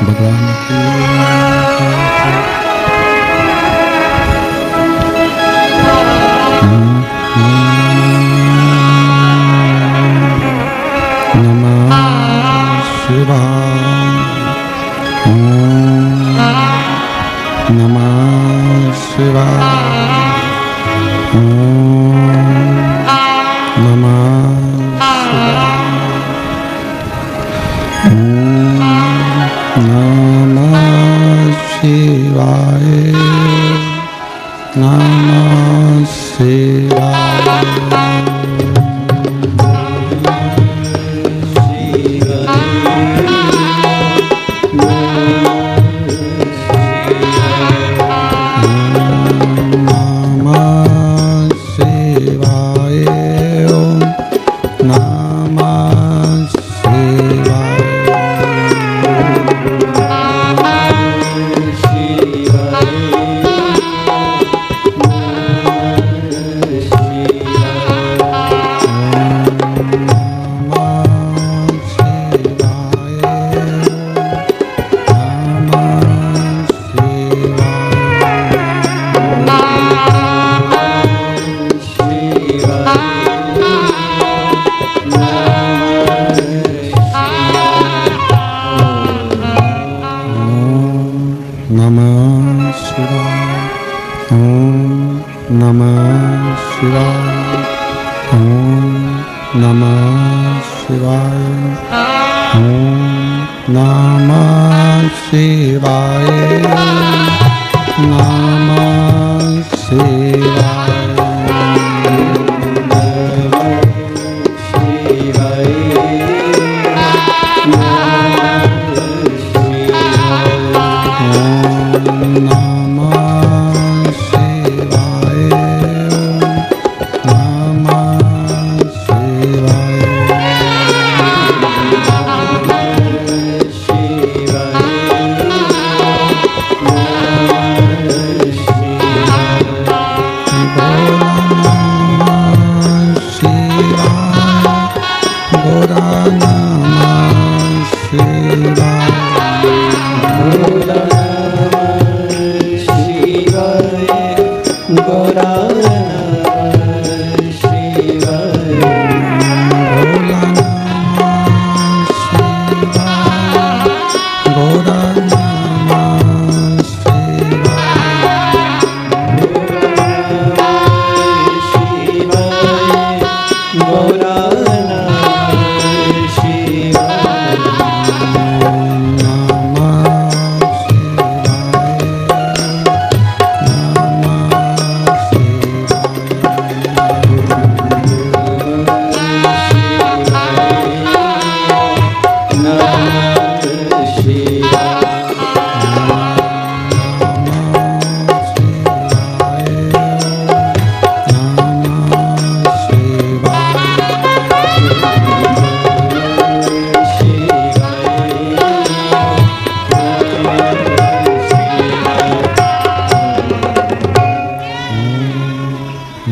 भगवान की नमः शिवाय नमः शिवाय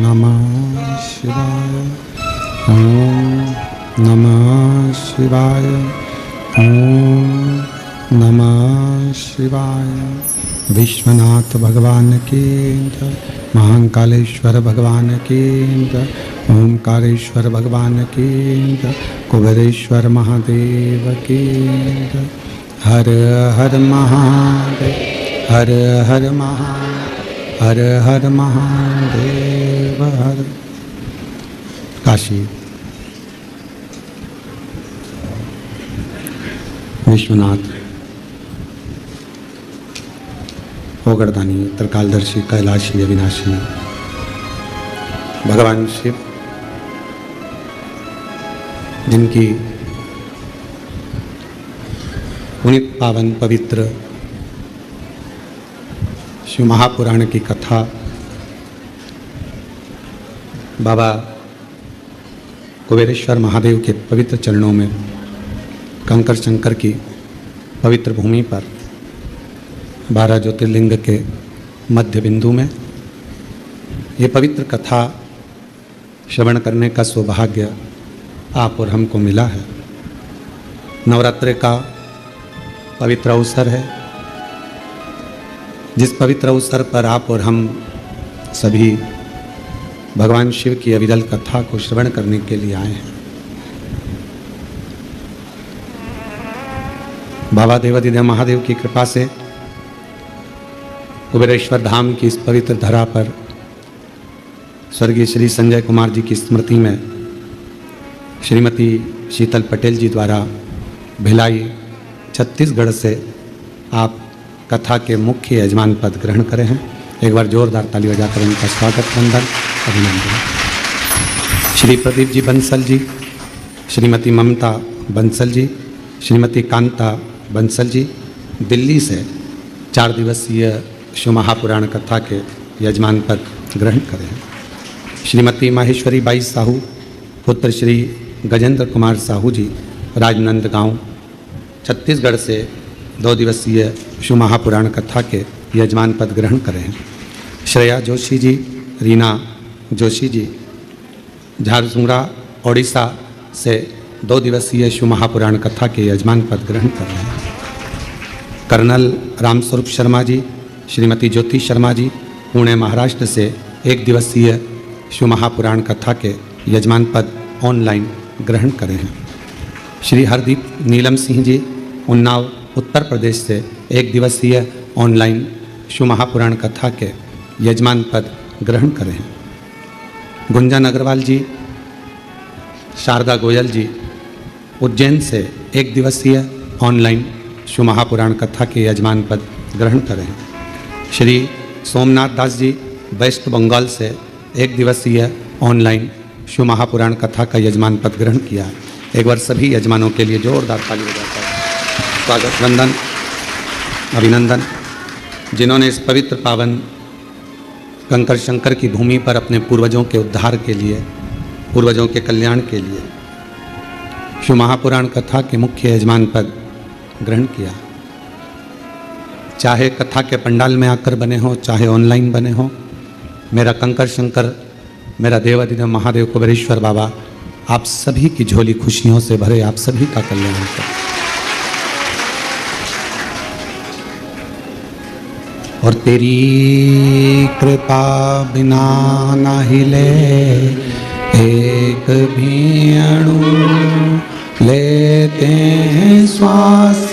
नमः शिवाय नमः शिवाय विश्वनाथ भगवान की जय, महाकालेश्वर भगवान की जय, ओमकारेश्वर भगवान की जय, कुबेरेश्वर महादेव की जय। हर हर महादेव, हर हर महादेव, हर हर महादेव, हर काशी विश्वनाथ ओगरदानी त्रिकालदर्शी कैलाशी अविनाशी भगवान शिव जिनकी पुनित पावन पवित्र शिव महापुराण की कथा बाबा कुबेरेश्वर महादेव के पवित्र चरणों में कंकर शंकर की पवित्र भूमि पर 12 ज्योतिर्लिंग के मध्य बिंदु में ये पवित्र कथा श्रवण करने का सौभाग्य आप और हमको मिला है। नवरात्रि का पवित्र अवसर है, जिस पवित्र अवसर पर आप और हम सभी भगवान शिव की अविरल कथा को श्रवण करने के लिए आए हैं। बाबा देवाधिदेव महादेव की कृपा से कुबेरेश्वर धाम की इस पवित्र धरा पर स्वर्गीय श्री संजय कुमार जी की स्मृति में श्रीमती शीतल पटेल जी द्वारा भिलाई छत्तीसगढ़ से आप कथा के मुख्य यजमान पद ग्रहण करे हैं। एक बार जोरदार ताली बजाकर उनका स्वागत वंदन अभिनंदन। श्री प्रदीप जी बंसल जी, श्रीमती ममता बंसल जी, श्रीमती कांता बंसल जी दिल्ली से 4 दिवसीय शिव महापुराण कथा के यजमान पद ग्रहण करें हैं। श्रीमती माहेश्वरी बाई साहू पुत्र श्री गजेंद्र कुमार साहू जी राजनंदगांव छत्तीसगढ़ से 2 दिवसीय शिव महापुराण कथा के यजमान पद ग्रहण करें हैं। श्रेया जोशी जी, रीना जोशी जी झारसुगड़ा ओडिशा से 2 दिवसीय शिव महापुराण कथा के यजमान पद ग्रहण कर रहे हैं। कर्नल रामस्वरूप शर्मा जी, श्रीमती ज्योति शर्मा जी पुणे महाराष्ट्र से 1 दिवसीय शिव महापुराण कथा के यजमान पद ऑनलाइन ग्रहण करें हैं। श्री हरदीप नीलम सिंह जी उन्नाव उत्तर प्रदेश से 1 दिवसीय ऑनलाइन शिव महापुराण कथा के यजमान पद ग्रहण करें हैं। गुंजन अग्रवाल जी, शारदा गोयल जी उज्जैन से 1 दिवसीय ऑनलाइन शिव महापुराण कथा के यजमान पद ग्रहण करें हैं। श्री सोमनाथ दास जी वेस्ट बंगाल से 1 दिवसीय ऑनलाइन शिव महापुराण कथा का यजमान पद ग्रहण किया। एक बार सभी यजमानों के लिए जोरदार ताली बजाकर स्वागत वंदन अभिनंदन, जिन्होंने इस पवित्र पावन कंकर शंकर की भूमि पर अपने पूर्वजों के उद्धार के लिए, पूर्वजों के कल्याण के लिए शिव महापुराण कथा के मुख्य यजमान पद ग्रहण किया। चाहे कथा के पंडाल में आकर बने हो, चाहे ऑनलाइन बने हो, मेरा कंकर शंकर, मेरा देवाधिदेव महादेव कुबेरेश्वर बाबा आप सभी की झोली खुशियों से भरे, आप सभी का कल्याण करे। और तेरी कृपा बिना न हिले एक भी अणु, लेते हैं श्वास